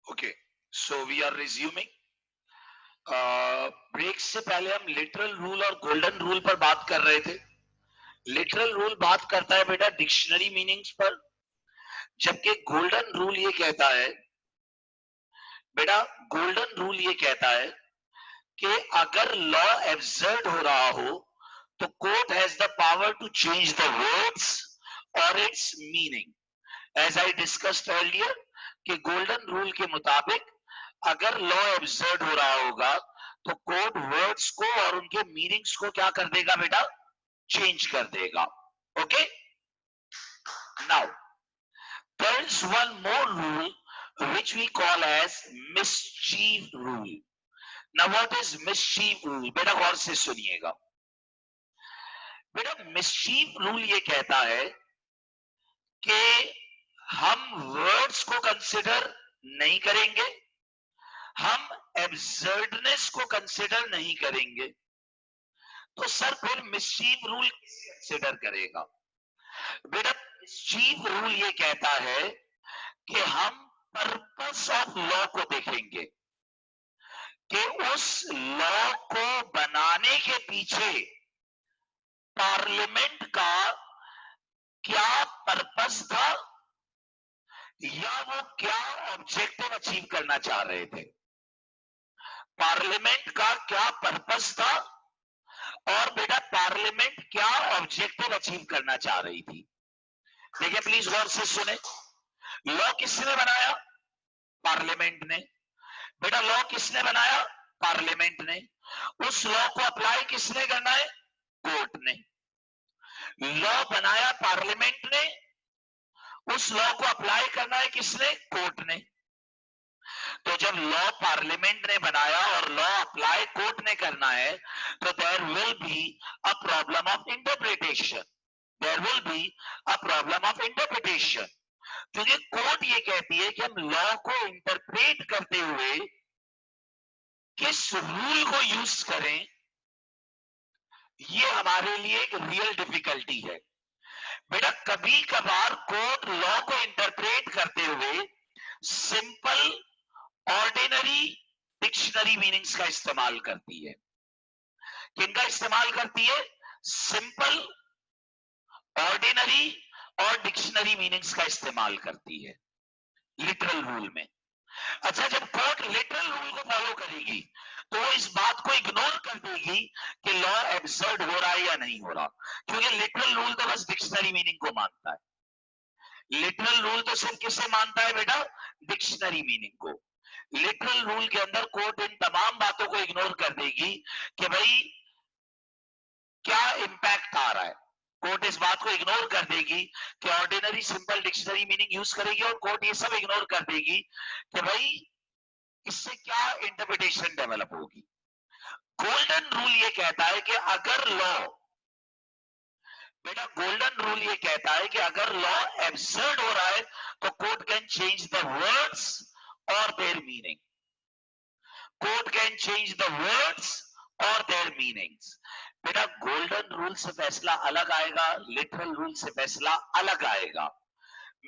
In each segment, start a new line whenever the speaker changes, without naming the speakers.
Okay, so we are resuming. Break से पहले हम लिटरल रूल और गोल्डन रूल पर बात कर रहे थे। लिटरल रूल बात करता है बेटा डिक्शनरी मीनिंग्स पर, जबकि गोल्डन रूल ये कहता है बेटा, गोल्डन रूल ये कहता है कि अगर लॉ एब्सर्ड हो रहा हो तो court has the power to change the words और its meaning. As I discussed earlier कि गोल्डन रूल के मुताबिक अगर लॉ एब्सर्ड हो रहा होगा तो कोर्ट वर्ड्स को और उनके मीनिंग्स को क्या कर देगा बेटा, चेंज कर देगा। Okay, now there is one more rule which we call as mischief rule. Now what is mischief rule? बेटा गौर से सुनिएगा। बेटा mischief rule ये कहता है कि हम वर्ड्स को कंसिडर नहीं करेंगे, हम एब्सर्डनेस को कंसिडर नहीं करेंगे, तो सर फिर मिस्चीफ रूल कंसिडर करेगा। बेटा मिस्चीफ रूल ये कहता है कि हम पर्पस ऑफ लॉ को देखेंगे कि उस लॉ को बनाने के पीछे पार्लियामेंट का क्या पर्पस था या वो क्या ऑब्जेक्टिव अचीव करना चाह रहे थे। पार्लियामेंट का क्या पर्पस था और बेटा पार्लियामेंट क्या ऑब्जेक्टिव अचीव करना चाह रही थी। देखिए प्लीज गौर से सुने, लॉ किसने बनाया? पार्लियामेंट ने। बेटा लॉ किसने बनाया? पार्लियामेंट ने। उस लॉ को अप्लाई किसने करना है? कोर्ट ने। लॉ बनाया पार्लियामेंट ने, उस लॉ को अप्लाई करना है किसने? कोर्ट ने। तो जब लॉ पार्लियामेंट ने बनाया और लॉ अप्लाई कोर्ट ने करना है तो there will be a problem of interpretation. There will be a problem of interpretation, क्योंकि कोर्ट ये कहती है कि हम लॉ को इंटरप्रेट करते हुए किस रूल को यूज करें, ये हमारे लिए एक रियल डिफिकल्टी है। बेटा कभी कभार कोर्ट लॉ को इंटरप्रेट करते हुए सिंपल ऑर्डिनरी डिक्शनरी मीनिंग्स का इस्तेमाल करती है। किनका इस्तेमाल करती है? सिंपल, ऑर्डिनरी और डिक्शनरी मीनिंग्स का इस्तेमाल करती है लिटरल रूल में। अच्छा, जब कोर्ट लिटरल रूल को फॉलो करेगी तो वो इस बात को इग्नोर कर देगी कि लॉ एब्सर्ड हो रहा है या नहीं हो रहा, क्योंकि लिटरल रूल तो बस डिक्शनरी मीनिंग को मानता है। लिटरल रूल तो सिर्फ किसे मानता है बेटा? डिक्शनरी मीनिंग को। लिटरल रूल के अंदर कोर्ट इन तमाम बातों को इग्नोर कर देगी कि भाई क्या इंपैक्ट आ रहा है। कोर्ट इस बात को इग्नोर कर देगी कि ordinary simple dictionary meaning use करेगी और कोर्ट ये सब इग्नोर कर देगी कि भाई इससे क्या इंटरप्रिटेशन डेवलप होगी। गोल्डन रूल ये कहता है कि अगर लॉ, बेटा गोल्डन रूल ये कहता है कि अगर लॉ एब्सर्ड हो रहा है तो court can change the words और their meaning. Court can change the words और देयर मीनिंग्स। बेटा गोल्डन रूल से फैसला अलग आएगा, लिटरल रूल से फैसला अलग आएगा।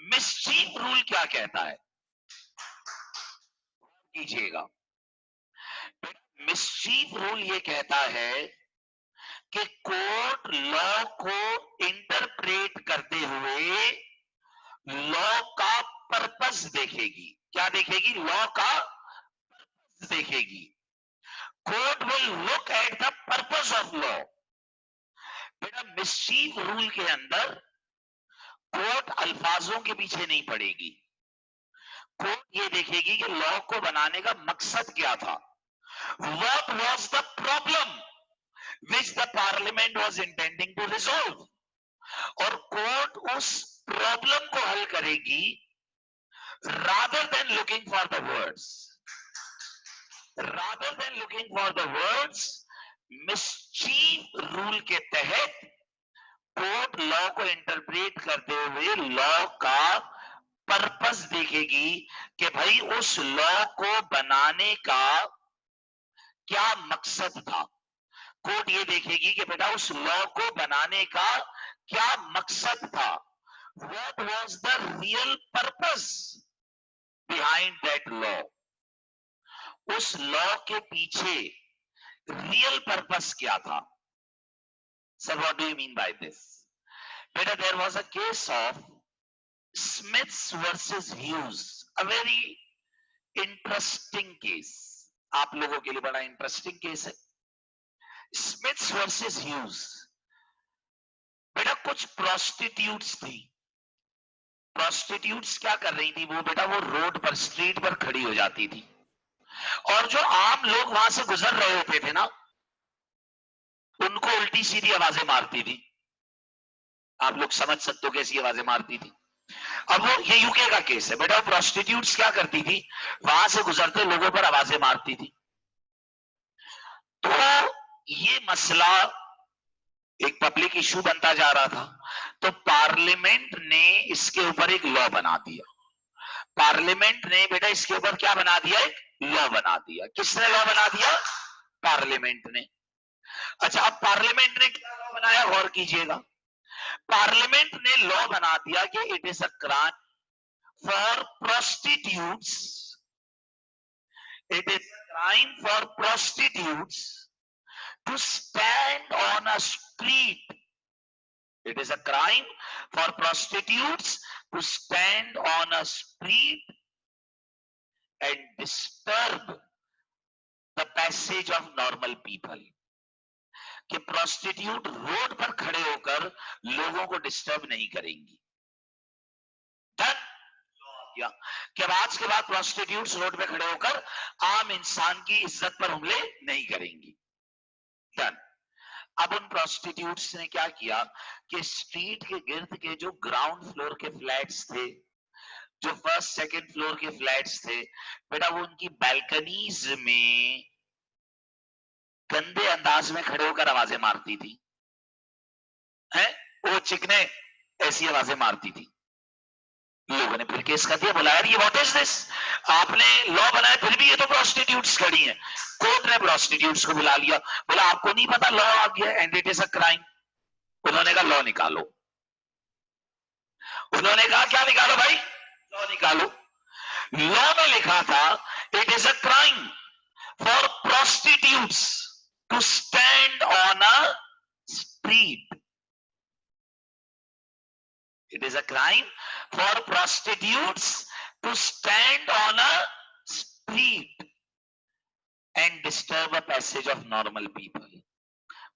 मिस्चीफ रूल क्या कहता है कीजिएगा। मिस्चीफ रूल ये कहता है कि कोर्ट लॉ को इंटरप्रेट करते हुए लॉ का पर्पस देखेगी। क्या देखेगी? लॉ का देखेगी। Court will look at the purpose of law. बेटा मिस्चीफ रूल के अंदर कोर्ट अल्फाजों के पीछे नहीं पड़ेगी। कोर्ट ये देखेगी कि लॉ को बनाने का मकसद क्या था। What was the problem which the parliament was intending to resolve, और कोर्ट उस प्रॉब्लम को हल करेगी rather than looking for the words, rather than looking for the words। Mischief rule के तहत कोर्ट लॉ को इंटरप्रेट करते हुए लॉ का पर्पस देखेगी कि भाई उस लॉ को बनाने का क्या मकसद था। कोर्ट ये देखेगी कि बेटा उस लॉ को बनाने का क्या मकसद था। What was the real purpose behind that law, उस लॉ के पीछे रियल पर्पस क्या था? Sir what do you mean by this? बेटा there was a case of Smiths versus Hughes, a very interesting case. आप लोगों के लिए बड़ा इंटरेस्टिंग केस है, स्मिथ्स वर्सेस ह्यूज। बेटा कुछ प्रोस्टिट्यूट्स थी, प्रोस्टिट्यूट्स क्या कर रही थी वो बेटा, वो रोड पर, स्ट्रीट पर खड़ी हो जाती थी, और जो आम लोग वहां से गुजर रहे होते थे ना, उनको उल्टी सीधी आवाजें मारती थी। आप लोग समझ सकते हो कैसी आवाजें मारती थी। अब वो, ये यूके का केस है बेटा, प्रोस्टिट्यूट्स क्या करती थी, वहां से गुजरते लोगों पर आवाजें मारती थी। तो ये मसला एक पब्लिक इशू बनता जा रहा था, तो पार्लियामेंट ने इसके ऊपर एक लॉ बना दिया। पार्लियामेंट ने बेटा इसके ऊपर क्या बना दिया, एक लॉ बना दिया। किसने लॉ बना दिया? पार्लियामेंट ने। अच्छा, अब पार्लियामेंट ने क्या लॉ बनाया, गौर कीजिएगा। पार्लियामेंट ने लॉ बना दिया कि it is a crime for prostitutes, it is a crime for prostitutes to stand on a street, it is a crime for prostitutes to stand on a street and disturb the passage of normal people। कि prostitute road पर खड़े होकर लोगों को disturb नहीं करेंगी। या कि आज के बाद प्रोस्टिट्यूट्स रोड पे खड़े होकर आम इंसान की इज्जत पर हमले नहीं करेंगी। डन। अब उन प्रोस्टिट्यूट्स ने क्या किया कि स्ट्रीट के गिर्द के जो ग्राउंड फ्लोर के फ्लैट्स थे, जो फर्स्ट सेकंड फ्लोर के फ्लैट्स थे बेटा, वो उनकी बैल्कनीज में गंदे अंदाज में खड़े होकर आवाजें मारती थी, हैं? वो चिकने ऐसी आवाजें मारती थी। लोगों ने फिर केस कर दिया, बोला यार ये व्हाट इज दिस, आपने लॉ बनाया फिर भी ये तो प्रोस्टिट्यूट्स खड़ी हैं। कोर्ट ने प्रोस्टिट्यूट्स को बुला लिया, बोला आपको नहीं पता लॉ आ गया and it is a crime. उन्होंने कहा लॉ निकालो। उन्होंने कहा क्या निकालो भाई, लॉ निकालो। लॉ में लिखा था it is a crime for prostitutes to stand on a street, it is a crime for prostitutes to stand on a street and disturb a passage of normal people।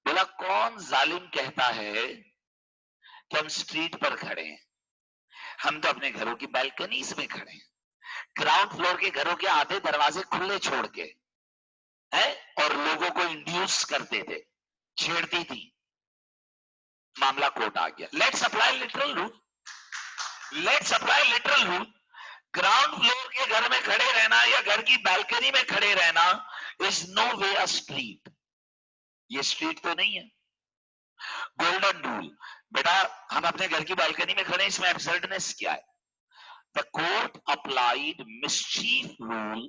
बोला कौन जालिम कहता है कि हम स्ट्रीट पर खड़े हैं, हम तो अपने घरों की बालकनीज में खड़े हैं, ग्राउंड फ्लोर के घरों के आधे दरवाजे खुले छोड़ के है, और लोगों को इंड्यूस करते थे, छेड़ती थी। मामला कोर्ट आ गया। Let's apply literal rule, let's apply literal rule. Ground floor के घर में खड़े रहना या घर की बालकनी में खड़े रहना is no way a street, ये स्ट्रीट तो नहीं है। गोल्डन रूल, बेटा हम अपने घर की बालकनी में खड़े, इसमें एब्सर्डनेस क्या है? The court applied mischief rule,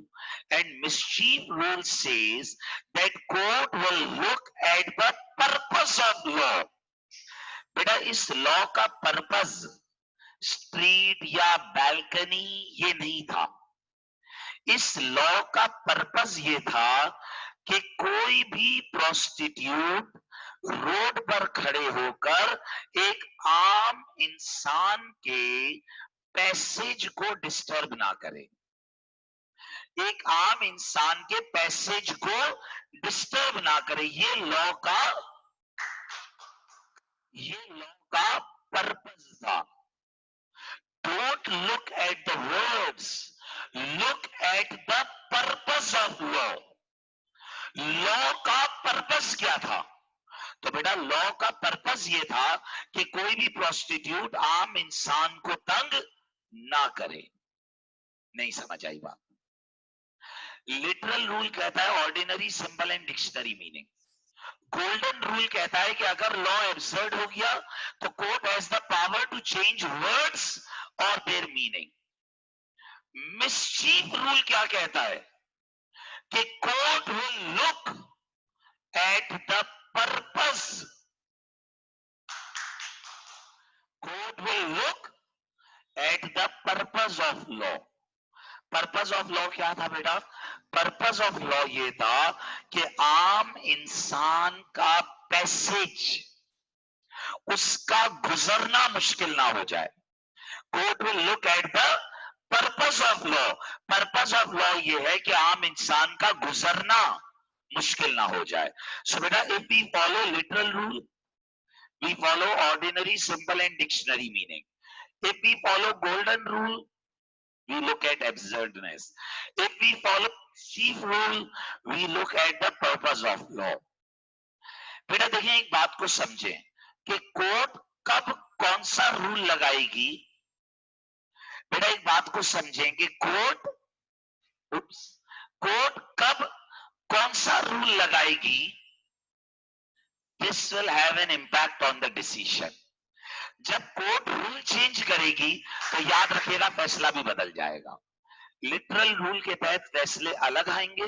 and mischief rule says that court will look at the purpose of law। बेटा इस लॉ का पर्पस स्ट्रीट या बालकनी ये नहीं था। इस लॉ का पर्पस ये था कि कोई भी प्रोस्टिट्यूट रोड पर खड़े होकर एक आम इंसान के पैसेज को डिस्टर्ब ना करे, एक आम इंसान के पैसेज को डिस्टर्ब ना करे। ये लॉ का पर्पस था। Don't look at the words, look at the purpose of law। Law का पर्पस क्या था? तो बेटा लॉ का पर्पस ये था कि कोई भी प्रोस्टिट्यूट आम इंसान को तंग ना करे। नहीं समझ आई बात? लिटरल रूल कहता है ordinary, simple and dictionary meaning. Golden rule कहता है कि अगर लॉ एब्सर्ड हो गया तो court has the power to change words और देयर मीनिंग। मिसचीफ रूल क्या कहता है कि court will look at the purpose, court will look at the purpose of law. Purpose of law क्या था बेटा? पर्पस ऑफ लॉ ये था कि आम इंसान का पैसेज, उसका गुजरना मुश्किल ना हो जाए। Court will look at the purpose of law. Purpose of law ये है कि आम इंसान का गुजरना मुश्किल ना हो जाए। सो बेटा, if we follow literal rule, we follow ordinary, simple and dictionary meaning. If we follow golden rule, we look at absurdness. If we follow chief rule, we look at the purpose of law. बेटा देखिए, एक बात को समझें कि court कब कौन सा रूल लगाएगी। बेटा एक बात को समझें कि कोर्ट कब कौन सा रूल लगाएगी, this will have an impact on the decision. जब कोर्ट रूल चेंज करेगी तो याद रखिएगा फैसला भी बदल जाएगा। लिटरल रूल के तहत फैसले अलग आएंगे,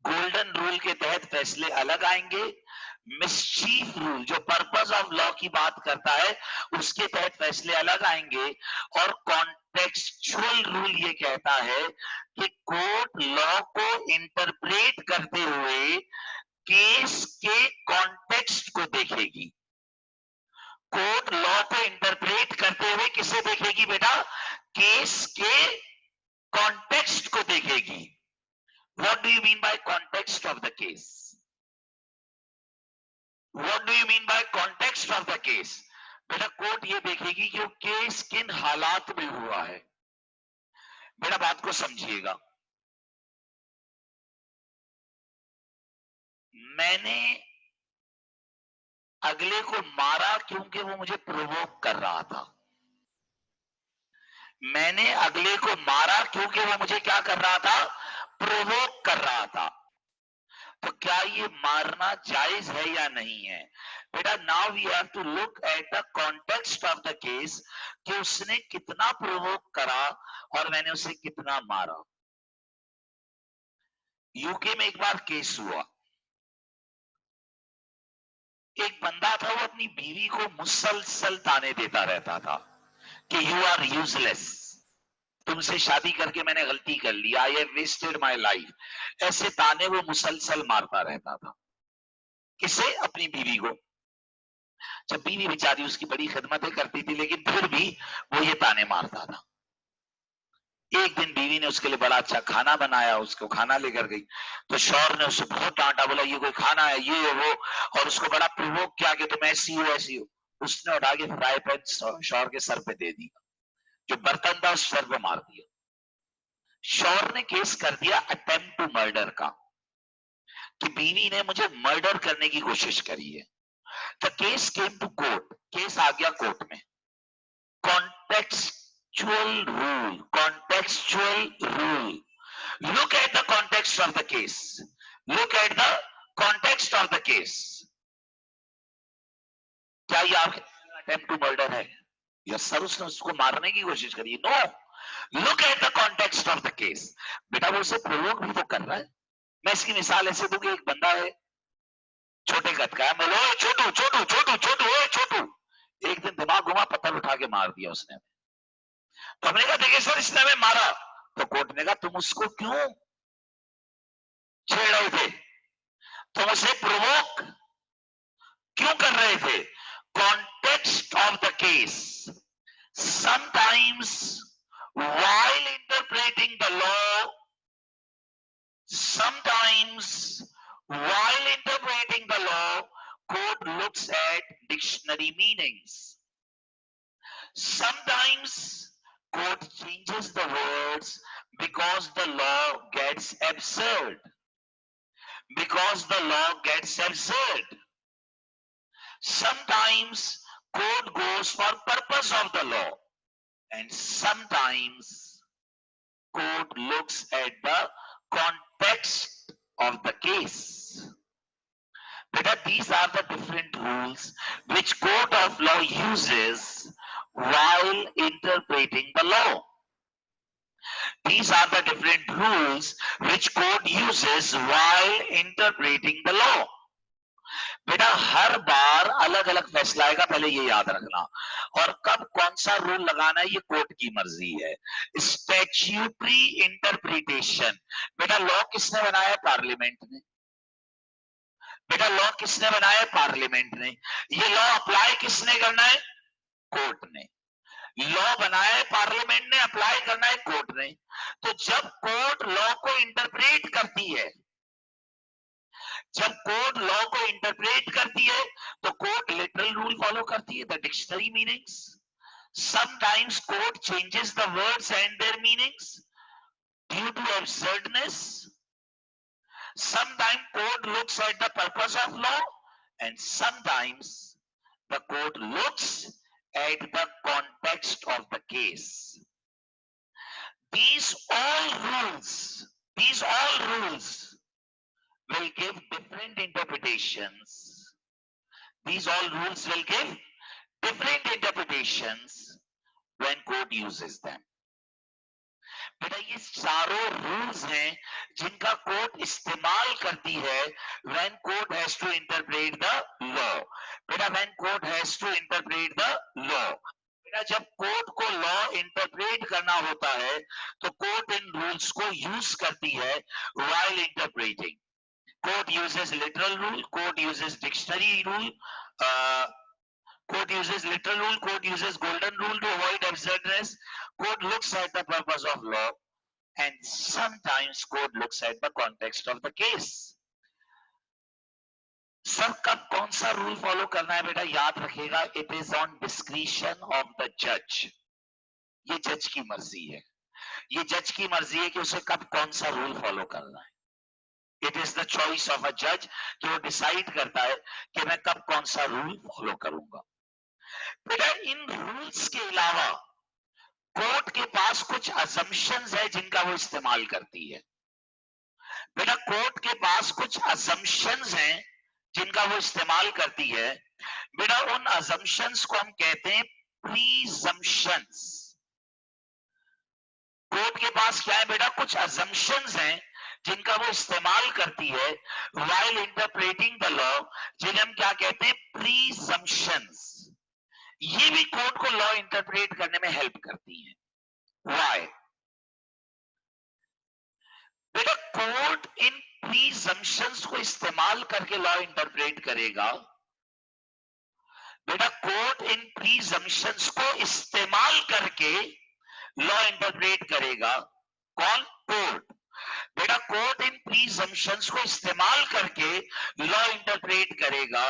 गोल्डन रूल के तहत फैसले अलग आएंगे, मिसचीफ रूल जो पर्पस ऑफ लॉ की बात करता है उसके तहत फैसले अलग आएंगे, और कॉन्टेक्सचुअल रूल ये कहता है कि कोर्ट लॉ को इंटरप्रेट करते हुए केस के कॉन्टेक्स्ट को देखेगी। कोर्ट लॉ को इंटरप्रेट करते हुए किसे देखेगी बेटा? केस के कॉन्टेक्स्ट को देखेगी। What do you mean by context of the case? What do you mean by context of the case? बेटा कोर्ट ये देखेगी कि वो केस किन हालात में हुआ है। बेटा बात को समझिएगा, मैंने अगले को मारा क्योंकि वो मुझे प्रोवोक कर रहा था। मैंने अगले को मारा क्योंकि वो मुझे क्या कर रहा था? प्रोवोक कर रहा था। तो क्या ये मारना जायज है या नहीं है? बेटा now we have to look at the context of the case कि उसने कितना प्रोवोक करा और मैंने उसे कितना मारा। यूके में एक बार केस हुआ, एक बंदा था वो अपनी बीवी को मुसलसल ताने देता रहता था कि यू आर यूजलेस, तुमसे शादी करके मैंने गलती कर ली, I have wasted my life. ऐसे ताने वो मुसलसल मारता रहता था। किसे? अपनी बीवी को। जब बीवी बेचारी उसकी बड़ी खिदमतें करती थी लेकिन फिर भी वो ये ताने मारता था। एक दिन बीवी ने उसके लिए बड़ा अच्छा खाना बनाया, उसको खाना लेकर गई तो शौहर ने उसे बहुत डांटा, बोला ये कोई खाना है, ये है वो, और उसको बड़ा प्रोवोक किया कि तुम ऐसी हो ऐसी हो। उसने उठा के फ्राई पैन शौहर के सर पे दे दिया, जो बर्तन था उस सर पे मार दिया। शौहर ने केस कर दिया अटेम्प्ट टू मर्डर का कि बीवी ने मुझे मर्डर करने की कोशिश करी है। The case came to court, case आ गया कोर्ट में। Contextual rule. Look at the context of the case. Look at the context of the case. क्या ये आपके अटेम्प्ट टू मर्डर है? यस सर, उसने उसको मारने की कोशिश करी। No, look at the context of the case. बेटा वो उसे प्रोवोक भी तो कर रहा है। मैं इसकी मिसाल ऐसे दूं कि एक बंदा है छोटे कद का है, बोलो छोटू छोटू छोटू छोटू ओए छोटू, एक दिन दिमाग घुमा, पत्थर उठा के मार दिया उसने। तो हमने कहा देखिए सर इसने हमें मारा। तो कोर्ट ने कहा तुम उसको क्यों छेड़ रहे थे, तुम उसे प्रोवोक क्यों कर रहे थे? Context of the case. Sometimes while interpreting the law, sometimes while interpreting the law, court looks at dictionary meanings. Sometimes court changes the words because the law gets absurd. Because the law gets absurd. Sometimes court goes for purpose of the law, and sometimes court looks at the context of the case. But these are the different rules which court of law uses while interpreting the law. These are the different rules which court uses while interpreting the law. बेटा हर बार अलग अलग फैसला आएगा, पहले ये याद रखना। और कब कौन सा रूल लगाना है ये कोर्ट की मर्जी है। स्टैट्यूटरी इंटरप्रिटेशन, बेटा लॉ किसने बनाया? पार्लियामेंट ने। बेटा लॉ किसने बनाया? पार्लियामेंट ने। ये लॉ अप्लाई किसने करना है? कोर्ट ने। लॉ बनाया है पार्लियामेंट ने, अप्लाई करना है कोर्ट ने। तो जब कोर्ट लॉ को इंटरप्रेट करती है, जब कोर्ट लॉ को इंटरप्रेट करती है, तो कोर्ट लिटरल रूल फॉलो करती है, the dictionary meanings. Sometimes court changes the words and their meanings due to absurdness. Sometimes court looks at the purpose of law, and sometimes the court looks at the context of the case. These all rules, these all rules will give different interpretations. These all rules will give different interpretations when court uses them. बेटा ये चारों rules हैं जिनका court इस्तेमाल करती है when court has to interpret the law. बेटा when court has to interpret the law, बेटा जब कोर्ट को लॉ इंटरप्रेट करना होता है तो कोर्ट इन रूल्स को यूज करती है while interpreting. Court uses literal rule, court uses dictionary rule, court uses literal rule, court uses golden rule to avoid absurdness, court looks at the purpose of law, and sometimes court looks at the context of the case. Sir कब कौन सा rule follow करना है? बेटा याद रखिएगा, it is on discretion of the जज। ये जज की मर्जी है, ये जज की मर्जी है कि उसे कब कौन सा रूल फॉलो करना है। It is the choice of a जज कि वो डिसाइड करता है कि मैं कब कौन सा रूल फॉलो करूंगा। बेटा इन रूल्स के अलावा कोर्ट के पास कुछ असम्पशंस है जिनका वो इस्तेमाल करती है। बेटा कोर्ट के पास कुछ असम्पशंस हैं जिनका वो इस्तेमाल करती है। बेटा उन असम्पशंस को हम कहते हैं प्रीजम्पशंस। कोर्ट के पास क्या है बेटा? कुछ असम्पशंस हैं जिनका वो इस्तेमाल करती है व्हाइल इंटरप्रेटिंग द लॉ, जिन्हें हम क्या कहते हैं? प्रीजम्पशंस। ये भी कोर्ट को लॉ इंटरप्रेट करने में हेल्प करती है। व्हाई? बेटा कोर्ट इन प्रीजम्पशंस को इस्तेमाल करके लॉ इंटरप्रेट करेगा। बेटा कोर्ट इन प्रीजम्पशंस को इस्तेमाल करके लॉ इंटरप्रेट करेगा। कौन? कोर्ट। बेटा कोर्ट इन प्रीजम्पशंस को इस्तेमाल करके लॉ इंटरप्रेट करेगा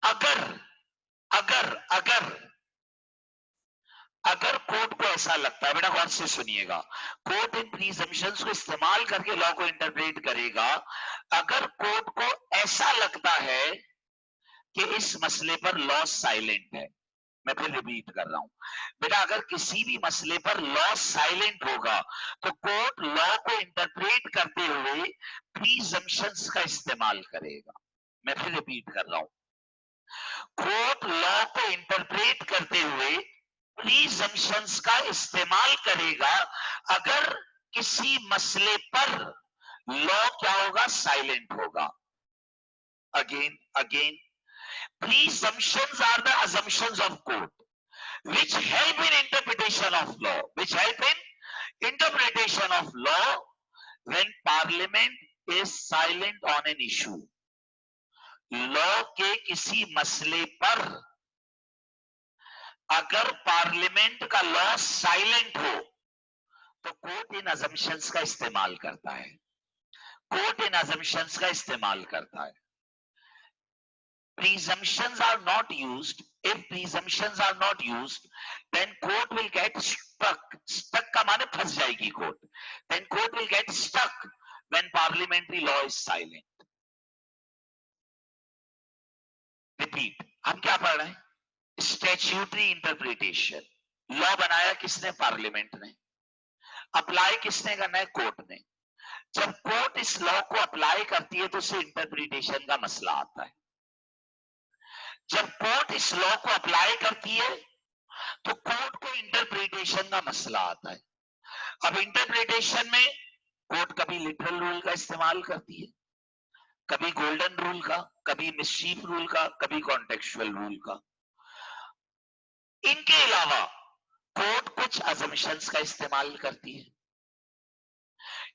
अगर अगर अगर अगर कोर्ट को ऐसा लगता है, बेटा गौर से सुनिएगा, कोर्ट इन प्रीजम्पशंस को इस्तेमाल करके लॉ को इंटरप्रेट करेगा अगर कोर्ट को ऐसा लगता है कि इस मसले पर लॉ साइलेंट है। मैं फिर रिपीट कर रहा हूं बेटा, अगर किसी भी मसले पर लॉ साइलेंट होगा तो कोर्ट लॉ को इंटरप्रेट करते हुए प्रीजम्पशंस का इस्तेमाल करेगा। मैं फिर रिपीट कर रहा हूं, कोर्ट लॉ को इंटरप्रेट करते हुए प्रीजम्पशंस का इस्तेमाल करेगा अगर किसी मसले पर लॉ क्या होगा? साइलेंट होगा। Again again, presumptions are the assumptions of court which help in interpretation of law, which help in interpretation of law when parliament is silent on an issue. Law के किसी मसले पर अगर पार्लियामेंट का law silent हो तो court इन assumptions का इस्तेमाल करता है। कोर्ट इन assumptions का इस्तेमाल करता है। Presumptions are not used. If presumptions are not used, then court will get stuck. Stuck का माने फंस जाएगी court. Then court will get stuck when parliamentary law is silent. Repeat. हम क्या पढ़ रहे हैं? Statutory interpretation. लॉ बनाया किसने? पार्लियामेंट ने। अप्लाई किसने करना है? कोर्ट ने। जब कोर्ट इस लॉ को अप्लाई करती है तो उसे इंटरप्रिटेशन का मसला आता है। जब कोर्ट इस लॉ को अप्लाई करती है तो कोर्ट को इंटरप्रिटेशन का मसला आता है। अब इंटरप्रिटेशन में कोर्ट कभी लिटरल रूल का इस्तेमाल करती है, कभी गोल्डन रूल का, कभी मिसशीफ रूल का, कभी कॉन्टेक्चुअल रूल का। इनके अलावा कोर्ट कुछ अजम्पशंस का इस्तेमाल करती है।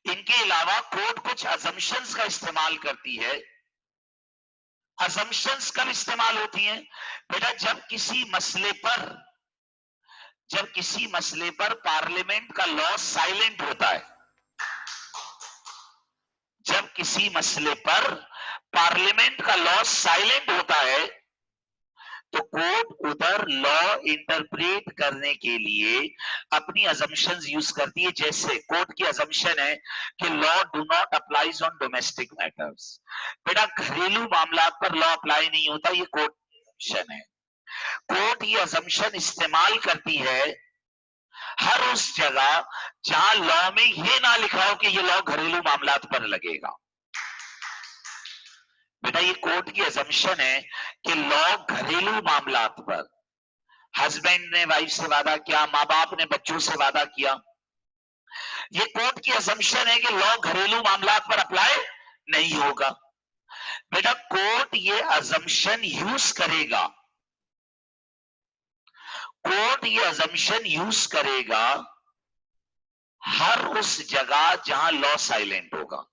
इनके अलावा कोर्ट कुछ अजम्पशंस का इस्तेमाल करती है। अजम्पशंस कब इस्तेमाल होती हैं बेटा? जब किसी मसले पर पार्लियामेंट का लॉ साइलेंट होता है। जब किसी मसले पर पार्लियामेंट का लॉ साइलेंट होता है तो कोर्ट उधर लॉ इंटरप्रेट करने के लिए अपनी अजम्पशंस यूज करती है। जैसे कोर्ट की अजम्पशन है कि law do not applies on domestic matters. बेटा घरेलू मामला पर लॉ अप्लाई नहीं होता, ये कोर्ट की अजम्पशन है। कोर्ट ये अजम्पशन इस्तेमाल करती है हर उस जगह जहां लॉ में ये ना लिखा हो कि ये लॉ घरेलू मामलात पर लगेगा। बेटा ये कोर्ट की अजम्पशन है कि लॉ घरेलू मामलात पर, हस्बैंड ने वाइफ से वादा किया, माँ बाप ने बच्चों से वादा किया, ये कोर्ट की अजम्पशन है कि लॉ घरेलू मामलात पर अप्लाई नहीं होगा। बेटा कोर्ट ये अजम्पशन यूज करेगा, कोर्ट ये अजम्पशन यूज करेगा हर उस जगह जहां लॉ साइलेंट होगा।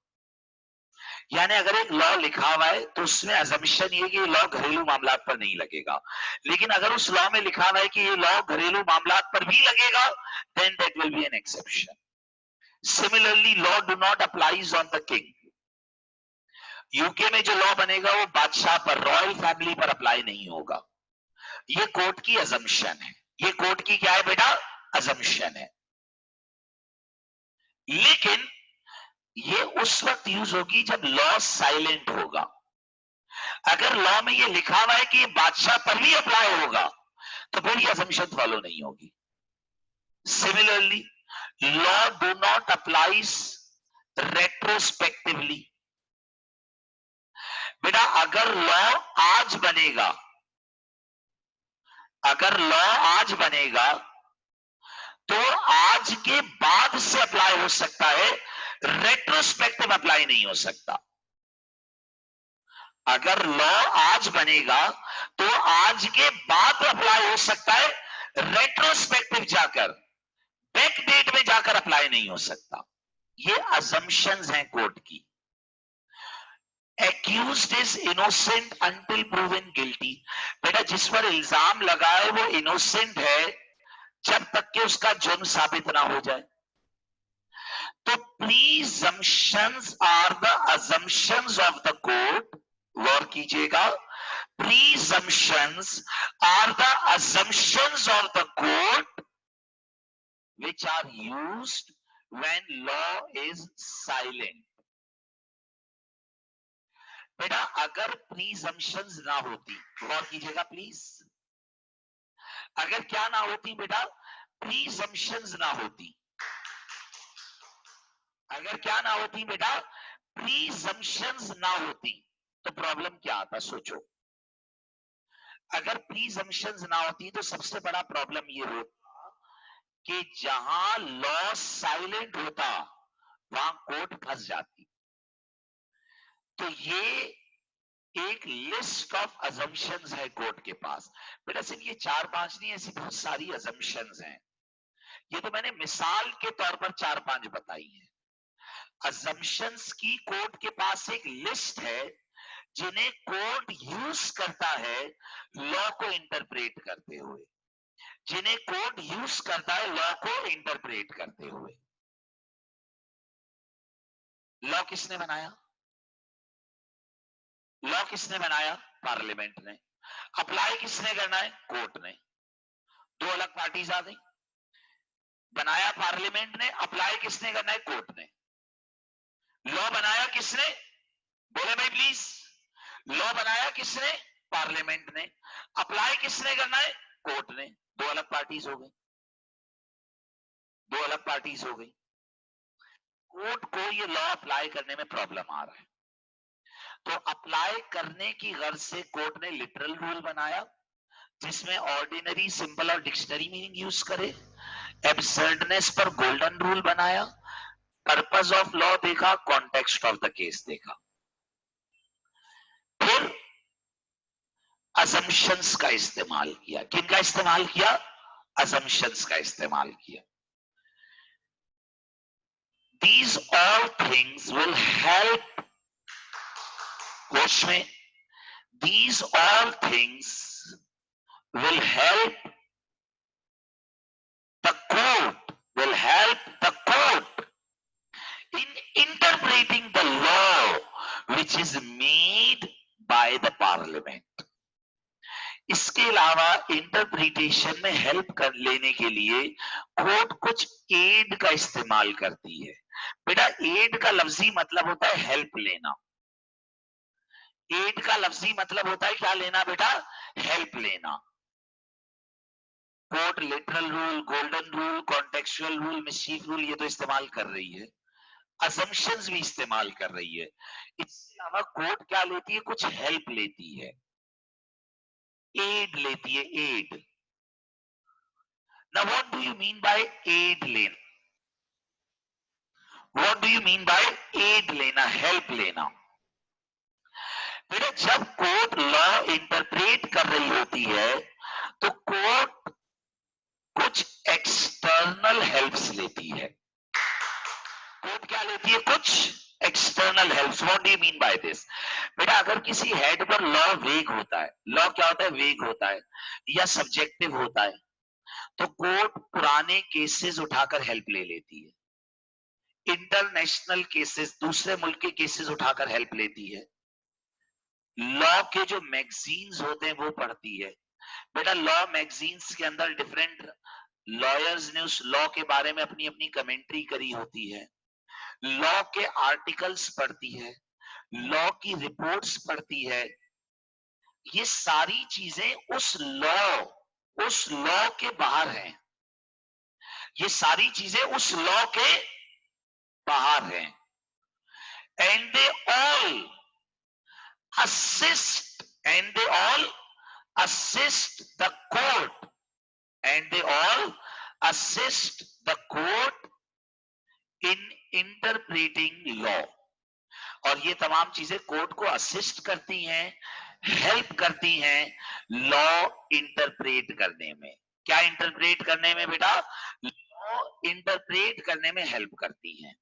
यानी अगर एक लॉ लिखा हुआ है तो उसमें अजम्पशन ये कि लॉ घरेलू मामलात पर नहीं लगेगा, लेकिन अगर उस लॉ में लिखा हुआ है कि ये लॉ घरेलू मामलात पर भी लगेगा, then that will be an exception. Similarly law do not applies on the king. UK में जो लॉ बनेगा वो बादशाह पर, रॉयल फैमिली पर अप्लाई नहीं होगा। ये कोर्ट की अजम्पशन है। ये कोर्ट की क्या है बेटा? अजम्पशन है। लेकिन ये उस वक्त यूज होगी जब लॉ साइलेंट होगा। अगर लॉ में ये लिखा हुआ है कि ये बादशाह पर भी अप्लाई होगा तो फिर ये अजम्पशन फॉलो नहीं होगी। Similarly law do not applies retrospectively. बेटा अगर लॉ आज बनेगा, अगर लॉ आज बनेगा तो आज के बाद से अप्लाई हो सकता है, रेट्रोस्पेक्टिव अप्लाई नहीं हो सकता। अगर लॉ आज बनेगा तो आज के बाद अप्लाई हो सकता है, रेट्रोस्पेक्टिव जाकर, बैक डेट में जाकर अप्लाई नहीं हो सकता। ये अजम्पशंस हैं कोर्ट की। Accused is innocent until proven guilty. बेटा जिस पर इल्जाम लगा है वो इनोसेंट है जब तक कि उसका जुर्म साबित ना हो जाए। तो presumptions are the assumptions of the court. गौर कीजिएगा, presumptions are the assumptions of the court which are used when law is silent. बेटा अगर presumptions ना होती, गौर कीजिएगा प्लीज, अगर क्या ना होती बेटा? presumptions ना होती। अगर क्या ना होती बेटा? presumptions ना होती तो प्रॉब्लम क्या आता? सोचो, अगर प्रीजम्पशंस ना होती तो सबसे बड़ा प्रॉब्लम ये होता कि जहां लॉ साइलेंट होता वहां कोर्ट फंस जाती। तो ये एक लिस्ट ऑफ अजम्पशंस है कोर्ट के पास। बेटा सिर्फ ये 4-5 नहीं, ऐसी बहुत सारी अजम्पशंस हैं। ये तो मैंने मिसाल के तौर पर 4-5 बताई है। अजम्पशंस की कोर्ट के पास एक लिस्ट है जिन्हें कोर्ट यूज करता है लॉ को इंटरप्रेट करते हुए, जिन्हें कोर्ट यूज करता है लॉ को इंटरप्रेट करते हुए। लॉ किसने बनाया? लॉ किसने बनाया? पार्लियामेंट ने। अप्लाई किसने करना है? कोर्ट ने। दो अलग पार्टीज आ गई। बनाया पार्लियामेंट ने, अप्लाई किसने करना है? कोर्ट ने। लॉ बनाया किसने? बोले भाई प्लीज। लॉ बनाया किसने? पार्लियामेंट ने। अप्लाई किसने करना है? कोर्ट ने। दो अलग पार्टीज हो गई, दो अलग पार्टीज हो गई। कोर्ट को ये लॉ अप्लाई करने में प्रॉब्लम आ रहा है, तो अप्लाई करने की गर्ज से कोर्ट ने लिटरल रूल बनाया जिसमें ऑर्डिनरी, सिंपल और डिक्शनरी मीनिंग यूज करे। एब्सर्डनेस पर गोल्डन रूल बनाया। पर्पस ऑफ लॉ देखा, कॉन्टेक्स्ट ऑफ द केस देखा। फिर assumptions का इस्तेमाल किया। किनका इस्तेमाल किया? assumptions का इस्तेमाल किया। These all things will help, कोश में, these all things will help the court, will help the court in interpreting the law which is made by the parliament। इसके अलावा इंटरप्रिटेशन में हेल्प कर लेने के लिए कोर्ट कुछ एड का इस्तेमाल करती है। बेटा एड का लफ्जी मतलब होता है हेल्प लेना। एड का लफ्जी मतलब होता है क्या लेना बेटा? हेल्प लेना। Court literal rule, golden rule, contextual rule, mischief rule ये तो इस्तेमाल कर रही है, असम्पशंस भी इस्तेमाल कर रही है। इसके अलावा कोर्ट क्या लेती है? कुछ हेल्प लेती है, एड लेती है, add. Now what do you mean by aid लेना? What do you mean by aid लेना, help लेना? बेटा जब कोर्ट लॉ इंटरप्रेट कर रही होती है तो कोर्ट कुछ एक्सटर्नल हेल्प्स लेती है। कोर्ट क्या लेती है? कुछ external helps. What do you mean by this? बेटा अगर किसी हेड पर लॉ वेग होता है, लॉ क्या होता है? वेग होता है या सब्जेक्टिव होता है, तो कोर्ट पुराने केसेस उठाकर हेल्प ले लेती है। इंटरनेशनल केसेस, दूसरे मुल्क के केसेस उठाकर हेल्प लेती है। लॉ के जो मैगजीन्स होते हैं वो पढ़ती है। बेटा लॉ मैगजीन्स के अंदर डिफरेंट लॉयर्स ने उस लॉ के बारे में अपनी अपनी कमेंट्री करी होती है। लॉ के आर्टिकल्स पढ़ती है, लॉ की रिपोर्ट्स पढ़ती है। ये सारी चीजें उस लॉ के बाहर हैं। ये सारी चीजें उस लॉ के बाहर हैं। And they all assist and they all assist the court and they all assist the court in interpreting law। और ये तमाम चीजें कोर्ट को असिस्ट करती हैं, हेल्प करती हैं लॉ इंटरप्रेट करने में। क्या इंटरप्रेट करने में बेटा? लॉ इंटरप्रेट करने में हेल्प करती हैं,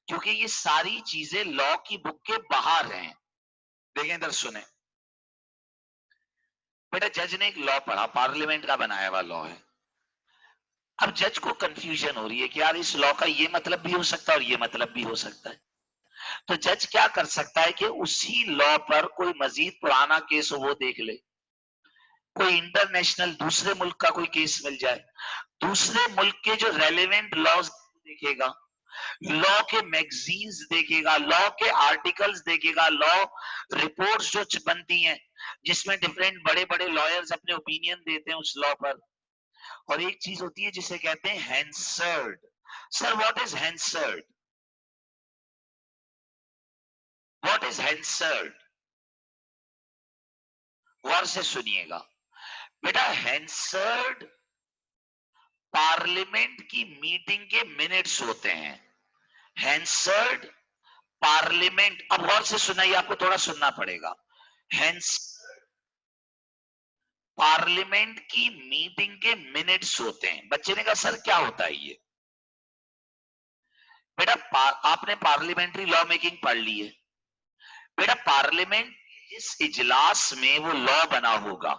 क्योंकि ये सारी चीजें लॉ की बुक के बाहर हैं। देखें इधर, सुने बेटा, जज ने एक लॉ पढ़ा, पार्लियामेंट का बनाया हुआ लॉ है। अब जज को कंफ्यूजन हो रही है कि यार इस लॉ का ये मतलब भी हो सकता है और ये मतलब भी हो सकता है। तो जज क्या कर सकता है कि उसी लॉ पर कोई मजीद पुराना केस हो वो देख ले, कोई इंटरनेशनल दूसरे मुल्क का कोई केस मिल जाए, दूसरे मुल्क के जो रेलेवेंट लॉज देखेगा, लॉ के मैगजीन्स देखेगा, लॉ के आर्टिकल्स देखेगा, लॉ रिपोर्ट्स जो बनती हैं जिसमें डिफरेंट बड़े बड़े लॉयर्स अपने ओपिनियन देते हैं उस लॉ पर। और एक चीज होती है जिसे कहते हैं Hansard. Sir what is Hansard? What is Hansard? गौर से सुनिएगा बेटा। हैंसर्ड पार्लियामेंट की मीटिंग के मिनट्स होते हैं। हैंसर्ड पार्लियामेंट, अब गौर से सुनाइए, आपको थोड़ा सुनना पड़ेगा। पार्लियामेंट की मीटिंग के मिनट्स होते हैं। बच्चे ने कहा सर क्या होता है ये? बेटा आपने पार्लियामेंट्री लॉ मेकिंग पढ़ ली है। बेटा पार्लियामेंट इस इजलास में वो लॉ बना होगा,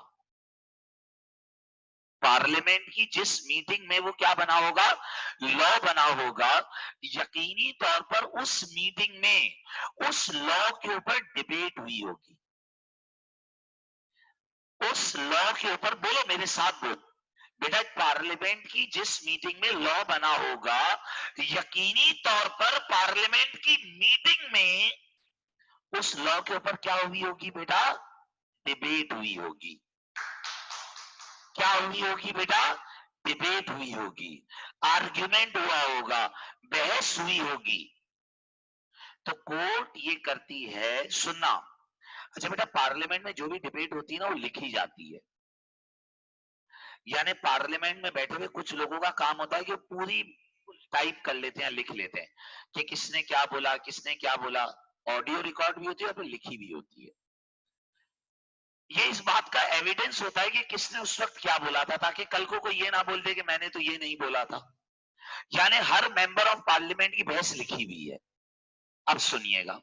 पार्लियामेंट की जिस मीटिंग में वो क्या बना होगा? लॉ बना होगा। यकीनी तौर पर उस मीटिंग में उस लॉ के ऊपर डिबेट हुई होगी। उस लॉ के ऊपर, बोलो मेरे साथ बोलो बेटा, पार्लियामेंट की जिस मीटिंग में लॉ बना होगा, यकीनी तौर पर पार्लियामेंट की मीटिंग में उस लॉ के ऊपर क्या हुई होगी बेटा? डिबेट हुई होगी। क्या हुई होगी बेटा? डिबेट हुई होगी, आर्ग्यूमेंट हुआ होगा, बहस हुई होगी। तो कोर्ट ये करती है, सुनना। अच्छा बेटा, पार्लियामेंट में जो भी डिबेट होती है ना वो लिखी जाती है। यानी पार्लियामेंट में बैठे हुए कुछ लोगों का काम होता है कि पूरी टाइप कर लेते हैं, लिख लेते हैं कि किसने क्या बोला, किसने क्या बोला। ऑडियो रिकॉर्ड भी होती है और फिर लिखी भी होती है। ये इस बात का एविडेंस होता है कि किसने उस वक्त क्या बोला था, ताकि कल को कोई ये ना बोल दे कि मैंने तो ये नहीं बोला था। यानी हर मेंबर ऑफ पार्लियामेंट की बहस लिखी हुई है। अब सुनिएगा,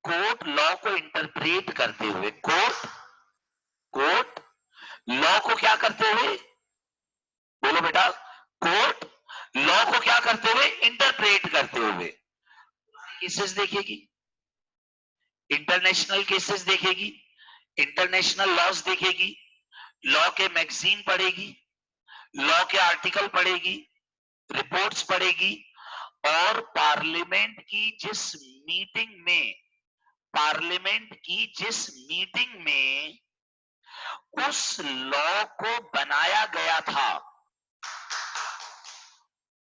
कोर्ट लॉ को इंटरप्रेट करते हुए, कोर्ट लॉ को क्या करते हुए, बोलो बेटा, कोर्ट लॉ को क्या करते हुए, इंटरप्रेट करते हुए केसेस देखेगी, इंटरनेशनल केसेस देखेगी, इंटरनेशनल लॉज देखेगी, लॉ के मैगजीन पढ़ेगी, लॉ के आर्टिकल पढ़ेगी, रिपोर्ट्स पढ़ेगी, और पार्लियामेंट की जिस मीटिंग में, पार्लियामेंट की जिस मीटिंग में उस लॉ को बनाया गया था,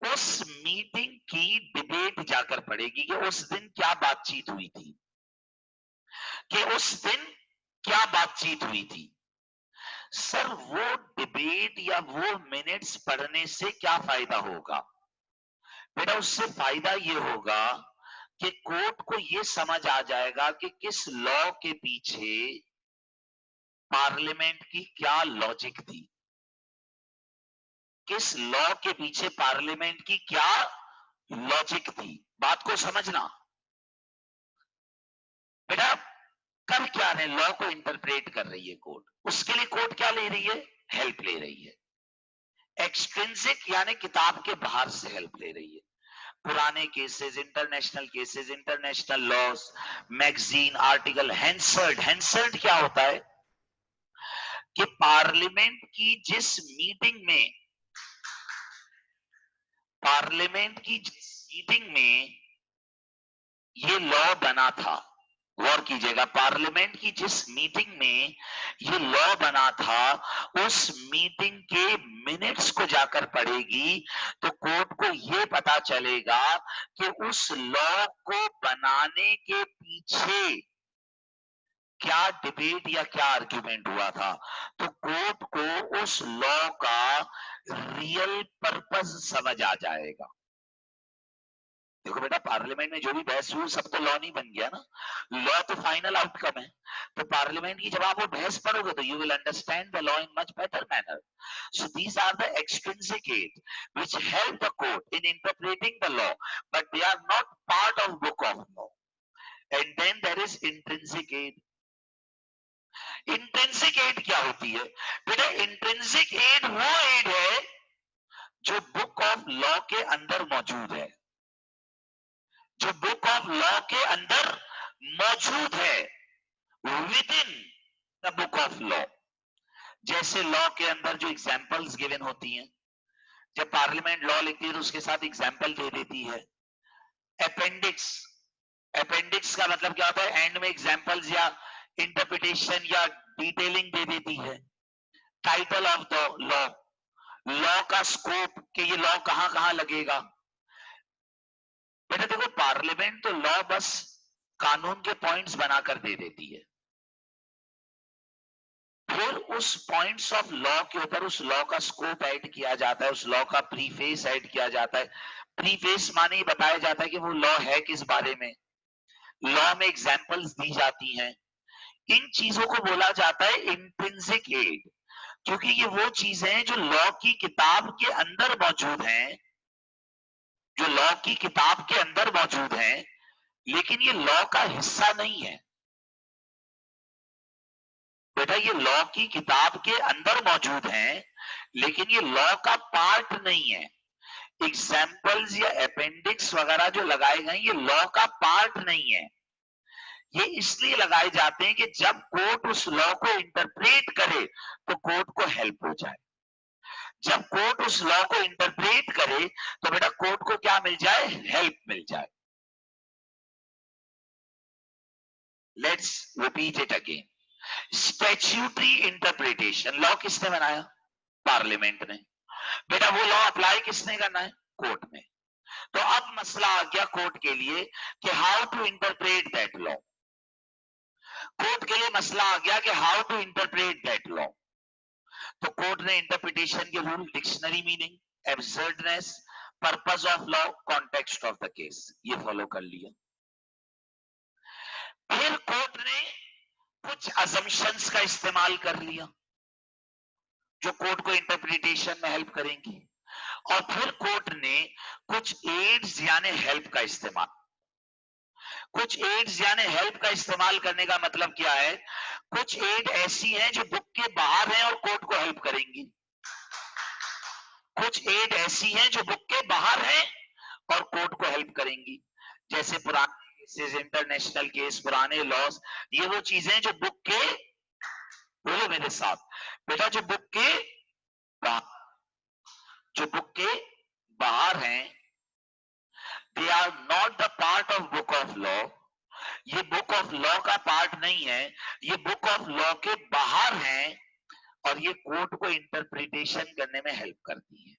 उस मीटिंग की डिबेट जाकर पड़ेगी कि उस दिन क्या बातचीत हुई थी, कि उस दिन क्या बातचीत हुई थी। सर वो डिबेट या वो मिनट्स पढ़ने से क्या फायदा होगा बेटा? उससे फायदा ये होगा कि कोर्ट को ये समझ आ जाएगा कि किस लॉ के पीछे पार्लियामेंट की क्या लॉजिक थी, किस लॉ के पीछे पार्लियामेंट की क्या लॉजिक थी। बात को समझना बेटा, कर क्या रहे, लॉ को इंटरप्रेट कर रही है कोर्ट, उसके लिए कोर्ट क्या ले रही है, हेल्प ले रही है, एक्सट्रिंसिक यानी किताब के बाहर से हेल्प ले रही है। पुराने cases, international laws, magazine, article, Hansard क्या होता है कि पार्लियामेंट की जिस मीटिंग में, पार्लियामेंट की जिस मीटिंग में ये लॉ बना था, गौर कीजिएगा, पार्लियामेंट की जिस मीटिंग में ये लॉ बना था, उस मीटिंग के मिनट्स को जाकर पढ़ेगी तो कोर्ट को ये पता चलेगा कि उस लॉ को बनाने के पीछे क्या डिबेट या क्या आर्ग्यूमेंट हुआ था। तो कोर्ट को उस लॉ का रियल पर्पस समझ आ जाएगा। देखो बेटा, पार्लियामेंट में जो भी बहस हुई सब तो लॉ नहीं बन गया ना, लॉ तो फाइनल आउटकम है। तो पार्लियामेंट की जब आप वो बहस पढ़ोगे तो you will understand the law in much better manner. So these are the extrinsic aid which help the court in interpreting the law, but they are not part of book of law. And then there is intrinsic aid. Intrinsic aid क्या होती है बेटा? Intrinsic add वो add है जो book of law के अंदर मौजूद है, जो बुक ऑफ लॉ के अंदर मौजूद है, with in the book of law. जैसे लॉ के अंदर जो एग्जाम्पल्स गिवन होती हैं, जब पार्लियामेंट लॉ लिखती है तो उसके साथ एग्जाम्पल दे देती है। अपेंडिक्स, अपेंडिक्स का मतलब क्या होता है? एंड में एग्जाम्पल्स या इंटरप्रिटेशन या डिटेलिंग दे देती है। Title of the law, law का स्कोप कि ये लॉ कहां कहां लगेगा। बेटा देखो, पार्लियामेंट तो लॉ बस कानून के पॉइंट्स बनाकर दे देती है, फिर उस पॉइंट्स ऑफ लॉ के ऊपर उस लॉ का स्कोप ऐड किया जाता है, उस लॉ का प्रीफेस ऐड किया जाता है। प्रीफेस माने ही बताया जाता है कि वो लॉ है किस बारे में, लॉ में एग्जाम्पल्स दी जाती हैं। इन चीजों को बोला जाता है इंट्रिंसिक एड, क्योंकि ये वो चीजें हैं जो लॉ की किताब के अंदर मौजूद हैं, जो लॉ की किताब के अंदर मौजूद हैं, लेकिन ये लॉ का हिस्सा नहीं है। बेटा ये लॉ की किताब के अंदर मौजूद हैं, लेकिन ये लॉ का पार्ट नहीं है। एग्जाम्पल्स या अपेंडिक्स वगैरह जो लगाए गए ये लॉ का पार्ट नहीं है। ये इसलिए लगाए जाते हैं कि जब कोर्ट उस लॉ को इंटरप्रेट करे तो कोर्ट को हेल्प हो जाए। जब कोर्ट उस लॉ को इंटरप्रेट करे तो बेटा कोर्ट को क्या मिल जाए? हेल्प मिल जाए। Let's repeat it again. Statutory interpretation, law किसने बनाया? पार्लियामेंट ने। बेटा वो लॉ अप्लाई किसने करना है? कोर्ट में। तो अब मसला आ गया कोर्ट के लिए कि how to interpret that law. Court के लिए मसला आ गया कि how to interpret that law. तो कोर्ट ने इंटरप्रिटेशन के rule, dictionary meaning, absurdness, purpose of law, context of the case, ये फॉलो कर लिया। फिर कोर्ट ने कुछ अजम्पशंस का इस्तेमाल कर लिया जो कोर्ट को इंटरप्रिटेशन में हेल्प करेंगी, और फिर कोर्ट ने कुछ एड्स यानी हेल्प का इस्तेमाल, कुछ एड्स यानी हेल्प का इस्तेमाल करने का मतलब क्या है, कुछ एड ऐसी हैं जो बुक के बाहर हैं और कोर्ट को हेल्प करेंगी, कुछ एड ऐसी हैं जो बुक के बाहर हैं और कोर्ट को हेल्प करेंगी, जैसे पुराने केसेस, इंटरनेशनल केस, पुराने लॉस, ये वो चीजें जो बुक के, बोलो मेरे साथ बेटा, जो बुक के बाहर, जो बुक के बाहर हैं, they are not the part of book of law, ये बुक ऑफ लॉ का पार्ट नहीं है, ये बुक ऑफ लॉ के बाहर हैं और ये कोर्ट को इंटरप्रिटेशन करने में हेल्प करती है।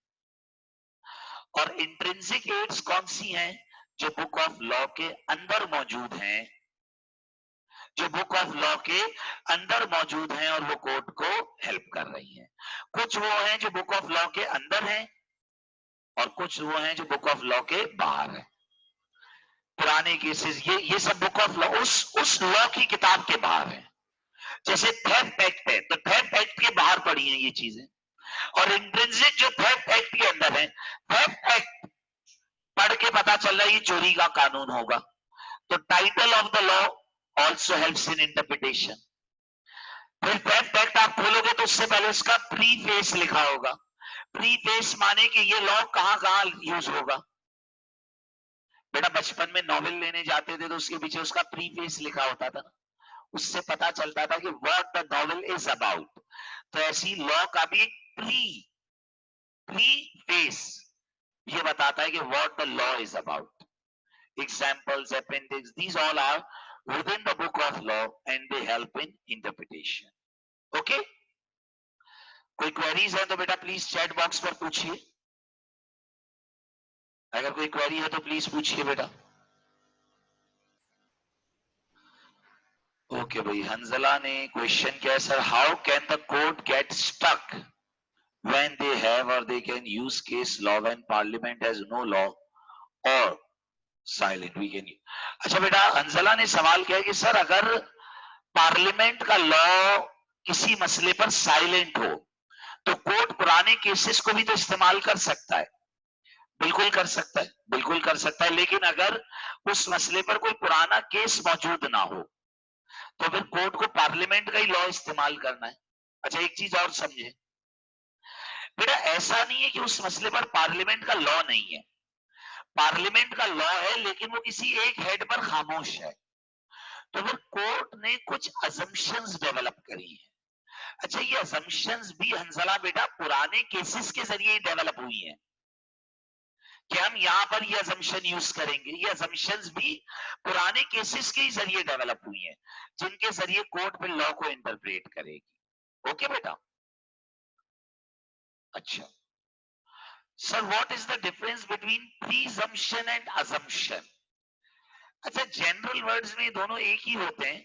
और इंट्रिंसिक एड्स कौन सी हैं, जो बुक ऑफ लॉ के अंदर मौजूद हैं, जो बुक ऑफ लॉ के अंदर मौजूद हैं और वो कोर्ट को हेल्प कर रही हैं। कुछ वो हैं जो बुक ऑफ लॉ के अंदर हैं और कुछ वो हैं जो बुक ऑफ लॉ के बाहर हैं। पुराने केसेस, ये सब बुक ऑफ लॉ, उस लॉ की किताब के बाहर है। जैसे थेफ्ट एक्ट है तो थेफ्ट एक्ट के बाहर पड़ी हैं ये चीजें, और इंट्रिंसिक जो थेफ्ट एक्ट के अंदर है, थेफ्ट एक्ट पढ़ के पता चल रहा है ये चोरी का कानून होगा, तो title of the law also helps in interpretation. फिर थेफ्ट एक्ट आप खोलोगे तो उससे पहले उसका प्रीफेस लिखा होगा, प्रीफेस माने कि ये लॉ कहां कहां यूज होगा। बेटा बचपन में नॉवेल लेने जाते थे तो उसके पीछे उसका प्रीफेस लिखा होता था, उससे पता चलता था कि what the novel is about. तो ऐसी लॉ का भी प्रीफेस ये बताता है कि what the law is about. Examples, appendix, these all are within the book of law and they help in interpretation. Okay, कोई क्वेरीज है तो बेटा प्लीज चैट बॉक्स पर पूछिए, अगर कोई क्वेरी है तो प्लीज पूछिए बेटा। ओके भाई, हंजला ने क्वेश्चन किया, sir how can the court get stuck when they have or they can use case law when parliament has no law or silent we can। अच्छा बेटा, हंजला ने सवाल किया कि सर अगर पार्लियामेंट का लॉ किसी मसले पर साइलेंट हो तो कोर्ट पुराने केसेस को भी तो इस्तेमाल कर सकता है। बिल्कुल कर सकता है, बिल्कुल कर सकता है, लेकिन अगर उस मसले पर कोई पुराना केस मौजूद ना हो तो फिर कोर्ट को पार्लियामेंट का ही लॉ इस्तेमाल करना है। अच्छा एक चीज और समझे बेटा, ऐसा नहीं है कि उस मसले पर पार्लियामेंट का लॉ नहीं है, पार्लियामेंट का लॉ है लेकिन वो किसी एक हेड पर खामोश है, तो फिर कोर्ट ने कुछ अजम्पशंस डेवलप करी है। अच्छा ये अजम्पशंस भी हंसला बेटा पुराने केसेस के जरिए डेवलप हुई हैं कि हम यहां पर ये अजम्पशन यूज करेंगे, ये अजम्पशंस भी पुराने केसेस के ही जरिए डेवलप हुई हैं जिनके जरिए कोर्ट फिर लॉ को इंटरप्रेट करेगी। ओके बेटा। अच्छा sir, what is the difference between presumption and assumption? अच्छा जनरल वर्ड्स में दोनों एक ही होते हैं,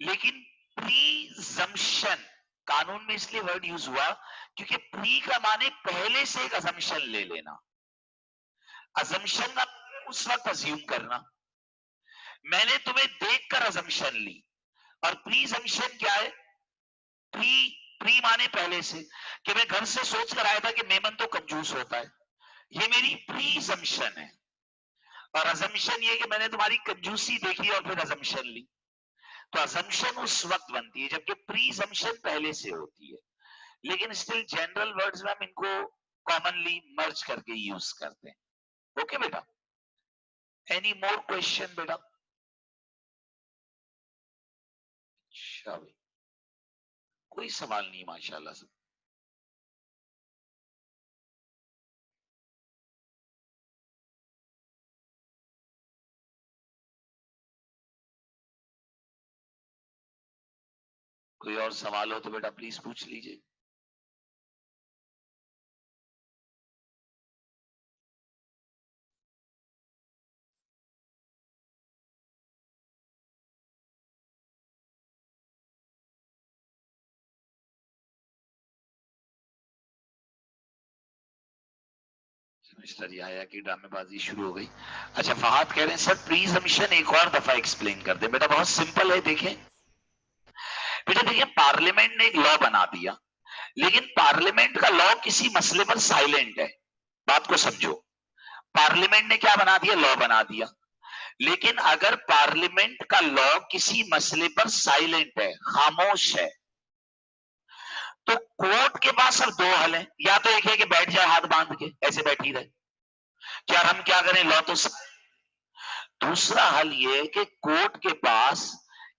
लेकिन प्रीजम्पशन कानून में इसलिए वर्ड यूज हुआ क्योंकि प्री का माने पहले से एक अजम्पशन ले लेना, अजम्पशन का उस वक्त अज्यूम करना, मैंने तुम्हें देखकर अजम्पशन ली, और प्रीजम्पशन क्या है, प्री प्री माने पहले से, कि मैं घर से सोच कर आया था कि मेमन तो कंजूस होता है, ये मेरी प्रीजम्पशन है। और अजम्पशन ये कि मैंने तुम्हारी कंजूसी देखी और फिर अजम्पशन ली। तो अजम्पशन उस वक्त बनती है जबकि प्रीजम्पशन पहले से होती है, लेकिन स्टिल जनरल वर्ड्स में हम इनको कॉमनली मर्ज करके यूज करते हैं। ओके बेटा, एनी मोर क्वेश्चन बेटा? अच्छा भाई, कोई सवाल नहीं माशाल्लाह से। कोई और सवाल हो तो बेटा प्लीज पूछ लीजिए। मिस्टर याया की ड्रामेबाजी शुरू हो गई। अच्छा फहाद कह रहे हैं सर प्रीजम्पशन एक और दफा एक्सप्लेन कर दे। बेटा बहुत सिंपल है, देखें बेटा देखिए, पार्लियामेंट ने एक लॉ बना दिया, लेकिन पार्लियामेंट का लॉ किसी मसले पर साइलेंट है। बात को समझो, पार्लियामेंट ने क्या बना दिया, लॉ बना दिया, लेकिन अगर पार्लियामेंट का लॉ किसी मसले पर साइलेंट है, खामोश है, तो कोर्ट के पास अब दो हल है। या तो एक है कि बैठ जाए हाथ बांध के, ऐसे बैठी रहे, क्या हम क्या करें, लॉ तो। दूसरा हल ये है कि कोर्ट के पास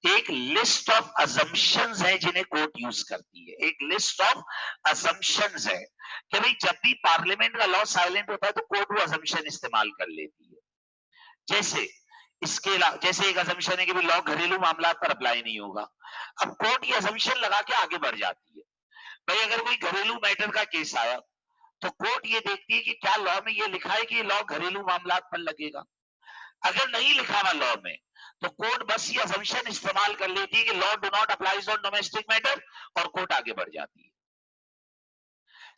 एक लिस्ट ऑफ अजम्पशंस है जिन्हें कोर्ट यूज करती है। एक लिस्ट ऑफ अजम्पशंस है कि भाई जब भी पार्लियामेंट का लॉ साइलेंट होता है तो कोर्ट वो अजम्पशन इस्तेमाल कर लेती है। जैसे इसके अलावा, जैसे एक अजम्पशन है कि लॉ घरेलू मामला पर अप्लाई नहीं होगा। अब कोर्ट ये अजम्पशन लगा के आगे बढ़ जाती है, भाई अगर कोई घरेलू मैटर का केस आया तो कोर्ट ये देखती है कि क्या लॉ में ये लिखा है कि लॉ घरेलू मामला पर लगेगा। अगर नहीं लिखा हुआ लॉ में, तो कोर्ट बस ये अजम्पशन इस्तेमाल कर लेती है कि law do not applies on domestic matter, और कोर्ट आगे बढ़ जाती है।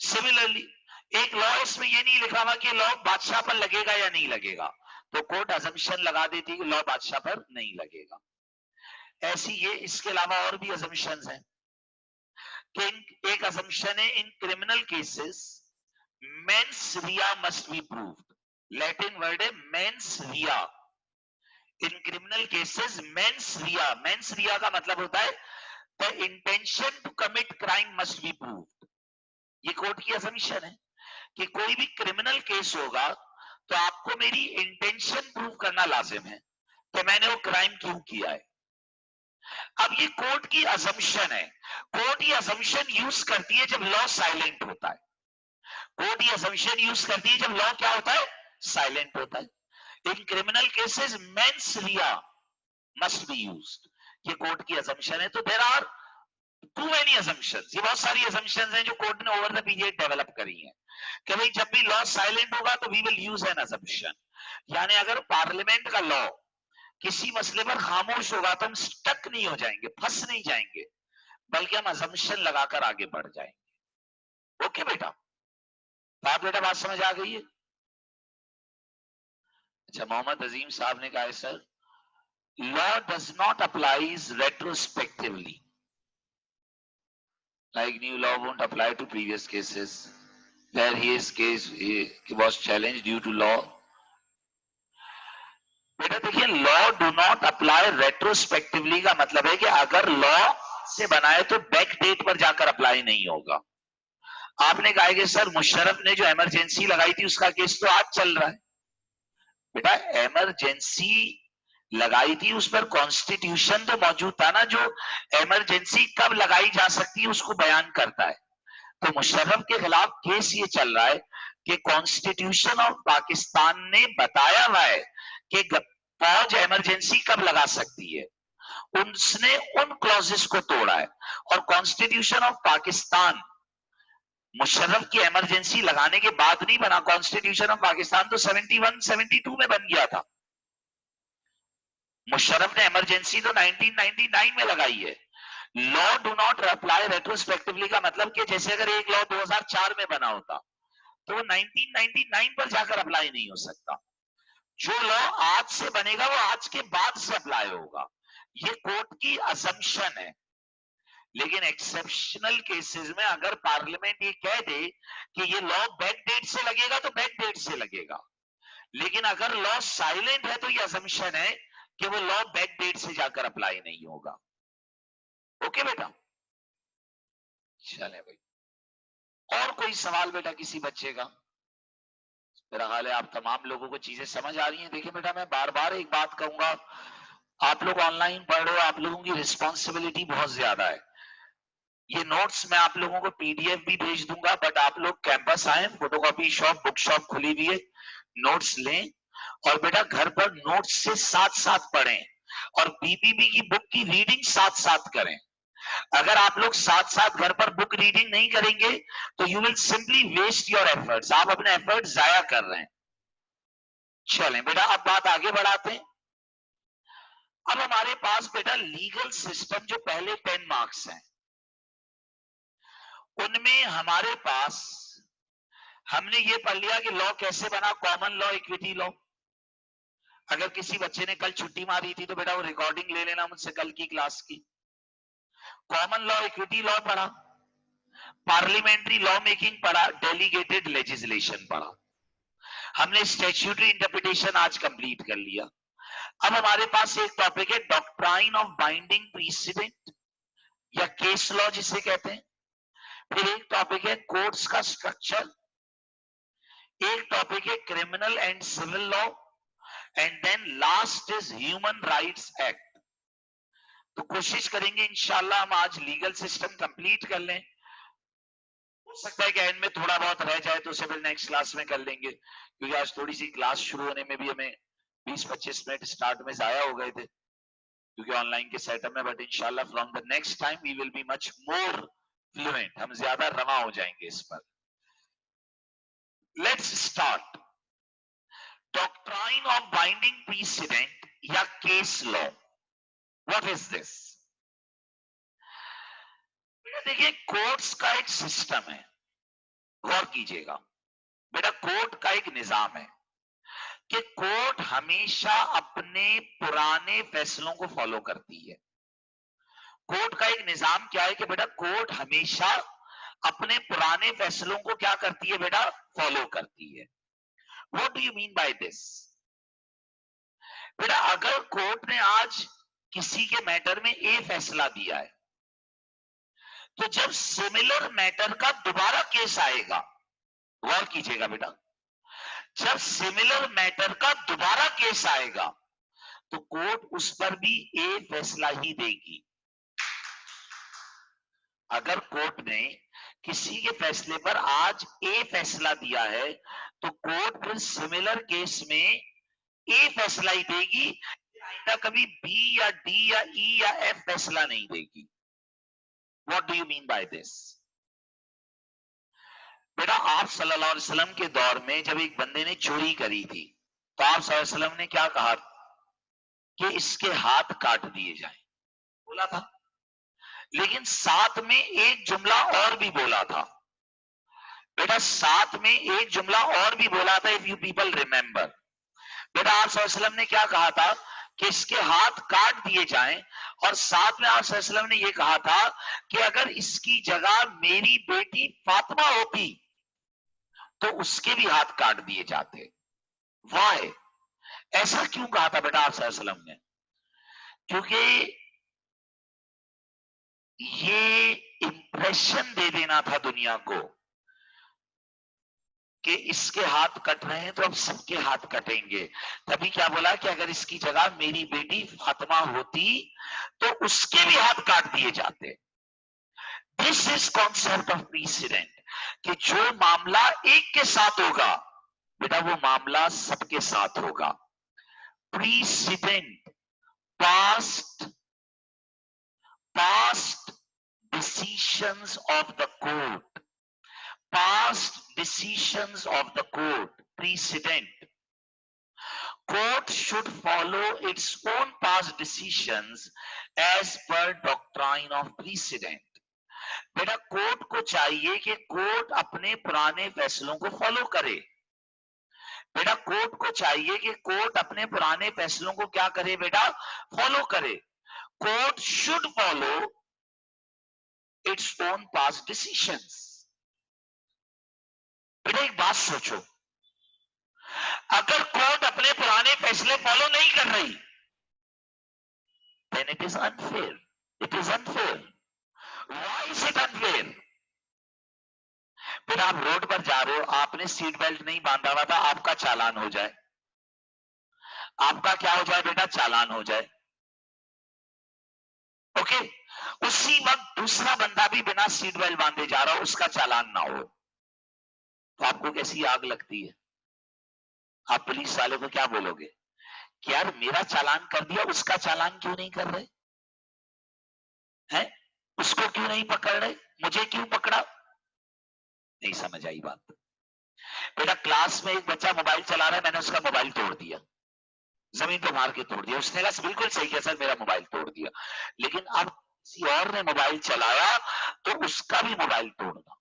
सिमिलरली एक लॉ इसमें ये नहीं लिखा हुआ कि लॉ बादशाह पर लगेगा या नहीं लगेगा, तो कोर्ट अजम्पशन लगा देती है कि लॉ बादशाह पर नहीं लगेगा। ऐसी ये इसके अलावा और भी अजम्पशंस हैं कि एक अजम्पशन है, in criminal cases mens rea must be proved. Latin word है mens rea. In criminal cases mens rea का मतलब होता है the intention to commit crime must be proved. ये कोर्ट की असम्पशन है कि कोई भी क्रिमिनल केस होगा तो आपको मेरी इंटेंशन प्रूव करना लाजिम है कि मैंने वो क्राइम क्यों किया है। अब ये कोर्ट की असम्पशन है, कोर्ट ये असम्पशन यूज करती है जब लॉ साइलेंट होता है। कोर्ट ये असम्पशन यूज करती है जब लॉ क्या होता है, साइलेंट होता है। In criminal cases mens rea must be used, ये कोर्ट की असम्पशन है। तो there are too many assumptions, ये बहुत सारी असम्पशंस हैं जो कोर्ट ने ओवर द पीरियड डेवलप करी हैं कि भाई जब भी लॉ साइलेंट होगा तो we will use an assumption. यानी अगर पार्लियामेंट का लॉ किसी मसले पर खामोश होगा तो हम स्टक नहीं हो जाएंगे, फंस नहीं जाएंगे, बल्कि हम असम्पशन लगाकर आगे बढ़ जाएंगे। ओके बेटा, आप बेटा बात समझ आ गई है? अच्छा, मोहम्मद अजीम साहब ने कहा है sir, law does not applies retrospectively, like new law won't apply to previous cases where his case he was challenged due to law। बेटा देखिए, law do not apply retrospectively का मतलब है कि अगर लॉ से बनाए तो बैक डेट पर जाकर अप्लाई नहीं होगा। आपने कहा कि सर मुशर्रफ ने जो इमरजेंसी लगाई थी उसका केस तो आज चल रहा है। बेटा इमरजेंसी लगाई थी, उस पर कॉन्स्टिट्यूशन तो मौजूद था ना, जो इमरजेंसी कब लगाई जा सकती है उसको बयान करता है। तो मुशर्रफ के खिलाफ केस ये चल रहा है कि कॉन्स्टिट्यूशन ऑफ पाकिस्तान ने बताया हुआ है कि फौज इमरजेंसी कब लगा सकती है, उसने उन क्लॉजेस को तोड़ा है। और कॉन्स्टिट्यूशन ऑफ पाकिस्तान मुशर्रफ की इमरजेंसी लगाने के बाद नहीं बना, कॉन्स्टिट्यूशन ऑफ पाकिस्तान तो 71 72 में बन गया था। मुशर्रफ ने इमरजेंसी तो 1999 में लगाई है। Law do not apply retrospectively का मतलब कि जैसे अगर एक लॉ 2004 में बना होता तो वो 1999 पर जाकर अप्लाई नहीं हो सकता। जो लॉ आज से बनेगा वो आज के बाद से अप्लाई होगा। ये कोर्ट की असम्पशन है। लेकिन एक्सेप्शनल केसेस में अगर पार्लियामेंट ये कह दे कि ये लॉ बैक डेट से लगेगा तो बैक डेट से लगेगा, लेकिन अगर लॉ साइलेंट है तो ये असम्पशन है कि वो लॉ बैक डेट से जाकर अप्लाई नहीं होगा। ओके बेटा, चले भाई, और कोई सवाल बेटा किसी बच्चे का? मेरा ख्याल है आप तमाम लोगों को चीजें समझ आ रही हैं। देखिए बेटा, मैं बार बार एक बात कहूंगा, आप लोग ऑनलाइन पढ़ रहे हो, आप लोगों की रिस्पॉन्सिबिलिटी बहुत ज्यादा है। ये नोट्स मैं आप लोगों को पीडीएफ भी भेज दूंगा, बट आप लोग कैंपस आए, फोटोकॉपी शॉप, बुक शॉप खुली हुई है, नोट्स लें और बेटा घर पर नोट्स से साथ साथ पढ़ें और बीपीबी की बुक की रीडिंग साथ साथ करें। अगर आप लोग साथ साथ घर पर बुक रीडिंग नहीं करेंगे तो you will simply waste your efforts, आप अपने एफर्ट्स जाया कर रहे हैं। चलें बेटा, अब बात आगे बढ़ाते हैं। अब हमारे पास बेटा लीगल सिस्टम जो पहले 10 मार्क्स हैं उनमें हमारे पास हमने ये पढ़ लिया कि लॉ कैसे बना, कॉमन लॉ, इक्विटी लॉ। अगर किसी बच्चे ने कल छुट्टी मारी थी तो बेटा वो रिकॉर्डिंग ले लेना मुझसे कल की क्लास की। कॉमन लॉ इक्विटी लॉ पढ़ा, पार्लियामेंट्री लॉ मेकिंग पढ़ा, डेलीगेटेड लेजिस्लेशन पढ़ा, हमने स्टैट्यूटरी इंटरप्रिटेशन आज कंप्लीट कर लिया। अब हमारे पास एक टॉपिक है डॉक्ट्राइन ऑफ बाइंडिंग प्रीसिडेंट या केस लॉ जिसे कहते हैं। फिर एक टॉपिक है कोर्ट्स का स्ट्रक्चर, एक टॉपिक है criminal and civil law, and then last is human rights act. तो कोशिश करेंगे इंशाल्लाह हम आज लीगल सिस्टम कंप्लीट कर लें। हो सकता है कि एंड में थोड़ा बहुत रह जाए तो उसे फिर नेक्स्ट क्लास में कर लेंगे, क्योंकि आज थोड़ी सी क्लास शुरू होने में भी हमें 20-25 मिनट स्टार्ट में जाया हो गए थे क्योंकि ऑनलाइन के सेटअप में। बट इंशाल्लाह from the next time we will be much more fluent, हम ज्यादा रवा हो जाएंगे इस पर। Let's start. Doctrine of binding precedent या case law, what is this? देखिए कोर्ट्स का एक सिस्टम है, गौर कीजिएगा बेटा, कोर्ट का एक निजाम है कि कोर्ट हमेशा अपने पुराने फैसलों को फॉलो करती है। कोर्ट का एक निजाम क्या है कि बेटा कोर्ट हमेशा अपने पुराने फैसलों को क्या करती है बेटा, फॉलो करती है। What do you mean by this? बेटा अगर कोर्ट ने आज किसी के मैटर में ए फैसला दिया है तो जब सिमिलर मैटर का दोबारा केस आएगा, गौर कीजिएगा बेटा, जब सिमिलर मैटर का दोबारा केस आएगा तो कोर्ट उस पर भी ए फैसला ही देगी। अगर कोर्ट ने किसी के फैसले पर आज ए फैसला दिया है तो कोर्ट फिर सिमिलर केस में ए फैसला ही देगी, आइंदा कभी बी या डी या ई या एफ फैसला नहीं देगी। What do you mean by this? बेटा आप सल्लल्लाहु अलैहि वसल्लम के दौर में जब एक बंदे ने चोरी करी थी तो आप सल्लल्लाहु अलैहि वसल्लम ने क्या कहा कि इसके हाथ काट दिए जाएं, बोला था। लेकिन साथ में एक जुमला और भी बोला था बेटा, साथ में एक जुमला और भी बोला था, इफ यू पीपल रिमेंबर। बेटा आप सल्लल्लाहु अलैहि वसल्लम ने क्या कहा था कि इसके हाथ काट दिए जाएं, और साथ में आप सल्लल्लाहु अलैहि वसल्लम ने यह कहा था कि अगर इसकी जगह मेरी बेटी फातिमा होती तो उसके भी हाथ काट दिए जाते। वाई? ऐसा क्यों कहा था बेटा आप सल्लल्लाहु अलैहि वसल्लम ने? क्योंकि ये इंप्रेशन दे देना था दुनिया को कि इसके हाथ कट रहे हैं तो अब सबके हाथ कटेंगे। तभी क्या बोला कि अगर इसकी जगह मेरी बेटी फातिमा होती तो उसके भी हाथ काट दिए जाते। This is concept of precedent, कि जो मामला एक के साथ होगा बेटा वो मामला सबके साथ होगा। Precedent, past decisions of the court, past decisions of the court, precedent. Court should follow its own past decisions as per doctrine of precedent. बेटा कोर्ट को चाहिए कि कोर्ट अपने पुराने फैसलों को फॉलो करे। बेटा कोर्ट को चाहिए कि कोर्ट अपने पुराने फैसलों को क्या करे बेटा, फॉलो करे। Court should follow its own past decisions. बेटा एक बात सोचो, अगर कोर्ट अपने पुराने फैसले फॉलो नहीं कर रही then it is unfair. It is unfair. Why is it unfair? फिर आप रोड पर जा रहे हो, आपने सीट बेल्ट नहीं बांधा हुआ था, आपका चालान हो जाए। आपका क्या हो जाए बेटा, चालान हो जाए। ओके, उसी वक्त दूसरा बंदा भी बिना सीट बेल्ट बांधे जा रहा हो, उसका चालान ना हो तो आपको कैसी आग लगती है? आप पुलिस वाले को क्या बोलोगे कि यार मेरा चालान कर दिया, उसका चालान क्यों नहीं कर रहे हैं? उसको क्यों नहीं पकड़ रहे, मुझे क्यों पकड़ा? नहीं समझ आई बात। बेटा क्लास में एक बच्चा मोबाइल चला रहा है, मैंने उसका मोबाइल तोड़ दिया, जमीन पे मार के तोड़ दिया। उसने कहा बिल्कुल सही किया सर, मेरा मोबाइल तोड़ दिया। लेकिन अब किसी और ने मोबाइल चलाया तो उसका भी मोबाइल तोड़ना,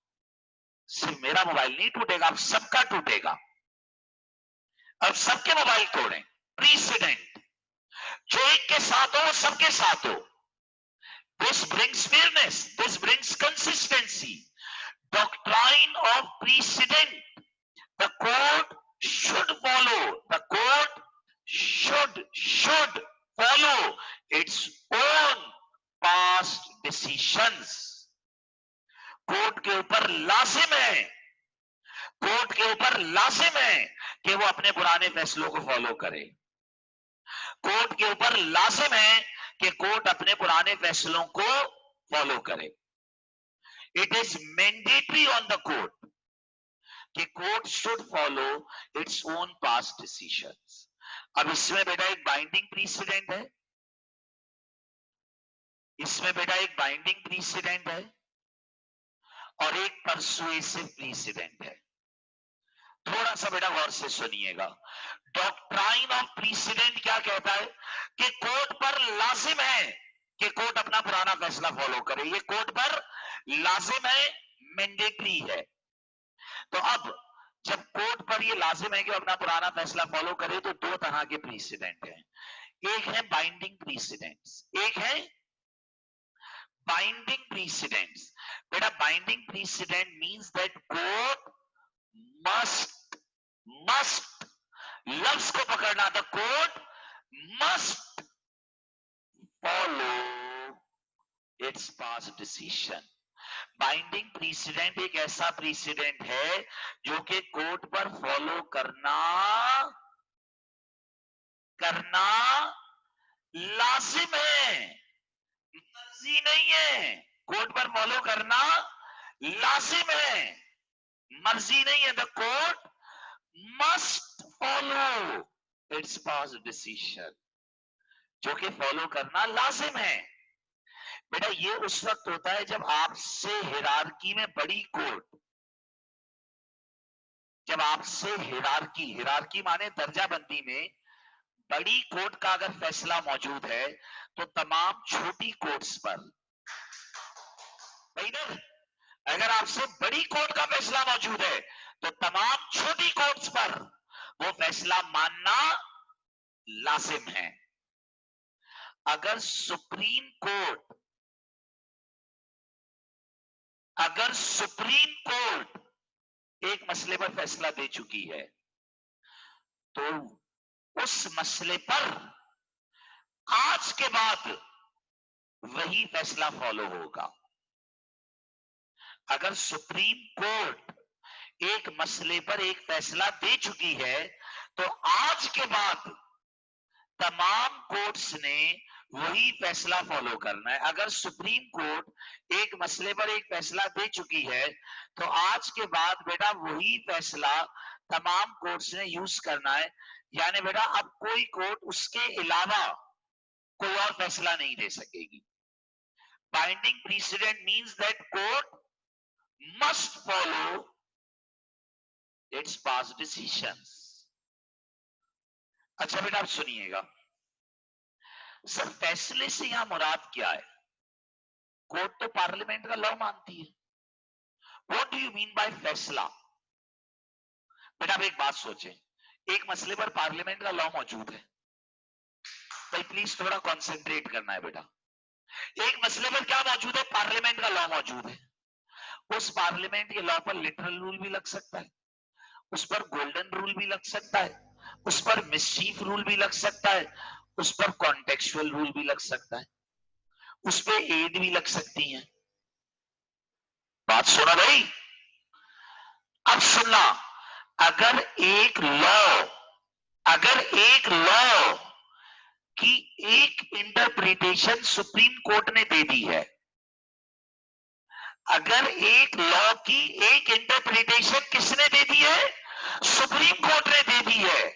सिर्फ मेरा मोबाइल नहीं टूटेगा, अब सबका टूटेगा। अब सबके मोबाइल तोड़ें। प्रीसिडेंट, जो एक के साथ हो वो सबके साथ हो। This brings fairness, this brings consistency. Doctrine of precedent. The court should follow, the court should follow its own past decisions. Court के ऊपर लाजिम है, कोर्ट के ऊपर लाजिम है कि वो अपने पुराने फैसलों को फॉलो करे। कोर्ट के ऊपर लाजिम है कि कोर्ट अपने पुराने फैसलों को फॉलो करे। It is mandatory on the court कि court should follow its own past decisions. अब इसमें बेटा एक बाइंडिंग प्रीसिडेंट है, इसमें बेटा एक बाइंडिंग प्रीसिडेंट है और एक परसुएसिव प्रीसिडेंट है। थोड़ा सा बेटा गौर से सुनिएगा। डॉक्ट्राइन ऑफ प्रीसिडेंट क्या कहता है कि कोर्ट पर लाजिम है कि कोर्ट अपना पुराना फैसला फॉलो करे। ये कोर्ट पर लाजिम है, मैंडेटरी है। तो अब जब कोर्ट पर ये लाजिम है कि अपना पुराना फैसला फॉलो करे तो दो तरह के प्रीसिडेंट हैं। एक है बाइंडिंग प्रीसिडेंट्स, एक है बाइंडिंग प्रीसिडेंट्स। बेटा binding precedent means that court must लफ्ज को पकड़ना, the court must follow its past decision. Binding precedent एक ऐसा प्रीसिडेंट है जो कि कोर्ट पर फॉलो करना लाजिम है, मर्जी नहीं है। कोर्ट पर फॉलो करना लाजिम है, मर्जी नहीं है। The court must follow its past decision, जो कि फॉलो करना लाजिम है। बेटा ये उस वक्त होता है जब आपसे हिरार्की में बड़ी कोर्ट, जब आपसे हिरार्की माने दर्जाबंदी में बड़ी कोर्ट का अगर फैसला मौजूद है तो तमाम छोटी कोर्ट्स पर, भाई ना, अगर आपसे बड़ी कोर्ट का फैसला मौजूद है तो तमाम छोटी कोर्ट्स पर वो फैसला मानना लाजिम है। अगर सुप्रीम कोर्ट एक मसले पर फैसला दे चुकी है तो उस मसले पर आज के बाद वही फैसला फॉलो होगा। अगर सुप्रीम कोर्ट एक मसले पर एक फैसला दे चुकी है तो आज के बाद तमाम कोर्ट्स ने वही फैसला फॉलो करना है। अगर सुप्रीम कोर्ट एक मसले पर एक फैसला दे चुकी है तो आज के बाद बेटा वही फैसला तमाम कोर्ट्स ने यूज करना है। यानी बेटा अब कोई कोर्ट उसके अलावा कोई और फैसला नहीं दे सकेगी। Binding precedent means that court must follow its past decisions. अच्छा बेटा आप सुनिएगा, सर फैसले से यहां मुराद क्या है? कोर्ट तो पार्लियामेंट का लॉ मानती है। What do you mean bye फैसला? बेटा आप एक बात सोचें, एक मसले पर पार्लियामेंट का लॉ मौजूद है, भाई प्लीज थोड़ा कंसंट्रेट करना है बेटा। एक मसले पर क्या मौजूद है? पार्लियामेंट का लॉ मौजूद है। उस पार्लियामेंट के लॉ पर लिटरल रूल भी लग सकता है, उस पर गोल्डन रूल भी लग सकता है, उस पर मिसचीफ रूल भी लग सकता है, उस पर कॉन्टेक्चुअल रूल भी लग सकता है, उस पर एड भी लग सकती है। बात सुना भाई? अब सुनना, अगर एक लॉ की एक इंटरप्रिटेशन सुप्रीम कोर्ट ने दे दी है, अगर एक लॉ की एक इंटरप्रिटेशन किसने दे दी है? सुप्रीम कोर्ट ने दे दी है,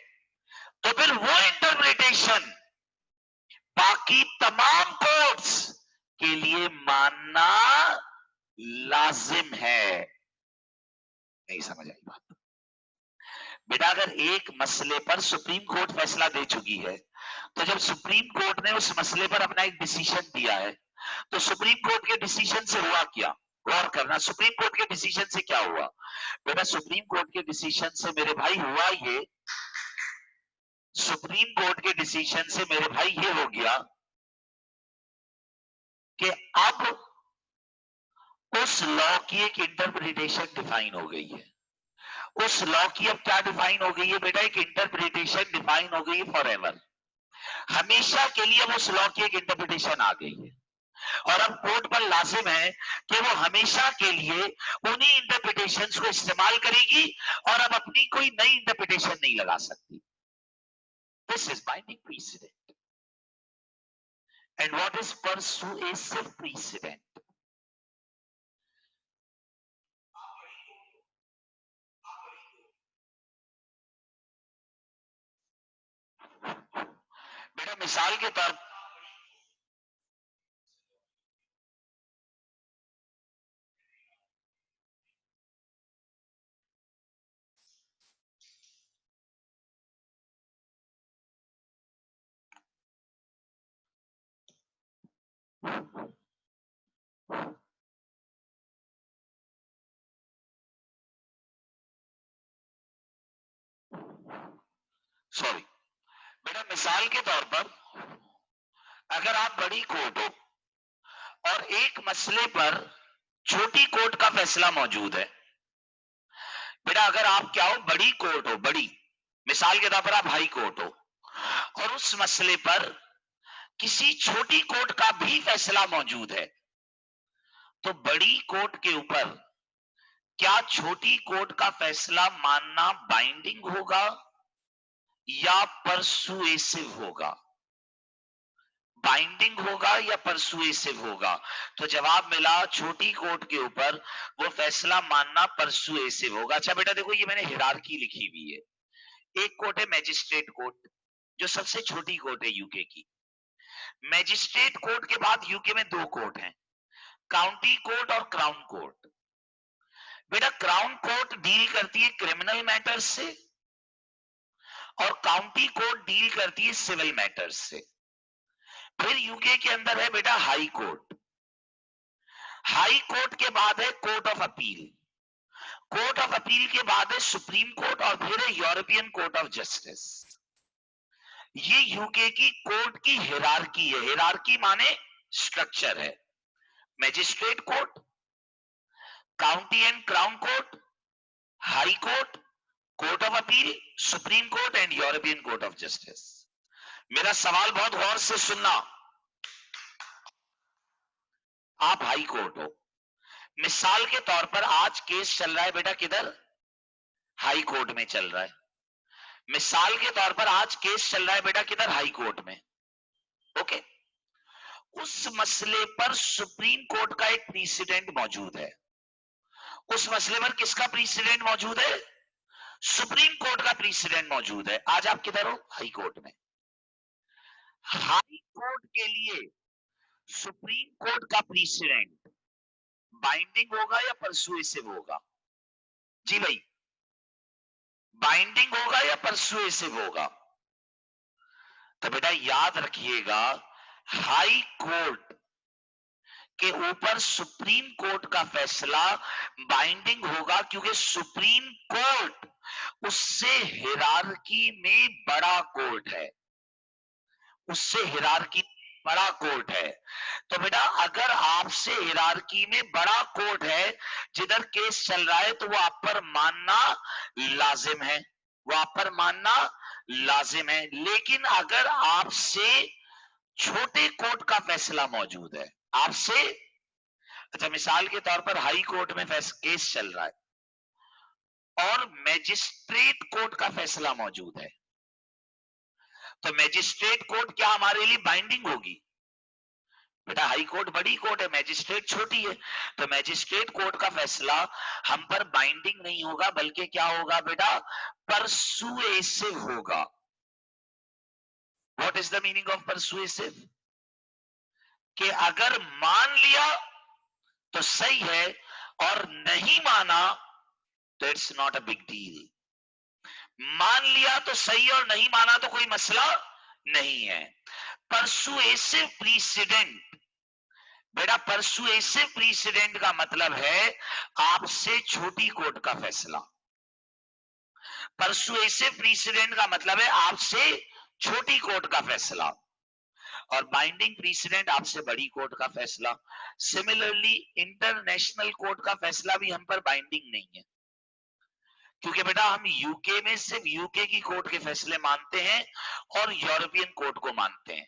तो फिर वो इंटरप्रिटेशन बाकी तमाम कोर्ट्स के लिए मानना लाजिम है। नहीं समझ आई बात? बेटा अगर एक मसले पर सुप्रीम कोर्ट फैसला दे चुकी है तो जब सुप्रीम कोर्ट ने उस मसले पर अपना एक डिसीजन दिया है तो सुप्रीम कोर्ट के डिसीजन से हुआ क्या? गौर करना, सुप्रीम कोर्ट के डिसीजन से क्या हुआ? बेटा सुप्रीम कोर्ट के डिसीजन से मेरे भाई हुआ ये, सुप्रीम कोर्ट के डिसीजन से मेरे भाई ये हो गया कि अब उस लॉ की एक इंटरप्रिटेशन डिफाइन हो गई है। उस लॉ की अब क्या डिफाइन हो गई है बेटा? एक इंटरप्रिटेशन डिफाइन हो गई है फॉर एवर, हमेशा के लिए। अब उस लॉ की एक इंटरप्रिटेशन आ गई है और अब कोर्ट पर लाजिम है कि वो हमेशा के लिए उन्हीं इंटरप्रिटेशंस को इस्तेमाल करेगी और अब अपनी कोई नई इंटरप्रिटेशन नहीं लगा सकती। This is binding precedent. And what is persuasive precedent? बेटा मिसाल के तौर, सॉरी बेटा, मिसाल के तौर पर अगर आप बड़ी कोर्ट हो और एक मसले पर छोटी कोर्ट का फैसला मौजूद है। बेटा अगर आप क्या हो, बड़ी कोर्ट हो, बड़ी, मिसाल के तौर पर आप हाई कोर्ट हो और उस मसले पर किसी छोटी कोर्ट का भी फैसला मौजूद है, तो बड़ी कोर्ट के ऊपर क्या छोटी कोर्ट का फैसला मानना बाइंडिंग होगा या परसुएसिव होगा? बाइंडिंग होगा या परसुएसिव होगा? तो जवाब मिला छोटी कोर्ट के ऊपर वो फैसला मानना परसुएसिव होगा। अच्छा बेटा देखो, ये मैंने हिरार्की लिखी हुई है। एक कोर्ट है मैजिस्ट्रेट कोर्ट, जो सबसे छोटी कोर्ट है यूके की। मैजिस्ट्रेट कोर्ट के बाद यूके में दो कोर्ट हैं, काउंटी कोर्ट और क्राउन कोर्ट। बेटा क्राउन कोर्ट डील करती है क्रिमिनल मैटर्स से और काउंटी कोर्ट डील करती है सिविल मैटर्स से। फिर यूके के अंदर है बेटा हाई कोर्ट। हाई कोर्ट के बाद है court of appeal. Court of appeal के बाद है सुप्रीम कोर्ट और फिर है यूरोपियन कोर्ट ऑफ जस्टिस। ये यूके की कोर्ट की हिरार्की है। हिरार्की माने स्ट्रक्चर है। Magistrate court, county and crown court, high court, court of appeal, supreme court and European court of justice. मेरा सवाल बहुत गौर से सुनना। आप हाई कोर्ट हो, मिसाल के तौर पर आज केस चल रहा है बेटा किधर? हाई कोर्ट में चल रहा है। मिसाल के तौर पर आज केस चल रहा है बेटा किधर? हाई कोर्ट में। ओके, उस मसले पर सुप्रीम कोर्ट का एक प्रीसिडेंट मौजूद है। उस मसले पर किसका प्रीसिडेंट मौजूद है? सुप्रीम कोर्ट का प्रीसिडेंट मौजूद है। आज आप किधर हो? हाई कोर्ट में। हाई कोर्ट के लिए सुप्रीम कोर्ट का प्रीसिडेंट बाइंडिंग होगा या परसुएसिव होगा? जी भाई, बाइंडिंग होगा या परसुएसिव होगा? तो बेटा याद रखिएगा, हाई कोर्ट के ऊपर सुप्रीम कोर्ट का फैसला बाइंडिंग होगा, क्योंकि सुप्रीम कोर्ट उससे हिरार्की में बड़ा कोर्ट है। उससे हिरार्की बड़ा कोर्ट है। तो बेटा अगर आपसे हिरार्की में बड़ा कोर्ट है जिधर केस चल रहा है, तो वो आप पर मानना लाजिम है। वो आप पर मानना लाजिम है। लेकिन अगर आपसे छोटे कोर्ट का फैसला मौजूद है, आपसे, अच्छा मिसाल के तौर पर हाई कोर्ट में केस चल रहा है और मैजिस्ट्रेट कोर्ट का फैसला मौजूद है, तो मैजिस्ट्रेट कोर्ट क्या हमारे लिए बाइंडिंग होगी? बेटा हाई कोर्ट बड़ी कोर्ट है, मैजिस्ट्रेट छोटी है, तो मैजिस्ट्रेट कोर्ट का फैसला हम पर बाइंडिंग नहीं होगा, बल्कि क्या होगा बेटा? परसुएसिव होगा। What is the meaning of persuasive? कि अगर मान लिया तो सही है और नहीं माना तो it's not a big deal. मान लिया तो सही और नहीं माना तो कोई मसला नहीं है। परसुएसिव प्रीसिडेंट, बेटा परसुएसिव प्रीसिडेंट का मतलब है आपसे छोटी कोर्ट का फैसला। परसुएसिव प्रीसिडेंट का मतलब है आपसे छोटी कोर्ट का फैसला। और बाइंडिंग प्रीसिडेंट आपसे बड़ी कोर्ट का फैसला। सिमिलरली इंटरनेशनल कोर्ट का फैसला भी हम पर बाइंडिंग नहीं है, क्योंकि बेटा हम यूके में सिर्फ यूके की कोर्ट के फैसले मानते हैं और यूरोपियन कोर्ट को मानते हैं।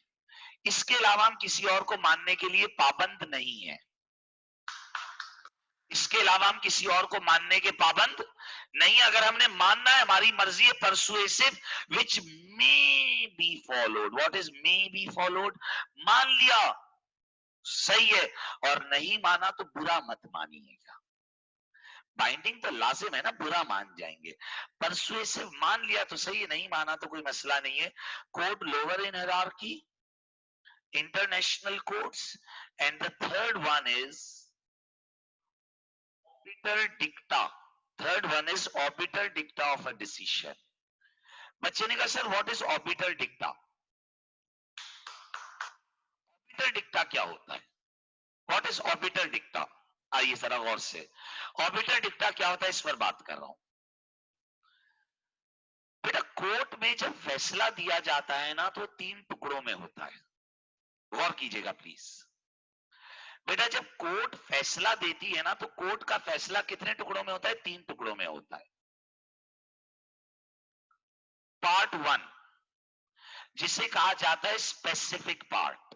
इसके अलावा हम किसी और को मानने के लिए पाबंद नहीं है। इसके अलावा हम किसी और को मानने के पाबंद नहीं। अगर हमने मानना है, हमारी मर्जी है। Persuasive which may be followed. What is may be followed? मान लिया सही है, और नहीं माना तो बुरा मत मानिएगा। बाइंडिंग तो लाजिम है ना, बुरा मान जाएंगे। परसुएसिव मान लिया तो सही है, नहीं माना तो कोई मसला नहीं है। Court lower in hierarchy, international courts, and the third one is obiter dicta. Third one is obiter dicta of a decision. बच्चे ने कहा sir what is obiter dicta? Obiter dicta क्या होता है? What is obiter dicta? आइए जरा गौर से, obiter dicta क्या होता है इस पर बात कर रहा हूं। बेटा कोर्ट में जब फैसला दिया जाता है ना तो 3 टुकड़ों में होता है। गौर कीजिएगा प्लीज। बेटा जब कोर्ट फैसला देती है ना तो कोर्ट का फैसला कितने टुकड़ों में होता है? 3 टुकड़ों में होता है। पार्ट 1 जिसे कहा जाता है स्पेसिफिक पार्ट,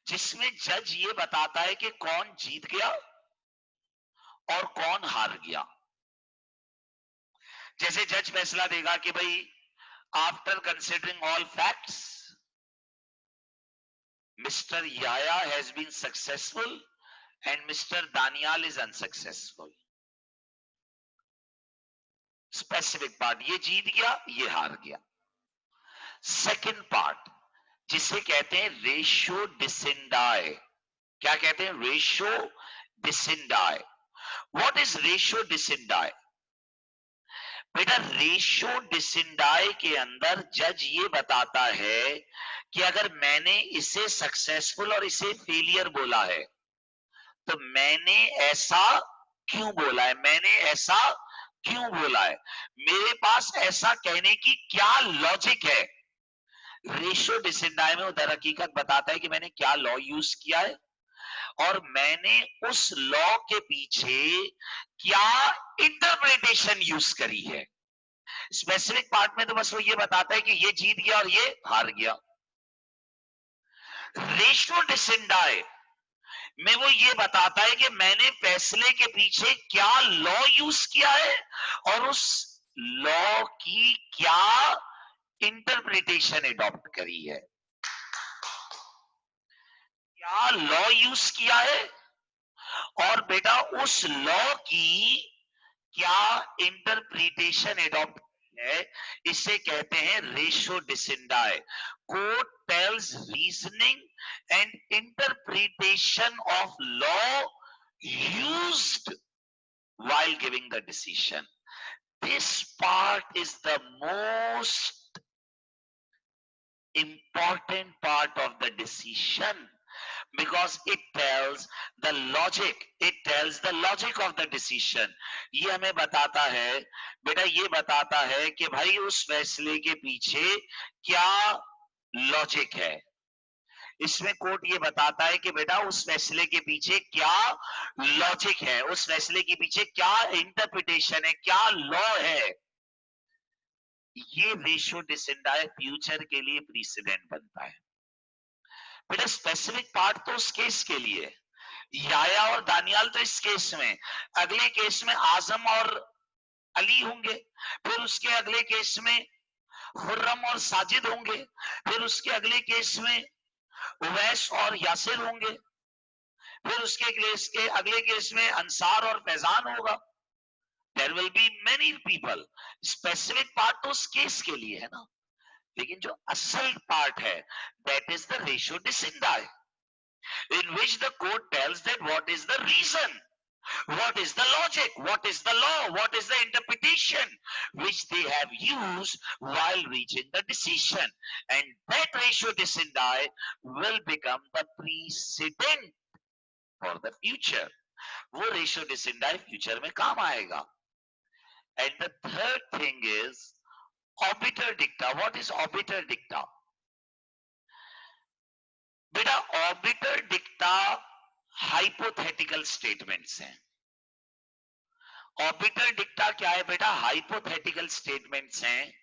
जिसमें जज ये बताता है कि कौन जीत गया और कौन हार गया। जैसे जज फैसला देगा कि भाई after considering all facts mister Yahya has been successful and mister Danial is unsuccessful. Specific part, ये जीत गया ये हार गया। सेकंड पार्ट जिसे कहते हैं रेशो डिसिंडाई। क्या कहते हैं? Ratio decidendi. What is ratio decidendi? बेटा रेशो डिसिंडाई के अंदर जज ये बताता है कि अगर मैंने इसे सक्सेसफुल और इसे फेलियर बोला है तो मैंने ऐसा क्यों बोला है, मैंने ऐसा क्यों बोला है, मेरे पास ऐसा कहने की क्या लॉजिक है। रेशो डिसिंडाई में उधर हकीकत बताता है कि मैंने क्या लॉ यूज किया है और मैंने उस लॉ के पीछे क्या इंटरप्रिटेशन यूज करी है। स्पेसिफिक पार्ट में तो बस वो ये बताता है कि ये जीत गया और ये हार गया। रेशो डिसिंडाई में वो ये बताता है कि मैंने फैसले के पीछे क्या लॉ यूज किया है और उस लॉ की क्या इंटरप्रिटेशन एडॉप्ट करी है। क्या लॉ यूज किया है और बेटा उस लॉ की क्या इंटरप्रिटेशन एडॉप्ट है, इसे कहते हैं ratio decidendi. Court tells reasoning and interpretation of law used while giving the decision. This part is the most important part of the decision because it tells the logic of the decision. ये हमें बताता है बेटा, ये बताता है कि भाई उस फैसले के पीछे क्या लॉजिक है। इसमें कोर्ट ये बताता है कि बेटा उस फैसले के पीछे क्या लॉजिक है, उस फैसले के पीछे क्या इंटरप्रिटेशन है, क्या लॉ है। ये रेशो डिसिंडाई फ्यूचर के लिए प्रीसिडेंट बनता है। बेटा स्पेसिफिक पार्ट तो उस केस के लिए, याया और दानियाल तो इस केस में, अगले केस में आजम और अली होंगे, फिर उसके अगले केस में खुर्रम और साजिद होंगे, फिर उसके अगले केस में उवैस और यासिर होंगे, फिर उसके केस के अगले केस में अंसार और फैजान होगा। There will be many people. Specific part तो उस केस के लिए है ना, लेकिन जो असल पार्ट है that is the ratio decidendi in which the court tells that what is the reason, what is the logic, what is the law, what is the interpretation which they have used while reaching the decision, and that ratio decidendi will become the precedent for the future. वो ratio decidendi future में काम आएगा. And the third thing is obiter dicta. What is obiter dicta? बेटा orbiter डिक्टा hypothetical statements हैं। Orbiter डिक्टा क्या है बेटा? Hypothetical statements हैं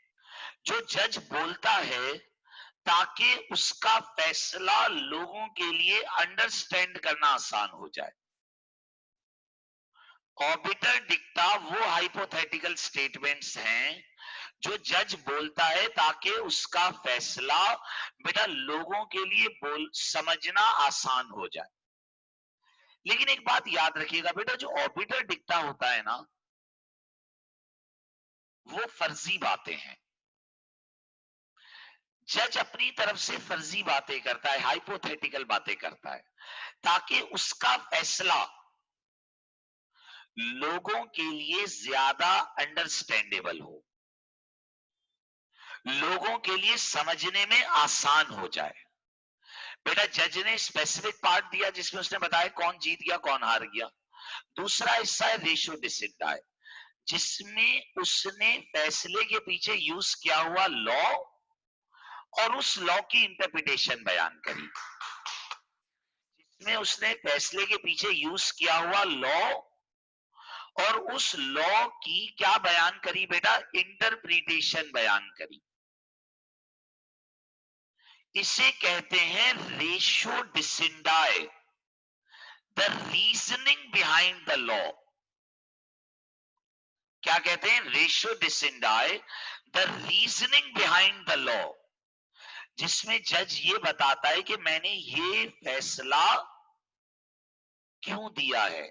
जो जज बोलता है ताकि उसका फैसला लोगों के लिए अंडरस्टैंड करना आसान हो जाए। ऑर्बिटर डिक्टा वो हाइपोथेटिकल स्टेटमेंट्स हैं जो जज बोलता है ताकि उसका फैसला बेटा लोगों के लिए समझना आसान हो जाए। लेकिन एक बात याद रखिएगा बेटा, जो ऑर्बिटर डिक्टा होता है ना, वो फर्जी बातें हैं। जज अपनी तरफ से फर्जी बातें करता है, हाइपोथेटिकल बातें करता है ताकि उसका फैसला लोगों के लिए ज्यादा अंडरस्टैंडेबल हो, लोगों के लिए समझने में आसान हो जाए। बेटा जज ने स्पेसिफिक पार्ट दिया जिसमें उसने बताया कौन जीत गया कौन हार गया। दूसरा हिस्सा है रेशियो डिसिडाई, जिसमें उसने फैसले के पीछे यूज किया हुआ लॉ और उस लॉ की इंटरप्रिटेशन बयान करी। जिसमें उसने फैसले के पीछे यूज किया हुआ लॉ और उस लॉ की क्या बयान करी बेटा? इंटरप्रिटेशन बयान करी। इसे कहते हैं ratio decidendi, the reasoning behind the law. क्या कहते हैं? Ratio decidendi, the reasoning behind the law, जिसमें जज ये बताता है कि मैंने ये फैसला क्यों दिया है।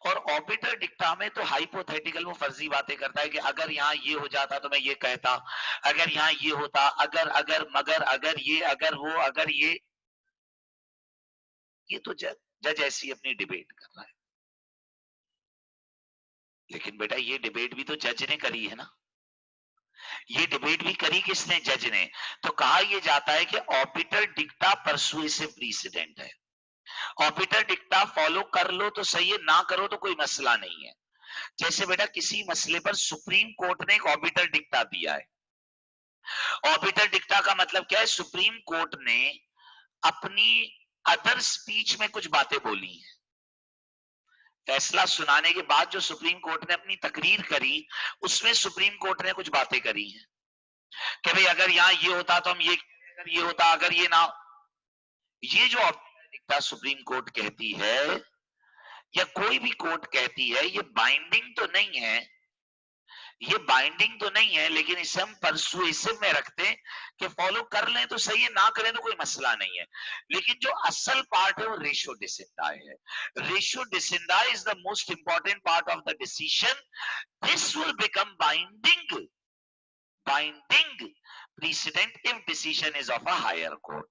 और ऑर्बिटर डिक्टा में तो हाइपोथेटिकल वो फर्जी बातें करता है कि अगर यहां ये हो जाता तो मैं ये कहता, अगर यहां ये होता, अगर मगर, अगर ये, अगर वो, अगर ये तो जज ऐसी अपनी डिबेट कर रहा है। लेकिन बेटा ये डिबेट भी तो जज ने करी है ना। ये डिबेट भी करी किसने? जज ने। तो कहा यह जाता है कि ऑर्बिटर डिक्टा परसुएसिव प्रीसिडेंट है। ऑर्बिटर डिक्टा फॉलो कर लो तो सही है, ना करो तो कोई मसला नहीं है। जैसे बेटा किसी मसले पर सुप्रीम कोर्ट ने एक ऑर्बिटर डिक्टा दिया है। ऑर्बिटर डिक्टा का मतलब क्या है? सुप्रीम कोर्ट ने अपनी अदर स्पीच में कुछ बातें बोली हैं। फैसला सुनाने के बाद जो सुप्रीम कोर्ट ने अपनी तकरीर करी, उसमें सुप्रीम कोर्ट ने कुछ बातें करी हैं कि भाई अगर यहां ये होता तो हम ये, अगर ये होता, अगर ये ना। ये जो ऑर्बिटर डिक्टा सुप्रीम कोर्ट कहती है या कोई भी कोर्ट कहती है, ये बाइंडिंग तो नहीं है, ये बाइंडिंग तो नहीं है, लेकिन इसे हम परसुएसिव में रखते हैं कि फॉलो कर लें तो सही है, ना करें तो कोई मसला नहीं है। लेकिन जो असल पार्ट है वो रेशियो डिसिडाई है। Ratio decidendi is the most important part of the decision. This will become binding precedent if decision is of a higher court.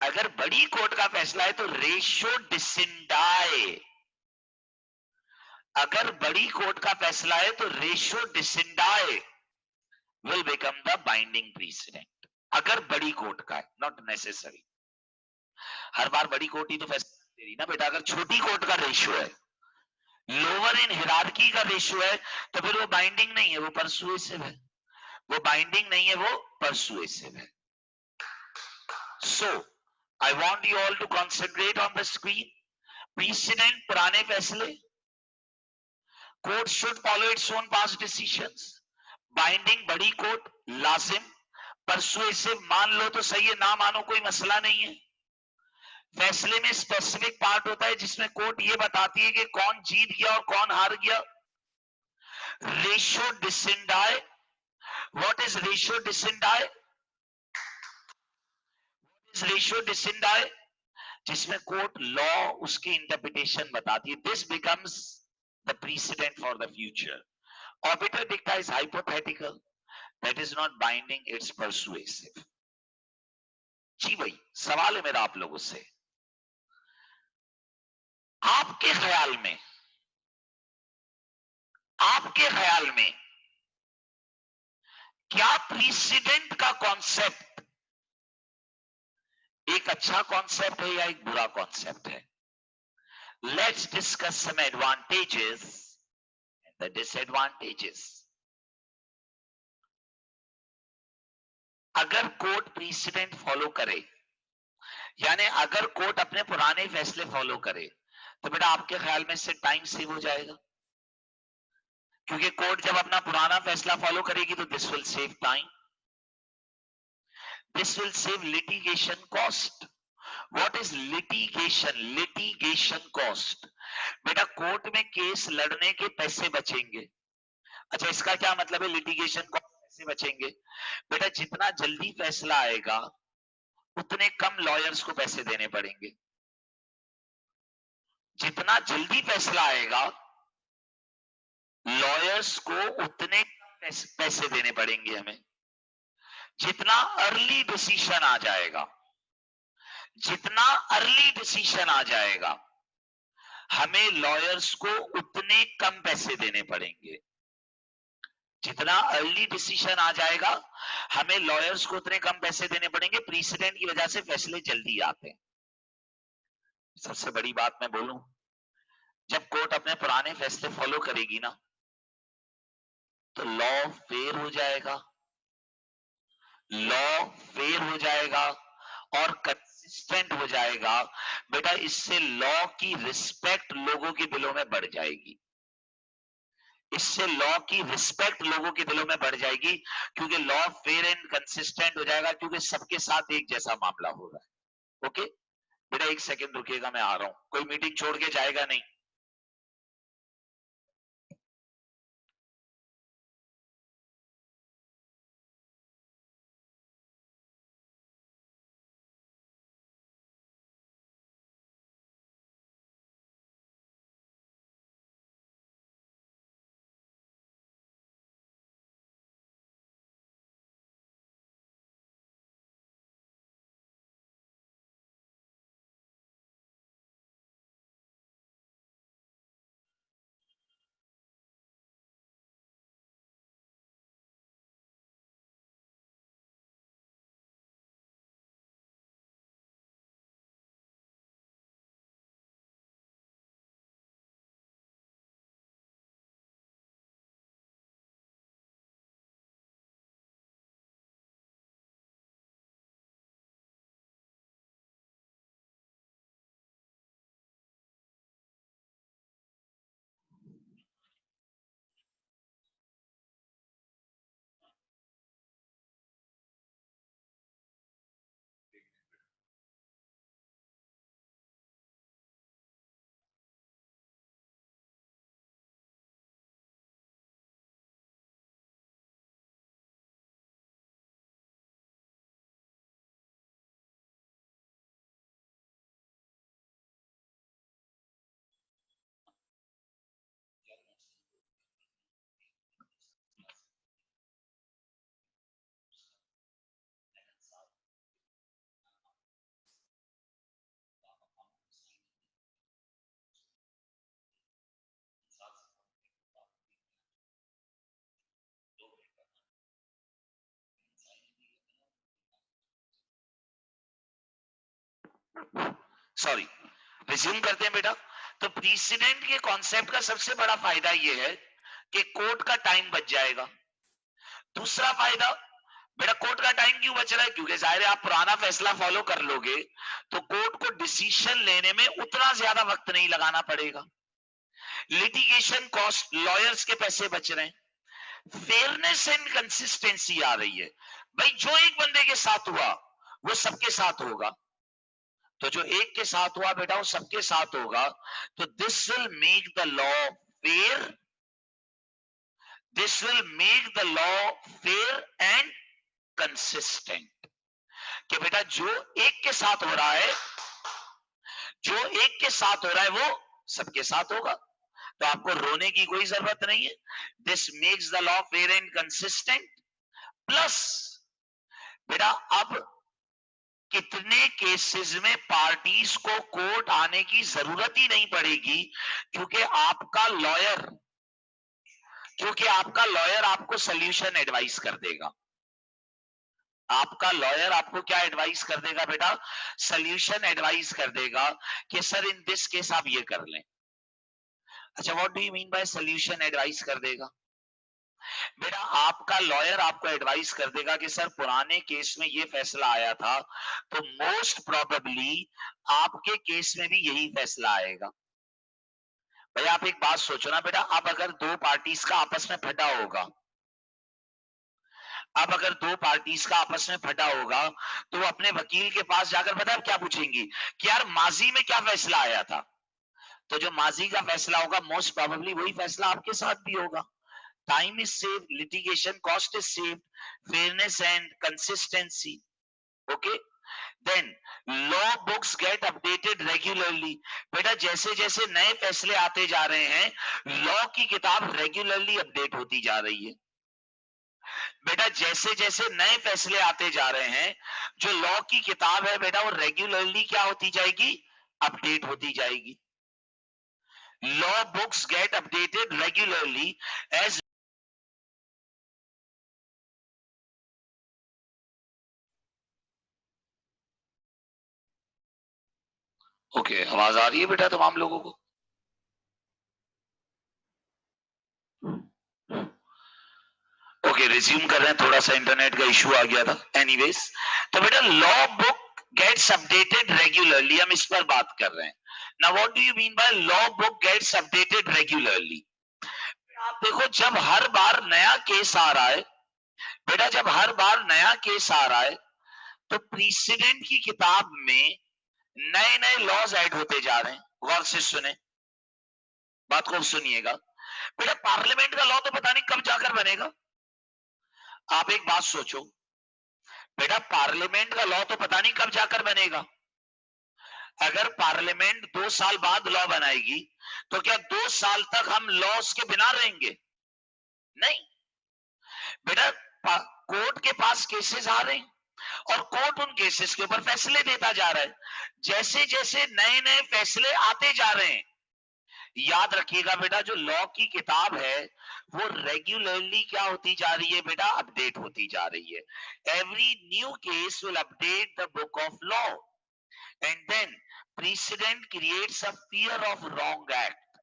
अगर बड़ी कोर्ट का फैसला है तो रेशियो डिसिडाई, अगर बड़ी कोर्ट का फैसला है तो ratio डिसिडाई will become the binding precedent। अगर बड़ी कोर्ट का है, नॉट नेसेसरी। हर बार बड़ी कोर्ट ही तो फैसला दे रही ना बेटा। अगर छोटी कोर्ट का रेशियो है, लोअर इन हिरार्की का रेशियो है, तो फिर वो बाइंडिंग नहीं है, वो परसुएसिव है। वो बाइंडिंग नहीं है, वो परसुएसिव है। So I want you all to concentrate on the screen. Precedent पुराने फैसले, court should follow its own past decisions. Binding बड़ी कोर्ट लाजिम। परसुएसिव मान लो तो सही है, ना मानो कोई मसला नहीं है। फैसले में स्पेसिफिक पार्ट होता है जिसमें कोर्ट ये बताती है कि कौन जीत गया और कौन हार गया। Ratio decidendi, what is ratio decidendi? Ratio decidendi जिसमें कोर्ट लॉ उसकी इंटरप्रिटेशन बताती है। This becomes the precedent for the future. Orbiter dicta is hypothetical, that is not binding, it's persuasive. जी भाई, सवाल है मेरा आप लोगों से, आपके ख्याल में, आपके ख्याल में क्या प्रीसिडेंट का कॉन्सेप्ट एक अच्छा कॉन्सेप्ट है या एक बुरा कॉन्सेप्ट है? Let's discuss some advantages and the disadvantages. अगर कोर्ट प्रीसिडेंट फॉलो करे यानी अगर कोर्ट अपने पुराने फैसले फॉलो करे तो बेटा आपके ख्याल में इससे टाइम सेव हो जाएगा, क्योंकि कोर्ट जब अपना पुराना फैसला फॉलो करेगी तो this will save time, this will save litigation cost. What is litigation? Litigation cost, बेटा कोर्ट में केस लड़ने के पैसे बचेंगे। अच्छा, इसका क्या मतलब है लिटिगेशन कॉस्ट पैसे बचेंगे? बेटा जितना जल्दी फैसला आएगा उतने कम लॉयर्स को पैसे देने पड़ेंगे। जितना जल्दी फैसला आएगा लॉयर्स को उतने पैसे देने पड़ेंगे हमें। जितना अर्ली डिसीजन आ जाएगा, जितना अर्ली डिसीजन आ जाएगा हमें लॉयर्स को उतने कम पैसे देने पड़ेंगे। जितना अर्ली डिसीजन आ जाएगा हमें लॉयर्स को उतने कम पैसे देने पड़ेंगे। प्रीसिडेंट की वजह से फैसले जल्दी आते हैं। सबसे बड़ी बात मैं बोलूं, जब कोर्ट अपने पुराने फैसले फॉलो करेगी ना तो लॉ फेयर हो जाएगा, लॉ फेयर हो जाएगा और कंसिस्टेंट हो जाएगा। बेटा इससे लॉ की रिस्पेक्ट लोगों के दिलों में बढ़ जाएगी, इससे लॉ की रिस्पेक्ट लोगों के दिलों में बढ़ जाएगी, क्योंकि लॉ फेयर एंड कंसिस्टेंट हो जाएगा, क्योंकि सबके साथ एक जैसा मामला हो रहा है। ओके बेटा, एक सेकंड रुकिएगा, मैं आ रहा हूं, कोई मीटिंग छोड़ के जाएगा नहीं। सॉरी, रिज्यूम करते हैं बेटा। तो प्रीसिडेंट के कॉन्सेप्ट का सबसे बड़ा फायदा यह है कि कोर्ट का टाइम बच जाएगा। दूसरा फायदा, बेटा कोर्ट का टाइम क्यों बच रहा है? क्योंकि जाहिर है आप पुराना फैसला फॉलो कर लोगे तो कोर्ट को डिसीजन लेने में उतना ज्यादा वक्त नहीं लगाना पड़ेगा। लिटिगेशन कॉस्ट, लॉयर्स के पैसे बच रहे हैं। फेयरनेस एंड कंसिस्टेंसी आ रही है। भाई जो एक बंदे के साथ हुआ वो सबके साथ होगा, तो जो एक के साथ हुआ बेटा वो सबके साथ होगा। तो this will make the law fair, this will make the law fair and consistent. कि बेटा जो एक के साथ हो रहा है, जो एक के साथ हो रहा है वो सबके साथ होगा, तो आपको रोने की कोई जरूरत नहीं है। This makes the law fair and consistent. Plus बेटा अब कितने केसेस में पार्टीज को कोर्ट आने की जरूरत ही नहीं पड़ेगी, क्योंकि आपका लॉयर आपको सॉल्यूशन एडवाइस कर देगा। आपका लॉयर आपको क्या एडवाइस कर देगा बेटा? सॉल्यूशन एडवाइस कर देगा कि सर इन दिस केस आप ये कर लें। अच्छा, what do you mean bye solution advice कर देगा? बेटा आपका लॉयर आपको एडवाइस कर देगा कि सर पुराने केस में ये फैसला आया था, तो मोस्ट प्रोबेबली आपके केस में भी यही फैसला आएगा। भाई आप एक बात सोचो ना बेटा, अब अगर दो पार्टीज का आपस में फटा होगा, अब अगर दो पार्टीज का आपस में फटा होगा, तो वो अपने वकील के पास जाकर पता है क्या पूछेंगी कि यार माजी में क्या फैसला आया था। तो जो माजी का फैसला होगा मोस्ट प्रोबेबली वही फैसला आपके साथ भी होगा। Time is save, litigation cost is save, fairness and consistency. Okay, then law books get updated regularly. बेटा जैसे जैसे नए फैसले आते जा रहे हैं, लॉ की किताब रेगुलरली अपडेट होती जा रही है। बेटा जैसे जैसे नए फैसले आते जा रहे हैं, जो लॉ की किताब है बेटा वो रेगुलरली क्या होती जाएगी, अपडेट होती जाएगी। Law books get updated regularly as. Okay, आवाज आ रही है बेटा तमाम लोगों को? ओके, रिज्यूम कर रहे हैं, थोड़ा सा इंटरनेट का इशू आ गया था। एनीवेज, तो बेटा law book gets updated regularly, हम इस पर बात कर रहे हैं। Now what do you mean by law book gets updated regularly? आप देखो जब हर बार नया केस आ रहा है, बेटा जब हर बार नया केस आ रहा है, तो प्रीसिडेंट की किताब में नए नए लॉज ऐड होते जा रहे हैं। गौर से सुने, बात को सुनिएगा। बेटा पार्लियामेंट का लॉ तो पता नहीं कब जाकर बनेगा। आप एक बात सोचो, बेटा पार्लियामेंट का लॉ तो पता नहीं कब जाकर बनेगा। अगर पार्लियामेंट 2 साल बाद लॉ बनाएगी, तो क्या 2 साल तक हम लॉस के बिना रहेंगे? नहीं बेटा, कोर्ट के पास केसेस आ रहे हैं और कोर्ट उन केसेस के ऊपर फैसले देता जा रहा है। जैसे जैसे नए नए फैसले आते जा रहे हैं, याद रखिएगा बेटा जो लॉ की किताब है वो रेगुलरली क्या होती जा रही है बेटा, अपडेट होती जा रही है। Every new case will update the book of law and then precedent creates a fear of wrong act.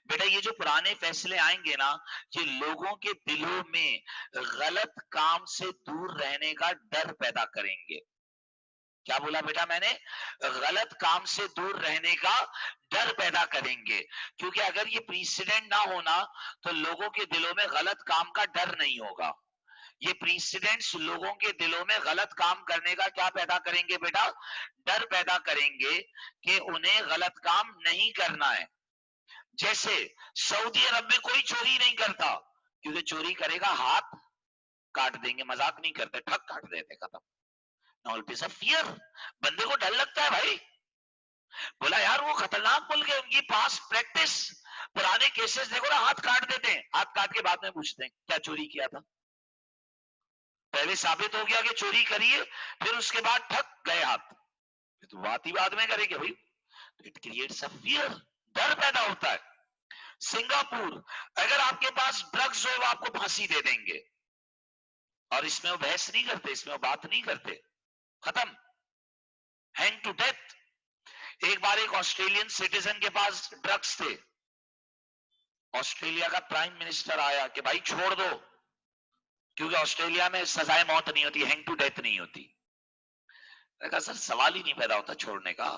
बेटा ये जो पुराने फैसले आएंगे ना, ये लोगों के दिलों में गलत काम से दूर रहने का डर पैदा करेंगे। क्या बोला बेटा मैंने? गलत काम से दूर रहने का डर पैदा करेंगे। क्योंकि अगर ये प्रीसिडेंट ना होना, तो लोगों के दिलों में गलत काम का डर नहीं होगा। ये प्रीसिडेंट्स लोगों के दिलों में गलत काम करने का क्या पैदा करेंगे बेटा, डर पैदा करेंगे कि उन्हें गलत काम नहीं करना है। जैसे सऊदी अरब में कोई चोरी नहीं करता, क्योंकि चोरी करेगा हाथ काट देंगे, मजाक नहीं करते, ठक काट देते, खत्म। Now it is a fear, बंदे को डर लगता है भाई। बोला यार वो खतरनाक मुल्क है, उनकी पास्ट प्रैक्टिस, पुराने केसेस देखो ना, हाथ काट देते हैं, हाथ काट के बाद में पूछते हैं क्या चोरी किया था। पहले साबित हो गया कि चोरी करी है, फिर उसके बाद ठक गए हाथ, तो बात ही बाद में करेंगे भाई। इट क्रिएट्स अ फियर, डर पैदा होता है। सिंगापुर, अगर आपके पास ड्रग्स हो वो आपको फांसी दे देंगे, और इसमें वो बहस नहीं करते, इसमें वो बात नहीं करते, खत्म, हैंग टू डेथ। एक बार एक ऑस्ट्रेलियन सिटीजन के पास ड्रग्स थे, ऑस्ट्रेलिया का प्राइम मिनिस्टर आया कि भाई छोड़ दो, क्योंकि ऑस्ट्रेलिया में सजाए मौत नहीं होती, हैंग टू डेथ नहीं होती। मैंने कहा सर सवाल ही नहीं पैदा होता छोड़ने का,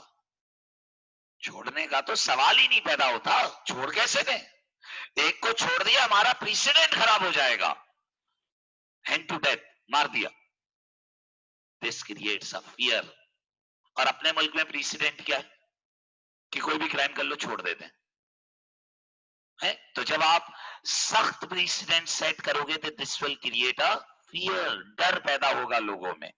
छोड़ने का तो सवाल ही नहीं पैदा होता, छोड़ कैसे दें? एक को छोड़ दिया हमारा प्रीसिडेंट खराब हो जाएगा, हैंग टू डेथ मार दिया, दिस क्रिएट्स अ फियर। और अपने मुल्क में प्रीसिडेंट क्या है कि कोई भी क्राइम कर लो छोड़ देते हैं। तो जब आप सख्त प्रीसिडेंट सेट करोगे तो this will create a fear, डर पैदा होगा लोगों में।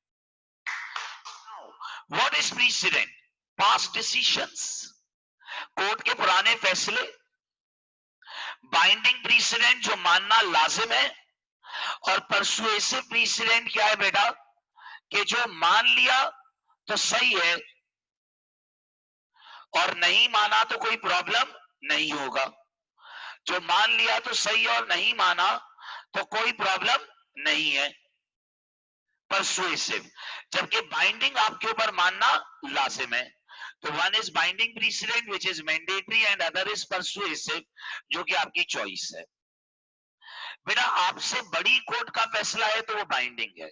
What is precedent? Past decisions, court के पुराने फैसले। बाइंडिंग प्रीसिडेंट जो मानना लाजिम है, और परसुएसिव प्रीसिडेंट क्या है बेटा, कि जो मान लिया तो सही है और नहीं माना तो कोई प्रॉब्लम नहीं होगा। जो मान लिया तो सही और नहीं माना तो कोई प्रॉब्लम नहीं है, परसुएसिव। जबकि बाइंडिंग आपके ऊपर मानना लाजिम है। तो one is binding precedent which is mandatory and other is persuasive, जो कि आपकी चॉइस है। बेटा आपसे बड़ी कोर्ट का फैसला है तो वो बाइंडिंग है,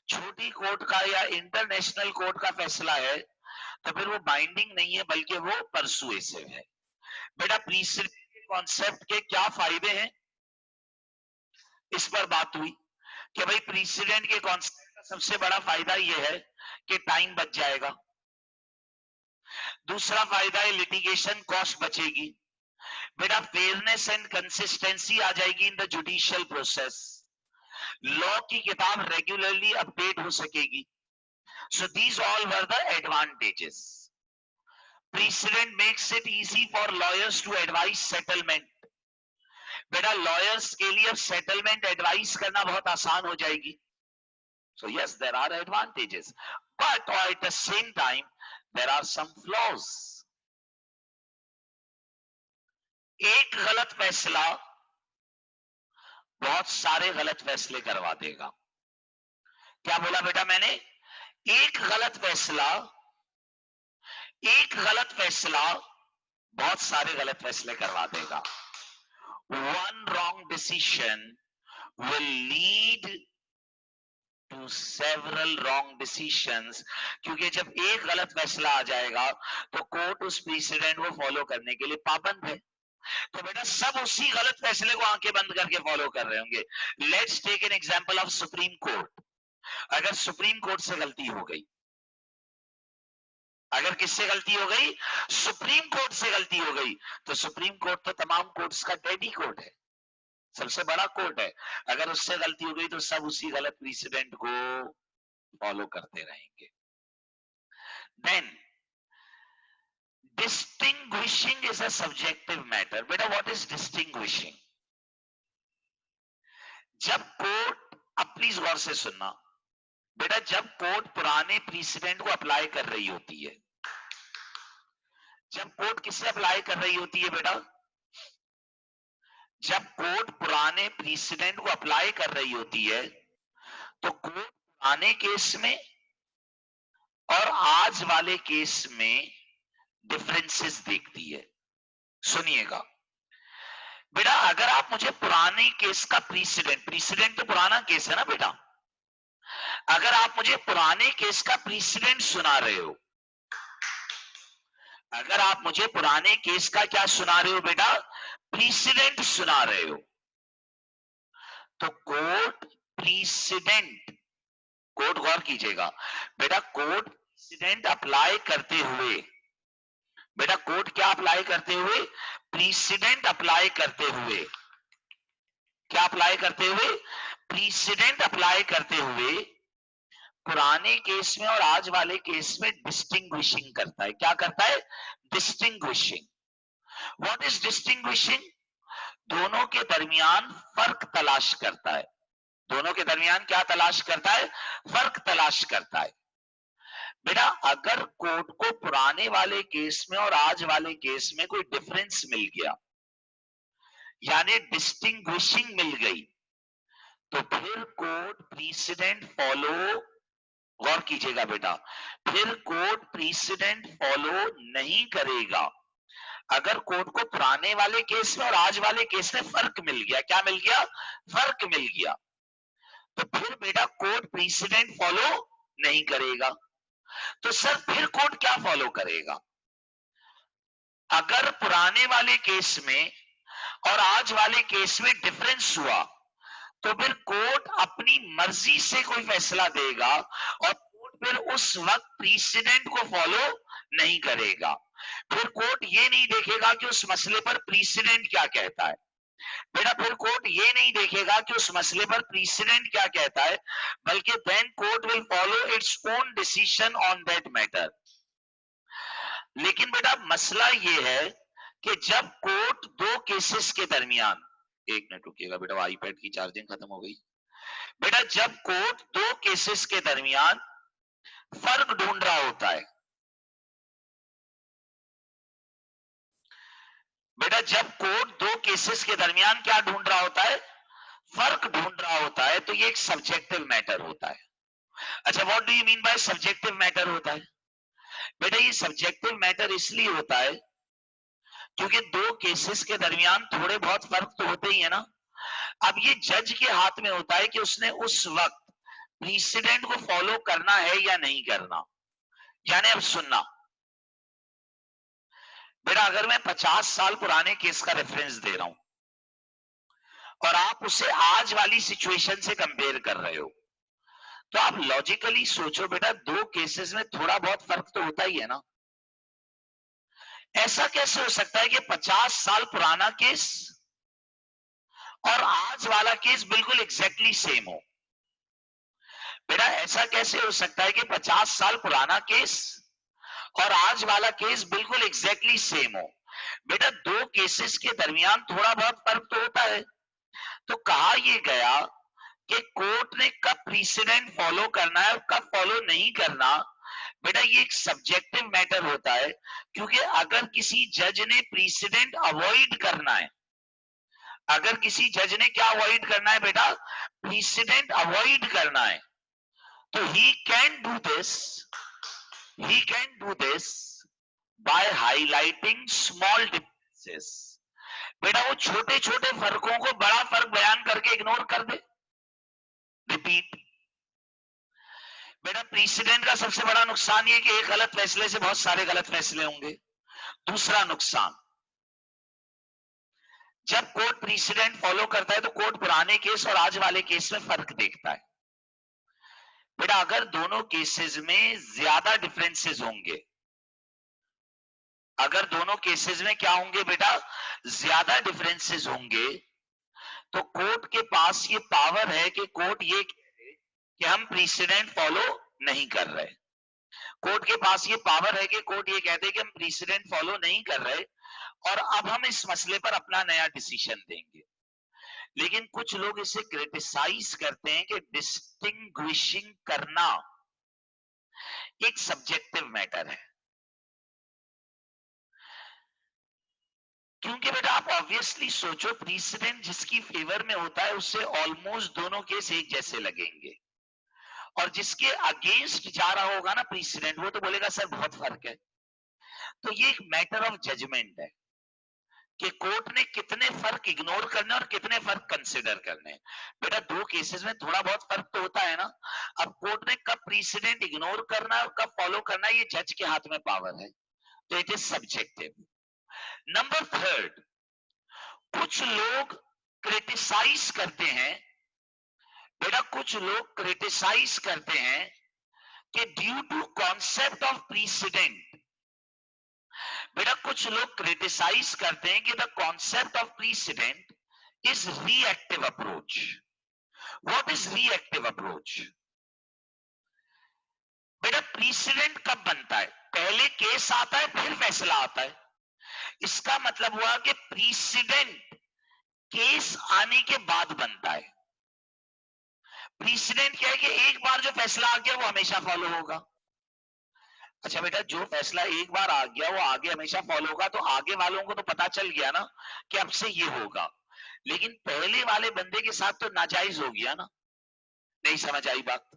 छोटी कोर्ट का या इंटरनेशनल कोर्ट का फैसला है तो फिर वो बाइंडिंग नहीं है बल्कि वो परसुएसिव है। बेटा प्रीसिडेंट कॉन्सेप्ट के क्या फायदे हैं, इस पर बात हुई कि भाई प्रीसिडेंट के कॉन्सेप्ट का सबसे बड़ा फायदा यह है कि टाइम बच जाएगा। दूसरा फायदा है लिटिगेशन कॉस्ट बचेगी। बेटा फेयरनेस एंड कंसिस्टेंसी आ जाएगी in the judicial process. Law की किताब रेगुलरली अपडेट हो सकेगी। So these all were the advantages. Precedent makes it easy for lawyers to advise settlement. बेटा लॉयर्स के लिए अब सेटलमेंट एडवाइस करना बहुत आसान हो जाएगी। So yes, there are advantages, but at the same time, there are some flaws. एक गलत फैसला बहुत सारे गलत फैसले करवा देगा। क्या बोला बेटा मैंने? एक गलत फैसला बहुत सारे गलत फैसले करवा देगा। One wrong decision will lead to several wrong decisions, क्योंकि जब एक गलत फैसला आ जाएगा तो कोर्ट उस प्रीसिडेंट को फॉलो करने के लिए पाबंद है। तो बेटा सब उसी गलत फैसले को आंखें बंद करके फॉलो कर रहे होंगे। Let's take an example of supreme court. अगर सुप्रीम कोर्ट से गलती हो गई, अगर किससे गलती हो गई? सुप्रीम कोर्ट से गलती हो गई, तो सुप्रीम कोर्ट तो तमाम कोर्ट्स का डैडी कोर्ट है, सबसे बड़ा कोर्ट है। अगर उससे गलती हो गई तो सब उसी गलत प्रीसिडेंट को फॉलो करते रहेंगे। Then distinguishing is a subjective matter. बेटा व्हाट इज डिस्टिंग्विशिंग? जब कोर्ट, अब प्लीज गौर से सुनना बेटा, जब कोर्ट पुराने प्रीसिडेंट को अप्लाई कर रही होती है, जब कोर्ट किसे अप्लाई कर रही होती है बेटा? जब कोर्ट पुराने प्रीसिडेंट को अप्लाई कर रही होती है तो कोर्ट पुराने केस में और आज वाले केस में डिफरेंसेस देखती है। सुनिएगा बेटा, अगर आप मुझे पुराने केस का प्रीसिडेंट तो पुराना केस है ना बेटा, अगर आप मुझे पुराने केस का प्रीसिडेंट सुना रहे हो, अगर आप मुझे पुराने केस का क्या सुना रहे हो बेटा? प्रीसिडेंट सुना रहे हो, तो कोर्ट प्रीसिडेंट, कोर्ट गौर कीजिएगा बेटा, कोर्ट प्रीसिडेंट अप्लाई करते हुए, बेटा कोर्ट क्या अप्लाई करते हुए? प्रीसिडेंट अप्लाई करते हुए, क्या अप्लाई करते हुए? प्रीसिडेंट अप्लाई करते हुए पुराने केस में और आज वाले केस में डिस्टिंग्विशिंग करता है। क्या करता है? डिस्टिंग्विशिंग। What is distinguishing? दोनों के दरमियान फर्क तलाश करता है। दोनों के दरमियान क्या तलाश करता है? फर्क तलाश करता है। बेटा अगर कोर्ट को पुराने वाले केस में और आज वाले केस में कोई डिफरेंस मिल गया, यानी डिस्टिंग्विशिंग मिल गई, तो फिर कोर्ट प्रीसिडेंट फॉलो, गौर कीजिएगा बेटा, फिर कोर्ट प्रीसिडेंट फॉलो नहीं करेगा। अगर कोर्ट को पुराने वाले केस में और आज वाले केस में फर्क मिल गया, क्या मिल गया? फर्क मिल गया, तो फिर बेटा कोर्ट प्रीसिडेंट फॉलो नहीं करेगा। तो सर फिर कोर्ट क्या फॉलो करेगा? अगर पुराने वाले केस में और आज वाले केस में डिफरेंस हुआ तो फिर कोर्ट अपनी मर्जी से कोई फैसला देगा और कोर्ट फिर उस वक्त प्रीसिडेंट को फॉलो नहीं करेगा। फिर कोर्ट ये नहीं देखेगा कि उस मसले पर प्रीसिडेंट क्या कहता है, बेटा फिर कोर्ट ये नहीं देखेगा कि उस मसले पर प्रीसिडेंट क्या कहता है, बल्कि then court will follow its own decision on that matter. लेकिन बेटा मसला ये है कि जब कोर्ट दो केसेस के दरमियान, एक मिनट रुकिएगा बेटा, आईपैड की चार्जिंग खत्म हो गई। बेटा जब कोर्ट दो केसेस के दरमियान फर्क ढूंढ रहा होता है, बेटा जब कोर्ट दो केसेस के दरमियान क्या ढूंढ रहा होता है? फर्क ढूंढ रहा होता है, तो ये एक सब्जेक्टिव मैटर होता है। अच्छा what do you mean bye subjective matter होता है? बेटा ये सब्जेक्टिव मैटर इसलिए होता है क्योंकि दो केसेस के दरमियान थोड़े बहुत फर्क तो होते ही है ना। अब ये जज के हाथ में होता है कि उसने उस वक्त प्रीसिडेंट को फॉलो करना है या नहीं करना। यानी अब सुनना बेटा, अगर मैं 50 साल पुराने केस का रेफरेंस दे रहा हूं और आप उसे आज वाली सिचुएशन से कंपेयर कर रहे हो, तो आप लॉजिकली सोचो बेटा, दो केसेस में थोड़ा बहुत फर्क तो होता ही है ना। ऐसा कैसे हो सकता है कि 50 साल पुराना केस और आज वाला केस बिल्कुल एग्जैक्टली सेम हो? बेटा ऐसा कैसे हो सकता है कि 50 साल पुराना केस और आज वाला केस बिल्कुल एग्जैक्टली सेम हो? बेटा दो केसेस के दरमियान थोड़ा बहुत फर्क तो होता है। तो कहा यह गया कि कोर्ट ने कब प्रीसिडेंट फॉलो करना है और कब फॉलो नहीं करना, बेटा ये एक सब्जेक्टिव मैटर होता है। क्योंकि अगर किसी जज ने प्रीसिडेंट अवॉइड करना है, अगर किसी जज ने क्या अवॉइड करना है बेटा, प्रीसिडेंट अवॉइड करना है, तो he can do this by highlighting small differences. बेटा वो छोटे छोटे फर्कों को बड़ा फर्क बयान करके इग्नोर कर दे। रिपीट बेटा, प्रीसिडेंट का सबसे बड़ा नुकसान ये कि एक गलत फैसले से बहुत सारे गलत फैसले होंगे। दूसरा नुकसान, जब कोर्ट प्रीसिडेंट फॉलो करता है तो कोर्ट पुराने केस और आज वाले केस में फर्क देखता है। बेटा अगर दोनों केसेस में ज्यादा डिफरेंसेस होंगे, अगर दोनों केसेस में क्या होंगे बेटा, ज्यादा डिफरेंसेस होंगे, तो कोर्ट के पास ये पावर है कि कोर्ट ये कहे कि हम प्रीसिडेंट फॉलो नहीं कर रहे। कोर्ट के पास ये पावर है कि कोर्ट ये कहते हैं कि हम प्रीसिडेंट फॉलो नहीं कर रहे और अब हम इस मसले पर अपना नया डिसीजन देंगे। लेकिन कुछ लोग इसे क्रिटिसाइज करते हैं कि डिस्टिंग्विशिंग करना एक सब्जेक्टिव मैटर है। क्योंकि बेटा आप ऑब्वियसली सोचो, प्रीसिडेंट जिसकी फेवर में होता है उससे ऑलमोस्ट दोनों केस एक जैसे लगेंगे, और जिसके अगेंस्ट जा रहा होगा ना प्रीसिडेंट, वो तो बोलेगा सर बहुत फर्क है। तो ये एक मैटर ऑफ जजमेंट है कि कोर्ट ने कितने फर्क इग्नोर करने और कितने फर्क कंसिडर करने। बेटा दो केसेस में थोड़ा बहुत फर्क तो होता है ना। अब कोर्ट ने कब प्रीसिडेंट इग्नोर करना है और कब फॉलो करना है, ये जज के हाथ में पावर है, तो it is subjective. Number third, कुछ लोग क्रिटिसाइज करते हैं, बेटा कुछ लोग क्रिटिसाइज करते हैं कि due to concept of precedent, बेटा कुछ लोग क्रिटिसाइज करते हैं कि the concept of precedent is reactive approach. What is reactive approach? बेटा प्रीसिडेंट कब बनता है? पहले केस आता है फिर फैसला आता है। इसका मतलब हुआ कि प्रीसिडेंट केस आने के बाद बनता है। प्रीसिडेंट क्या है कि एक बार जो फैसला आ गया वो हमेशा फॉलो होगा। अच्छा बेटा, जो फैसला एक बार आ गया वो आगे हमेशा फॉलो होगा, तो आगे वालों को तो पता चल गया ना कि अब से ये होगा। लेकिन पहले वाले बंदे के साथ तो नाजायज हो गया ना। नहीं समझ आई बात?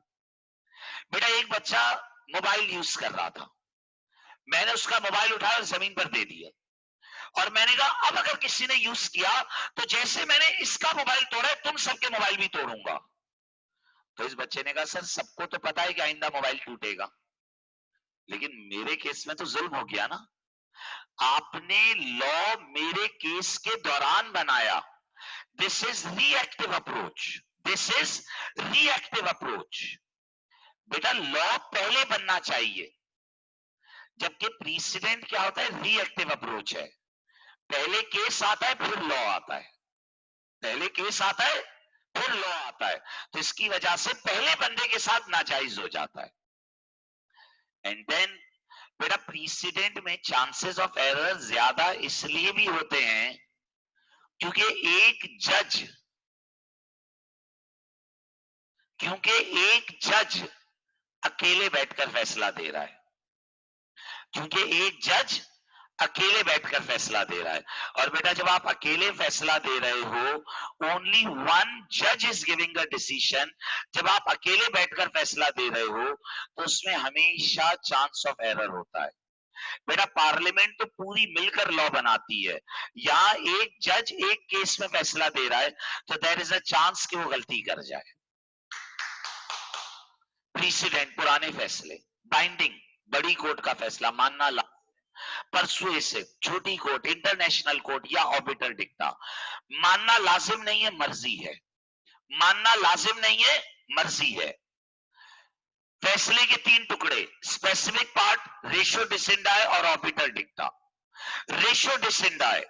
बेटा एक बच्चा मोबाइल यूज कर रहा था, मैंने उसका मोबाइल उठाया और जमीन पर दे दिया, और मैंने कहा अब अगर किसी ने यूज किया तो जैसे मैंने इसका मोबाइल तोड़ा है तुम सबके मोबाइल भी तोड़ूंगा। तो इस बच्चे ने कहा सर सबको तो पता है कि आइंदा मोबाइल टूटेगा, लेकिन मेरे केस में तो जुल्म हो गया ना। आपने लॉ मेरे केस के दौरान बनाया। This is reactive approach, this is reactive approach. बेटा लॉ पहले बनना चाहिए, जबकि प्रीसिडेंट क्या होता है, रिएक्टिव अप्रोच है। पहले केस आता है फिर लॉ आता है, पहले केस आता है फिर लॉ आता है। तो इसकी वजह से पहले बंदे के साथ नाजायज हो जाता है। एंड देन बेटा प्रीसिडेंट में चांसेस ऑफ एरर ज्यादा इसलिए भी होते हैं क्योंकि एक जज अकेले बैठकर फैसला दे रहा है, क्योंकि एक जज अकेले बैठकर फैसला दे रहा है। और बेटा जब आप अकेले फैसला दे रहे हो, ओनली वन जज इज गिविंग अ डिसीजन, जब आप अकेले बैठकर फैसला दे रहे हो तो उसमें हमेशा चांस ऑफ एरर होता है। बेटा पार्लियामेंट तो पूरी मिलकर लॉ बनाती है, यहाँ एक जज एक केस में फैसला दे रहा है तो देयर इज अ चांस कि वो गलती कर जाए। प्रीसिडेंट पुराने फैसले, बाइंडिंग बड़ी कोर्ट का फैसला मानना, परसुएसिव छोटी कोर्ट, इंटरनेशनल कोर्ट या ऑर्बिटर डिक्टा मानना लाजिम नहीं है, मर्जी है। मानना लाजिम नहीं है, मर्जी है। फैसले के तीन टुकड़े, स्पेसिफिक पार्ट, रेशो डिसेंडाई और orbiter dicta. Ratio decidendi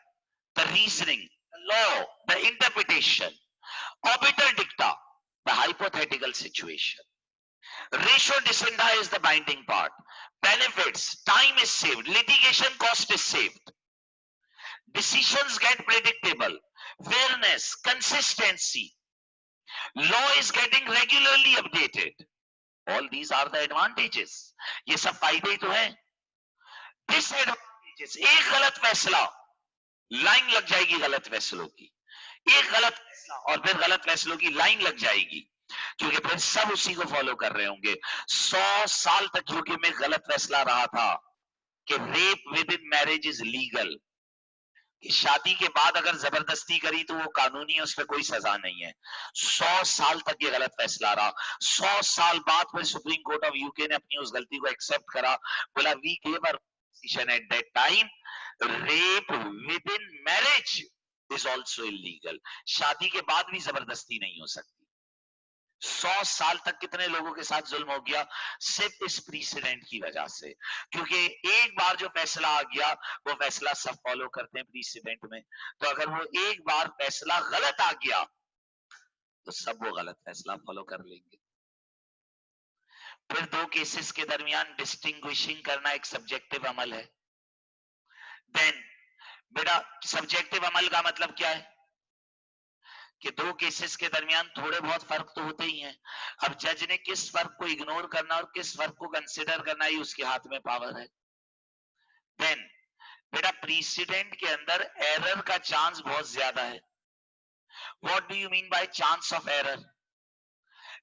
the reasoning, law, the interpretation. Orbiter dicta the hypothetical situation. Ratio decidendi is the binding part. Benefits, time is saved, litigation cost is saved, decisions get predictable, fairness, consistency, law is getting regularly updated. All these are the advantages. ये सब फायदे तो हैं। Disadvantages, एक गलत फैसला, line लग जाएगी गलत फैसलों की। एक गलत फैसला और फिर गलत फैसलों की लाइन लग जाएगी, क्योंकि फिर सब उसी को फॉलो कर रहे होंगे। 100 साल तक यूके में गलत फैसला रहा था कि rape within marriage is legal, कि शादी के बाद अगर जबरदस्ती करी तो वो कानूनी है, उस पर कोई सजा नहीं है। 100 साल तक ये गलत फैसला रहा। 100 साल बाद फिर सुप्रीम कोर्ट ऑफ यूके ने अपनी उस गलती को एक्सेप्ट करा, बोला we gave a decision at that time, rape within marriage is also illegal. शादी के बाद भी जबरदस्ती नहीं हो सकती। 100 साल तक कितने लोगों के साथ जुल्म हो गया, सिर्फ इस प्रीसिडेंट की वजह से, क्योंकि एक बार जो फैसला आ गया वो फैसला सब फॉलो करते हैं प्रीसिडेंट में। तो अगर वो एक बार फैसला गलत आ गया तो सब वो गलत फैसला फॉलो कर लेंगे। फिर दो केसेस के दरमियान डिस्टिंग्विशिंग करना एक सब्जेक्टिव अमल है। देन बेटा सब्जेक्टिव अमल का मतलब क्या है कि दो केसेस के दरमियान थोड़े बहुत फर्क तो होते ही हैं। अब जज ने किस फर्क को इग्नोर करना और किस फर्क को कंसिडर करना, ही उसके हाथ में पावर है। देन बेटा प्रीसिडेंट के अंदर एरर का चांस बहुत ज्यादा है। What do you mean by chance of error?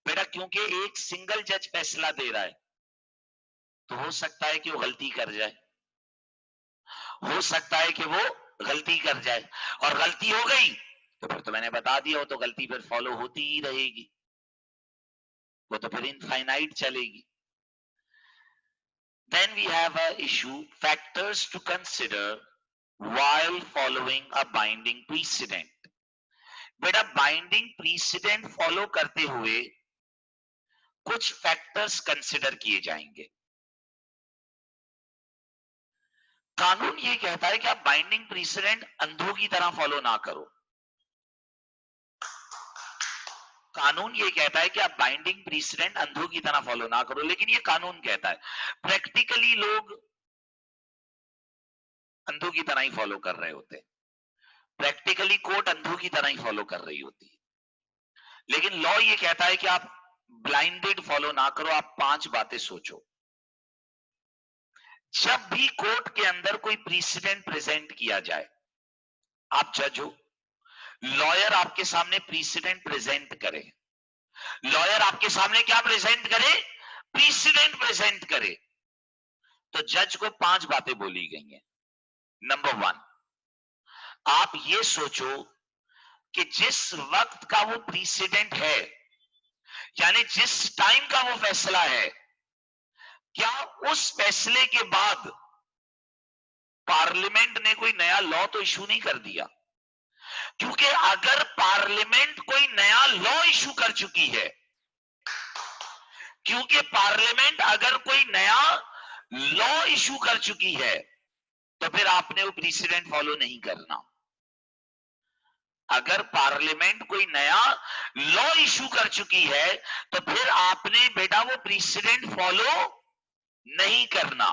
बेटा क्योंकि एक सिंगल जज फैसला दे रहा है तो हो सकता है कि वो गलती कर जाए, हो सकता है कि वो गलती कर जाए, और गलती हो गई तो फिर तो मैंने बता दिया, वो तो गलती फिर फॉलो होती ही रहेगी, वो तो फिर इनफाइनाइट चलेगी। Then we have a issue, factors to consider while following a binding precedent. बेटा बाइंडिंग प्रीसिडेंट फॉलो करते हुए कुछ फैक्टर्स कंसिडर किए जाएंगे। कानून ये कहता है कि आप बाइंडिंग प्रीसिडेंट अंधों की तरह फॉलो ना करो। कानून ये कहता है कि आप बाइंडिंग प्रीसिडेंट अंधों की तरह फॉलो ना करो, लेकिन ये कानून कहता है, प्रैक्टिकली लोग अंधों की तरह ही फॉलो कर रहे होते हैं। प्रैक्टिकली कोर्ट अंधों की तरह ही फॉलो कर रही होती है, लेकिन लॉ ये कहता है कि आप ब्लाइंडेड फॉलो ना करो। आप 5 बातें सोचो। जब भी कोर्ट के अंदर कोई प्रीसिडेंट प्रेजेंट किया जाए, आप जज हो, लॉयर आपके सामने प्रीसिडेंट प्रेजेंट करे, लॉयर आपके सामने क्या प्रेजेंट करे? प्रीसिडेंट प्रेजेंट करे, तो जज को 5 बातें बोली गई हैं। नंबर 1, आप ये सोचो कि जिस वक्त का वो प्रीसिडेंट है, यानी जिस टाइम का वो फैसला है, क्या उस फैसले के बाद पार्लियामेंट ने कोई नया लॉ तो इशू नहीं कर दिया? क्योंकि अगर पार्लियामेंट कोई नया लॉ इशू कर चुकी है, क्योंकि पार्लियामेंट अगर कोई नया लॉ इशू कर चुकी है तो फिर आपने वो प्रीसिडेंट फॉलो नहीं करना। अगर पार्लियामेंट कोई नया लॉ इशू कर चुकी है तो फिर आपने बेटा वो प्रीसिडेंट फॉलो नहीं करना।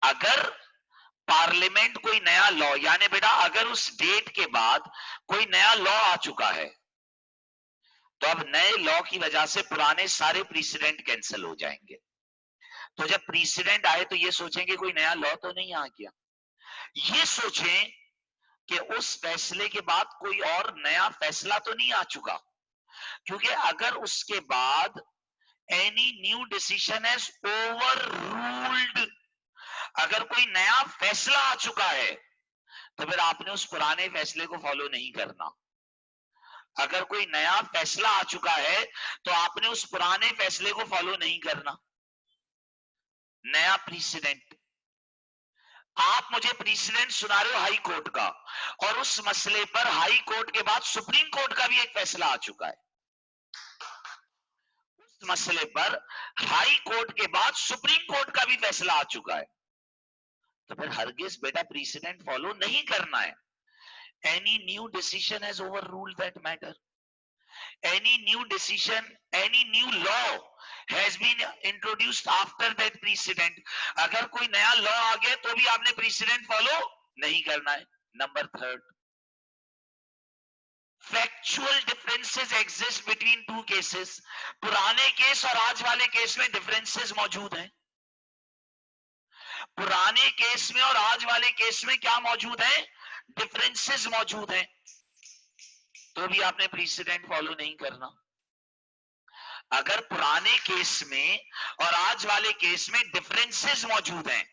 अगर पार्लियामेंट कोई नया लॉ, यानी बेटा अगर उस डेट के बाद कोई नया लॉ आ चुका है तो अब नए लॉ की वजह से पुराने सारे प्रीसिडेंट कैंसिल हो जाएंगे। तो जब प्रीसिडेंट आए तो ये सोचेंगे कोई नया लॉ तो नहीं आ गया, ये सोचें कि उस फैसले के बाद कोई और नया फैसला तो नहीं आ चुका, क्योंकि अगर उसके बाद any new decision has over ruled, अगर कोई नया फैसला आ चुका है तो फिर आपने उस पुराने फैसले को फॉलो नहीं करना। अगर कोई नया फैसला आ चुका है तो आपने उस पुराने फैसले को फॉलो नहीं करना। नया प्रीसिडेंट, आप मुझे प्रीसिडेंट सुना रहे हो हाई कोर्ट का, और उस मसले पर हाई कोर्ट के बाद सुप्रीम कोर्ट का भी एक फैसला आ चुका है। उस मसले पर हाई कोर्ट के बाद सुप्रीम कोर्ट का भी फैसला आ चुका है, तो फिर हरगिज बेटा प्रीसिडेंट फॉलो नहीं करना है। Any new decision has overruled that matter. Any new decision, any new law has been introduced after that precedent. अगर कोई नया लॉ आ गया तो भी आपने प्रीसिडेंट फॉलो नहीं करना है। Number third, factual differences exist between two cases. पुराने केस और आज वाले केस में डिफरेंसेस मौजूद हैं। पुराने केस में और आज वाले केस में क्या मौजूद है? डिफरेंसेस मौजूद हैं, तो भी आपने प्रीसिडेंट फॉलो नहीं करना। अगर पुराने केस में और आज वाले केस में डिफरेंसेस मौजूद हैं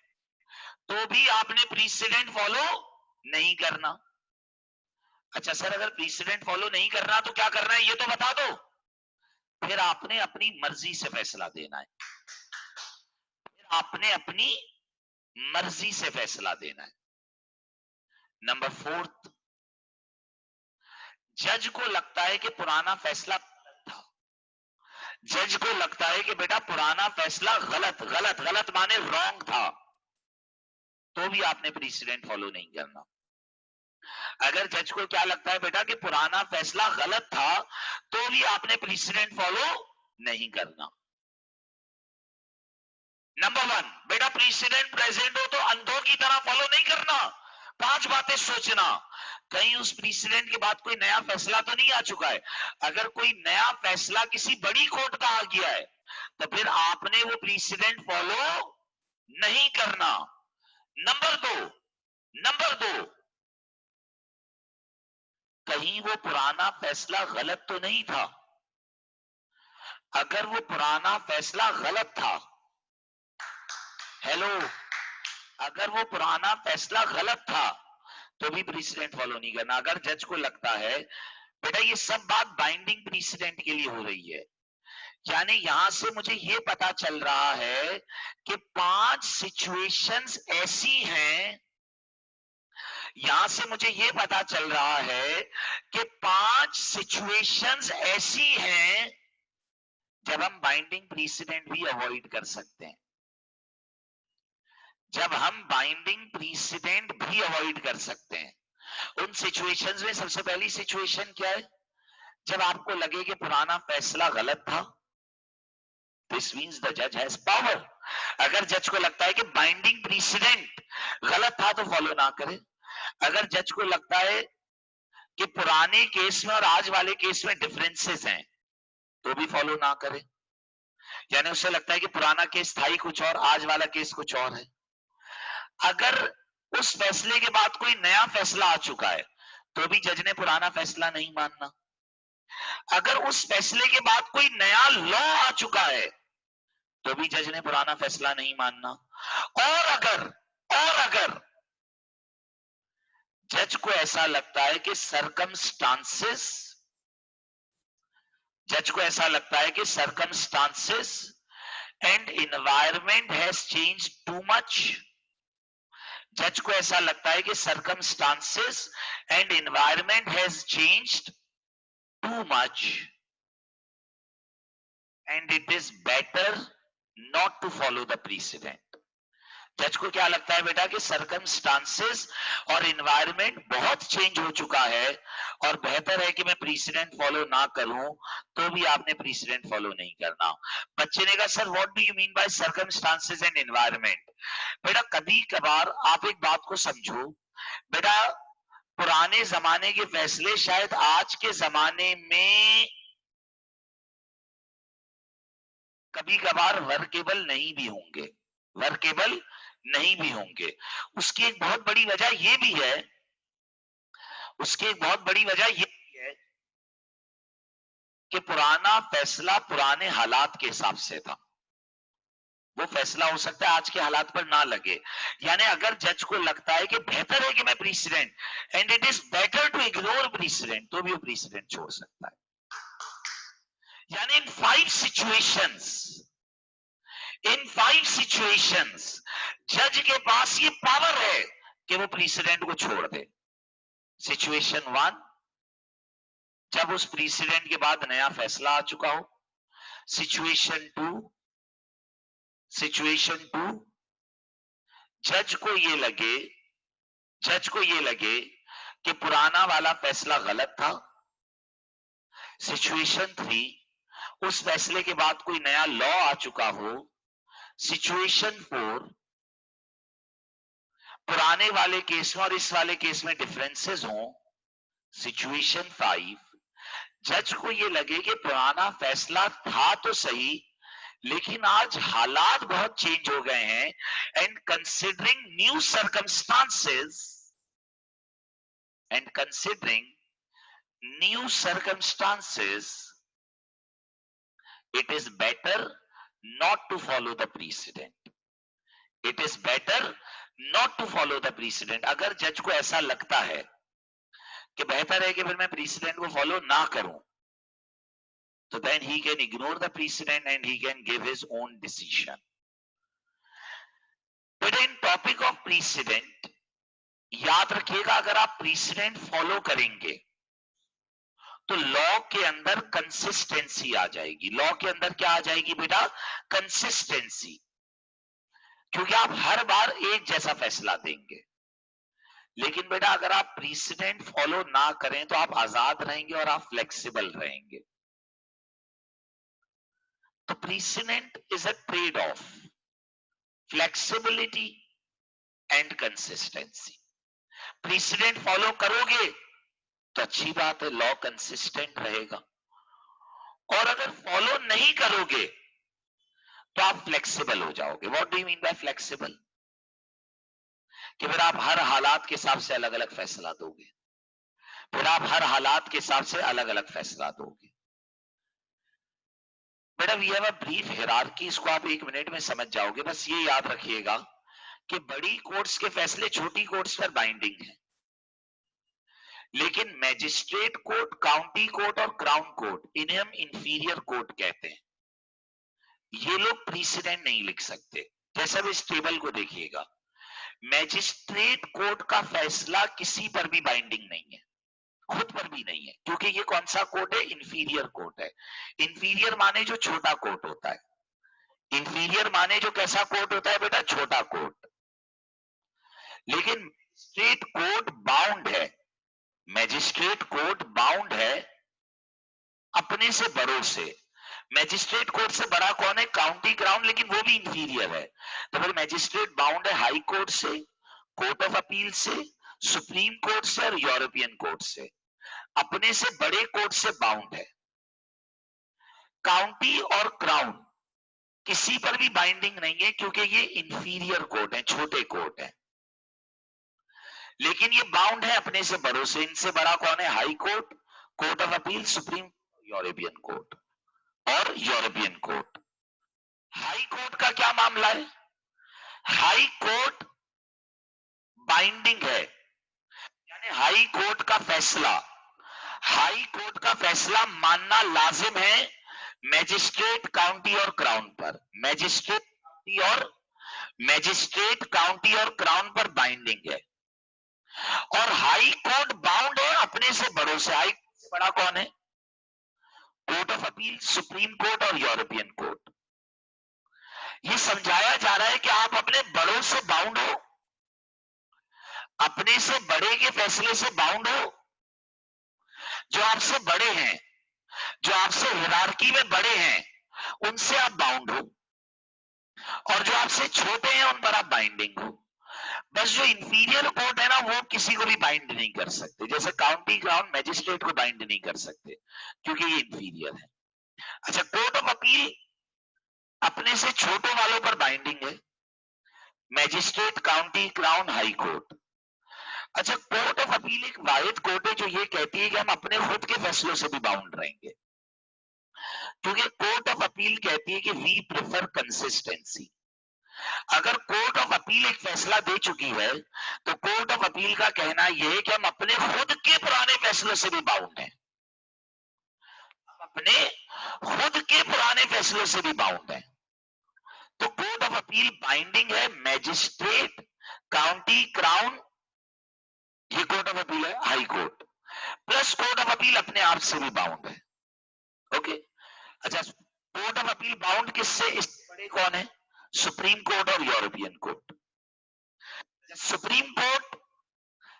तो भी आपने प्रीसिडेंट फॉलो नहीं करना। अच्छा सर, अगर प्रीसिडेंट फॉलो नहीं करना तो क्या करना है ये तो बता दो। फिर आपने अपनी मर्जी से फैसला देना है। फिर आपने अपनी मर्जी से फैसला देना है। नंबर फोर्थ, जज को लगता है कि पुराना फैसला गलत था। जज को लगता है कि बेटा पुराना फैसला गलत, गलत गलत माने रॉन्ग था, तो भी आपने प्रीसिडेंट फॉलो नहीं करना। अगर जज को क्या लगता है बेटा कि पुराना फैसला गलत था, तो भी आपने प्रीसिडेंट फॉलो नहीं करना। नंबर वन, बेटा प्रीसिडेंट प्रेजेंट हो तो अंधों की तरह फॉलो नहीं करना। 5 बातें सोचना, कहीं उस प्रीसिडेंट के बाद कोई नया फैसला तो नहीं आ चुका है। अगर कोई नया फैसला किसी बड़ी कोर्ट का आ गया है तो फिर आपने वो प्रीसिडेंट फॉलो नहीं करना। नंबर दो, कहीं वो पुराना फैसला गलत तो नहीं था। अगर वो पुराना फैसला गलत था, हेलो, अगर वो पुराना फैसला गलत था तो भी प्रीसिडेंट फॉलो नहीं करना। अगर जज को लगता है बेटा ये सब बात बाइंडिंग प्रीसिडेंट के लिए हो रही है, यानी यहां से मुझे ये पता चल रहा है कि 5 सिचुएशंस ऐसी हैं, यहां से मुझे ये पता चल रहा है कि 5 सिचुएशंस ऐसी हैं जब हम बाइंडिंग प्रीसिडेंट भी अवॉइड कर सकते हैं। जब हम बाइंडिंग प्रीसिडेंट भी अवॉइड कर सकते हैं। उन सिचुएशंस में सबसे पहली सिचुएशन क्या है? जब आपको लगे कि पुराना फैसला गलत था, दिस मीन्स द जज हैज पावर। अगर जज को लगता है कि बाइंडिंग प्रीसिडेंट गलत था तो फॉलो ना करे। अगर जज को लगता है कि पुराने केस में और आज वाले केस में डिफरेंसेस हैं तो भी फॉलो ना करे। यानी उसे लगता है कि पुराना केस था ही कुछ और, आज वाला केस कुछ और है। अगर उस फैसले के बाद कोई नया फैसला आ चुका है तो भी जज ने पुराना फैसला नहीं मानना। अगर उस फैसले के बाद कोई नया लॉ आ चुका है तो भी जज ने पुराना फैसला नहीं मानना। और अगर जज को ऐसा लगता है कि circumstances and environment has changed too much, जज को ऐसा लगता है कि circumstances and environment has changed too much and it is better not to follow the precedent. जज को क्या लगता है बेटा कि सर्कमस्टांसेस और एनवायरमेंट बहुत चेंज हो चुका है और बेहतर है कि मैं प्रीसिडेंट फॉलो ना करूं, तो भी आपने प्रीसिडेंट फॉलो नहीं करना। बच्चे ने कहा sir what do you mean bye circumstances and environment? बेटा कभी कभार आप एक बात को समझो, बेटा पुराने जमाने के फैसले शायद आज के जमाने में कभी कभार वर्केबल नहीं भी होंगे। उसकी एक बहुत बड़ी वजह यह भी है, कि पुराना फैसला पुराने हालात के हिसाब से था। वो फैसला हो सकता है आज के हालात पर ना लगे। यानी अगर जज को लगता है कि बेहतर है कि मैं precedent, and it is better to ignore precedent, तो भी वो प्रीसिडेंट छोड़ सकता है। यानी इन 5 सिचुएशंस जज के पास ये पावर है कि वो प्रीसिडेंट को छोड़ दे। सिचुएशन 1, जब उस प्रीसिडेंट के बाद नया फैसला आ चुका हो। सिचुएशन 2, जज को ये लगे कि पुराना वाला फैसला गलत था। सिचुएशन 3, उस फैसले के बाद कोई नया लॉ आ चुका हो। सिचुएशन 4, पुराने वाले केस में और इस वाले केस में डिफरेंसेस हो। सिचुएशन 5, जज को ये लगे कि पुराना फैसला था तो सही, लेकिन आज हालात बहुत चेंज हो गए हैं, and considering new circumstances, it is better not to follow the precedent. अगर जज को ऐसा लगता है कि बेहतर है कि फिर मैं प्रीसिडेंट को फॉलो ना करूं, तो then he can ignore the precedent and he can give his own decision. But in topic of precedent, याद रखिएगा, अगर आप प्रीसिडेंट फॉलो करेंगे तो लॉ के अंदर कंसिस्टेंसी आ जाएगी। लॉ के अंदर क्या आ जाएगी बेटा? कंसिस्टेंसी। क्योंकि आप हर बार एक जैसा फैसला देंगे। लेकिन बेटा अगर आप प्रीसिडेंट फॉलो ना करें तो आप आजाद रहेंगे और आप फ्लेक्सिबल रहेंगे। तो precedent is a trade off flexibility and consistency. Precedent follow करोगे तो अच्छी बात है, लॉ कंसिस्टेंट रहेगा, और अगर फॉलो नहीं करोगे तो आप फ्लेक्सिबल हो जाओगे। What do you mean bye flexible? कि फिर आप हर हालात के हिसाब से अलग अलग फैसला दोगे, बेटा we have a brief hierarchy, इसको आप 1 मिनट में समझ जाओगे। बस ये याद रखिएगा कि बड़ी कोर्ट्स के फैसले छोटी कोर्ट्स पर बाइंडिंग है, लेकिन मैजिस्ट्रेट कोर्ट, काउंटी कोर्ट और क्राउन कोर्ट, इन्हें हम इंफीरियर कोर्ट कहते हैं। ये लोग प्रीसिडेंट नहीं लिख सकते। जैसे अब इस टेबल को देखिएगा, मैजिस्ट्रेट कोर्ट का फैसला किसी पर भी बाइंडिंग नहीं है, खुद पर भी नहीं है, क्योंकि ये कौन सा कोर्ट है? इंफीरियर कोर्ट है। इंफीरियर माने जो छोटा कोर्ट होता है। इंफीरियर माने जो कैसा कोर्ट होता है बेटा? छोटा कोर्ट। लेकिन मैजिस्ट्रेट कोर्ट बाउंड है अपने से बड़ों से। मैजिस्ट्रेट कोर्ट से बड़ा कौन है? काउंटी क्राउन, लेकिन वो भी इंफीरियर है। तो फिर मैजिस्ट्रेट बाउंड है हाई कोर्ट से, कोर्ट ऑफ अपील से, सुप्रीम कोर्ट से और यूरोपियन कोर्ट से। अपने से बड़े कोर्ट से बाउंड है। काउंटी और क्राउन किसी पर भी बाइंडिंग नहीं है, क्योंकि ये इंफीरियर कोर्ट है, छोटे कोर्ट है। लेकिन ये बाउंड है अपने से बड़ों से। इनसे बड़ा कौन है? High court, court of appeal, supreme, European court और यूरोपियन कोर्ट। हाई कोर्ट का क्या मामला है? हाई कोर्ट बाइंडिंग है, यानी हाई कोर्ट का फैसला मानना लाजिम है मैजिस्ट्रेट, काउंटी और क्राउन पर। मैजिस्ट्रेट, काउंटी और क्राउन पर बाइंडिंग है। और हाई कोर्ट बाउंड है अपने से बड़ों से। हाई कोर्ट से बड़ा कौन है? Court of appeal, supreme court और यूरोपियन कोर्ट। ये समझाया जा रहा है कि आप अपने बड़ों से बाउंड हो, अपने से बड़े के फैसले से बाउंड हो। जो आपसे बड़े हैं, जो आपसे हिरार्की में बड़े हैं, उनसे आप बाउंड हो, और जो आपसे छोटे हैं उन पर आप बाइंडिंग हो। बस जो इंफीरियर कोर्ट है ना, वो किसी को भी बाइंड नहीं कर सकते। जैसे काउंटी क्राउन मैजिस्ट्रेट को बाइंड नहीं कर सकते, क्योंकि ये इंफीरियर है। अच्छा, कोर्ट ऑफ अपील अपने से छोटों वालों पर बाइंडिंग है, magistrate, county, crown, high court. अच्छा, कोर्ट ऑफ अपील एक वाहिद कोर्ट है जो ये कहती है कि हम अपने खुद के फैसलों से भी बाउंड रहेंगे, क्योंकि कोर्ट ऑफ अपील कहती है कि वी प्रेफर कंसिस्टेंसी। अगर कोर्ट ऑफ अपील एक फैसला दे चुकी है तो कोर्ट ऑफ अपील का कहना यह है कि हम अपने खुद के पुराने फैसलों से भी बाउंड हैं, अपने खुद के पुराने फैसलों से भी बाउंड हैं। तो कोर्ट ऑफ अपील बाइंडिंग है, मैजिस्ट्रेट, काउंटी, क्राउन, ये कोर्ट ऑफ अपील है, high court, plus court of appeal अपने आप से भी बाउंड है। ओके, अच्छा, कोर्ट ऑफ अपील बाउंड किससे? इससे बड़े कौन है? सुप्रीम कोर्ट और यूरोपियन कोर्ट। सुप्रीम कोर्ट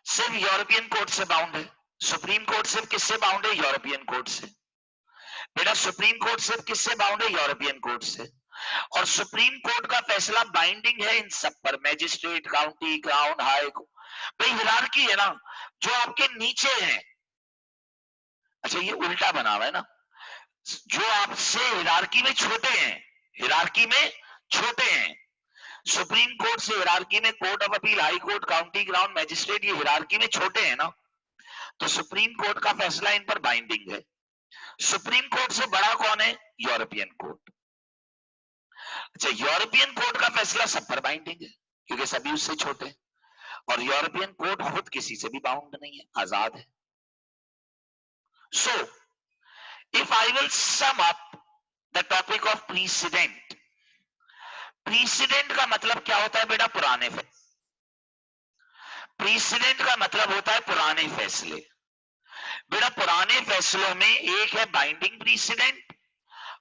सिर्फ यूरोपियन कोर्ट से बाउंड है, सुप्रीम कोर्ट सिर्फ किससे बाउंड है? यूरोपियन कोर्ट से। बेटा सुप्रीम कोर्ट सिर्फ किससे बाउंड है? यूरोपियन कोर्ट से। और सुप्रीम कोर्ट का फैसला बाइंडिंग है इन सब पर, magistrate, county, crown, high court. भाई हिरार्की है ना, जो आपके नीचे है। अच्छा ये उल्टा बना हुआ है ना, जो आपसे हिरार्की में छोटे हैं, हिरार्की में छोटे हैं, सुप्रीम कोर्ट से हिरार्की में court of appeal, high court, county, crown, magistrate, ये हिरार्की में छोटे हैं ना, तो सुप्रीम कोर्ट का फैसला इन पर बाइंडिंग है। सुप्रीम कोर्ट से बड़ा कौन है? European court. अच्छा, यूरोपियन कोर्ट का फैसला सब पर बाइंडिंग है क्योंकि सभी उससे छोटे हैं, और यूरोपियन कोर्ट खुद किसी से भी बाउंड नहीं है, आजाद है। So if I will sum up the topic of precedent, precedent का मतलब क्या होता है बेटा? पुराने फैसले। प्रीसिडेंट का मतलब होता है पुराने फैसले। बेटा पुराने फैसलों में एक है बाइंडिंग प्रीसिडेंट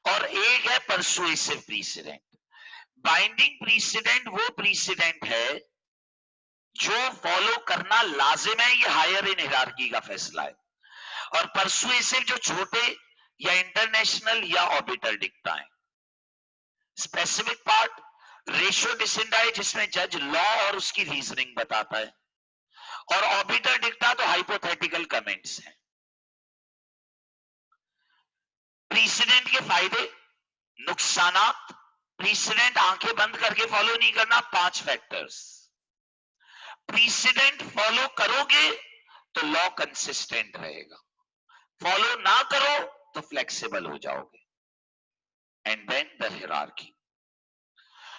और एक है परसुएसिव प्रीसिडेंट। बाइंडिंग प्रीसिडेंट वो प्रीसिडेंट है जो फॉलो करना लाजिम है, ये हायर इन हिरार्की का फैसला है। और परसुएसिव जो छोटे या इंटरनेशनल या ऑर्बिटल डिक्टा है। स्पेसिफिक पार्ट रेशियो डिसिंडा है जिसमें जज लॉ और उसकी रीजनिंग बताता है, और ऑर्बिटल डिक्टा तो हाइपोथेटिकल कमेंट्स हैं। प्रीसिडेंट के फायदे, नुकसानात, प्रीसिडेंट आंखें बंद करके फॉलो नहीं करना, 5 फैक्टर्स। प्रीसिडेंट फॉलो करोगे तो लॉ कंसिस्टेंट रहेगा, फॉलो ना करो तो फ्लेक्सिबल हो जाओगे। And then the hierarchy.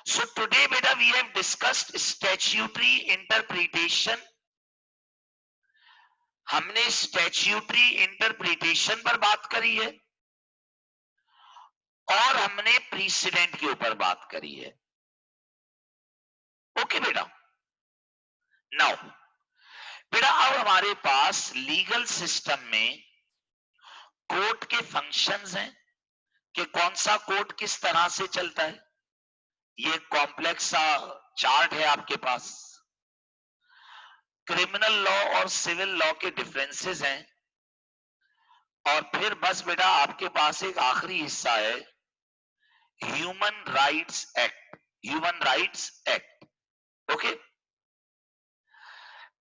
So today beta we have discussed statutory interpretation. हमने statutory interpretation पर बात करी है और हमने प्रीसिडेंट के ऊपर बात करी है। ओके बेटा, नाउ बेटा अब हमारे पास लीगल सिस्टम में कोर्ट के फंक्शंस हैं कि कौन सा कोर्ट किस तरह से चलता है। ये कॉम्प्लेक्स सा चार्ट है आपके पास। क्रिमिनल लॉ और सिविल लॉ के डिफरेंसेस हैं, और फिर बस बेटा आपके पास एक आखिरी हिस्सा है, human rights act. Human rights act. Okay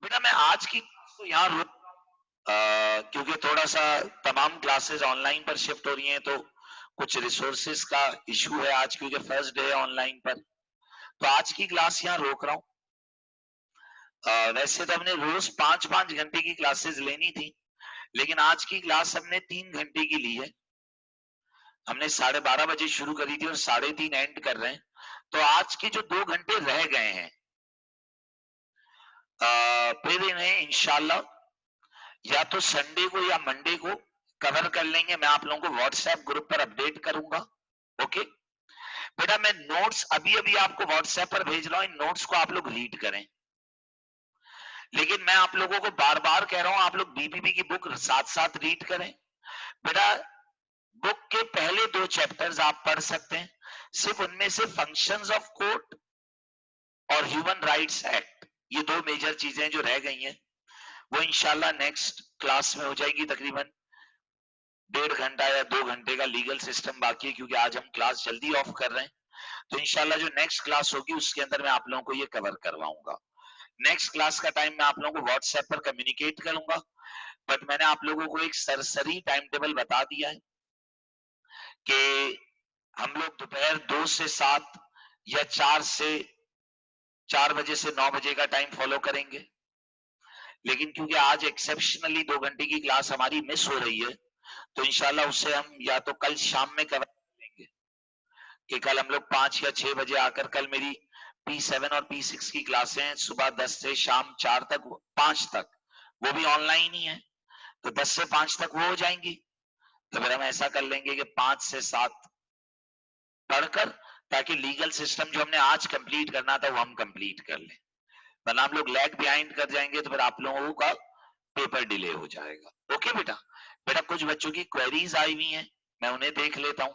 बेटा, मैं आज की क्लास को यहाँ रोक, क्योंकि थोड़ा सा तमाम क्लासेस ऑनलाइन पर शिफ्ट हो रही हैं, तो कुछ रिसोर्सेज का इशू है आज, क्योंकि फर्स्ट डे है ऑनलाइन पर, तो आज की क्लास यहाँ रोक रहा हूँ। वैसे तो हमने रोज 5-5 घंटे की क्लासेस लेनी थी, लेकिन आज की क्लास हमने 3 घंटे की ली है। हमने 12:30 बजे शुरू करी थी और 3:30 एंड कर रहे हैं, तो आज के जो 2 घंटे रह गए हैं फिर इन्हें इंशाल्लाह या तो संडे को या मंडे को कवर कर लेंगे। मैं आप लोगों को व्हाट्सएप ग्रुप पर अपडेट करूंगा। ओके बेटा, मैं नोट्स अभी अभी आपको व्हाट्सएप पर भेज रहा हूं, इन नोट्स को आप लोग रीड करें। लेकिन मैं आप लोगों को बार बार कह रहा हूं, आप लोग बीबीबी की बुक साथ साथ रीड करें। बेटा बुक के पहले 2 चैप्टर्स आप पढ़ सकते हैं, सिर्फ उनमें से फंक्शंस ऑफ कोर्ट और ह्यूमन राइट्स एक्ट, ये 2 मेजर चीजें जो रह गई हैं वो इंशाल्लाह नेक्स्ट क्लास में हो जाएगी। तकरीबन 1.5 घंटा या 2 घंटे का लीगल सिस्टम बाकी है, क्योंकि आज हम क्लास जल्दी ऑफ कर रहे हैं, तो इंशाल्लाह जो नेक्स्ट क्लास होगी उसके अंदर मैं आप लोगों को ये कवर करवाऊंगा। नेक्स्ट क्लास का टाइम मैं आप लोगों को व्हाट्सएप पर कम्युनिकेट करूंगा, बट मैंने आप लोगों को एक सरसरी टाइम टेबल बता दिया है कि हम लोग दोपहर 2 से 7 या 4 बजे से 9 बजे का टाइम फॉलो करेंगे। लेकिन क्योंकि आज एक्सेप्शनली 2 घंटे की क्लास हमारी मिस हो रही है, तो इंशाल्लाह उससे हम या तो कल शाम में कवर करेंगे कि कल हम लोग 5 या 6 बजे आकर, कल मेरी P7 और P6 की क्लासें सुबह 10 से शाम 4 तक 5 तक, वो भी ऑनलाइन ही है, तो 10 से 5 तक वो हो जाएंगी। तो फिर हम ऐसा कर लेंगे कि 5 से 7 पढ़कर, ताकि लीगल सिस्टम जो हमने आज कंप्लीट करना था वो हम कंप्लीट कर लें, वरना हम लोग लैग बिहाइंड कर जाएंगे तो फिर आप लोगों का पेपर डिले हो जाएगा। ओके बेटा। बेटा कुछ बच्चों की क्वेरीज आई हुई हैं, मैं उन्हें देख लेता हूं।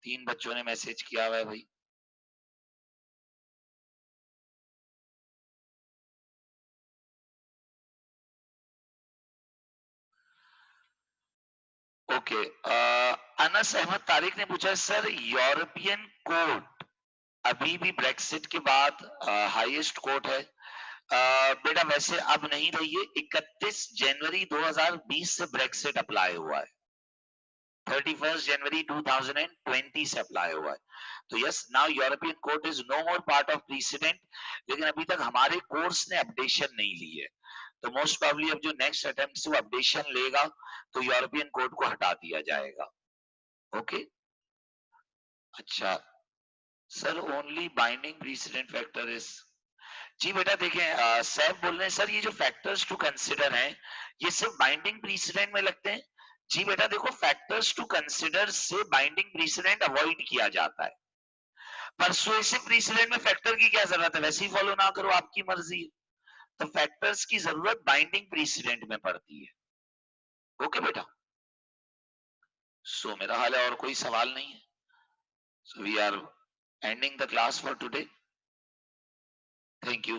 3 बच्चों ने मैसेज किया हुआ है भाई। ओके, अनस अहमद तारिक ने पूछा, सर यूरोपियन कोर्ट अभी भी ब्रेक्सिट के बाद हाईएस्ट कोर्ट है? बेटा वैसे अब नहीं रही है, 31 जनवरी 2020 से ब्रेक्सिट अप्लाई हुआ है, 31 जनवरी 2020 से अप्लाई हुआ है। तो yes, now European court is no more part of precedent, लेकिन अभी तक हमारे कोर्स ने अपडेशन नहीं ली है, तो मोस्ट प्रोबब्ली अब जो नेक्स्ट अटेम्प्ट से वो अपडेशन लेगा तो यूरोपियन कोर्ट को हटा दिया जाएगा। ओके। अच्छा sir, only binding precedent factor is, जी बेटा देखें, सर बोल रहे हैं सर ये जो फैक्टर्स टू कंसिडर हैं ये सिर्फ बाइंडिंग प्रीसिडेंट में लगते हैं। जी बेटा देखो, फैक्टर्स टू कंसिडर से बाइंडिंग प्रीसिडेंट अवॉइड किया जाता है, परसुएसिव प्रीसिडेंट में फैक्टर की क्या जरूरत है, वैसे ही फॉलो ना करो, आपकी मर्जी है, तो फैक्टर्स की जरूरत बाइंडिंग प्रीसिडेंट में पड़ती है। ओके बेटा। सो मेरा हाल है और कोई सवाल नहीं है, so we are ending the class for today. Thank you.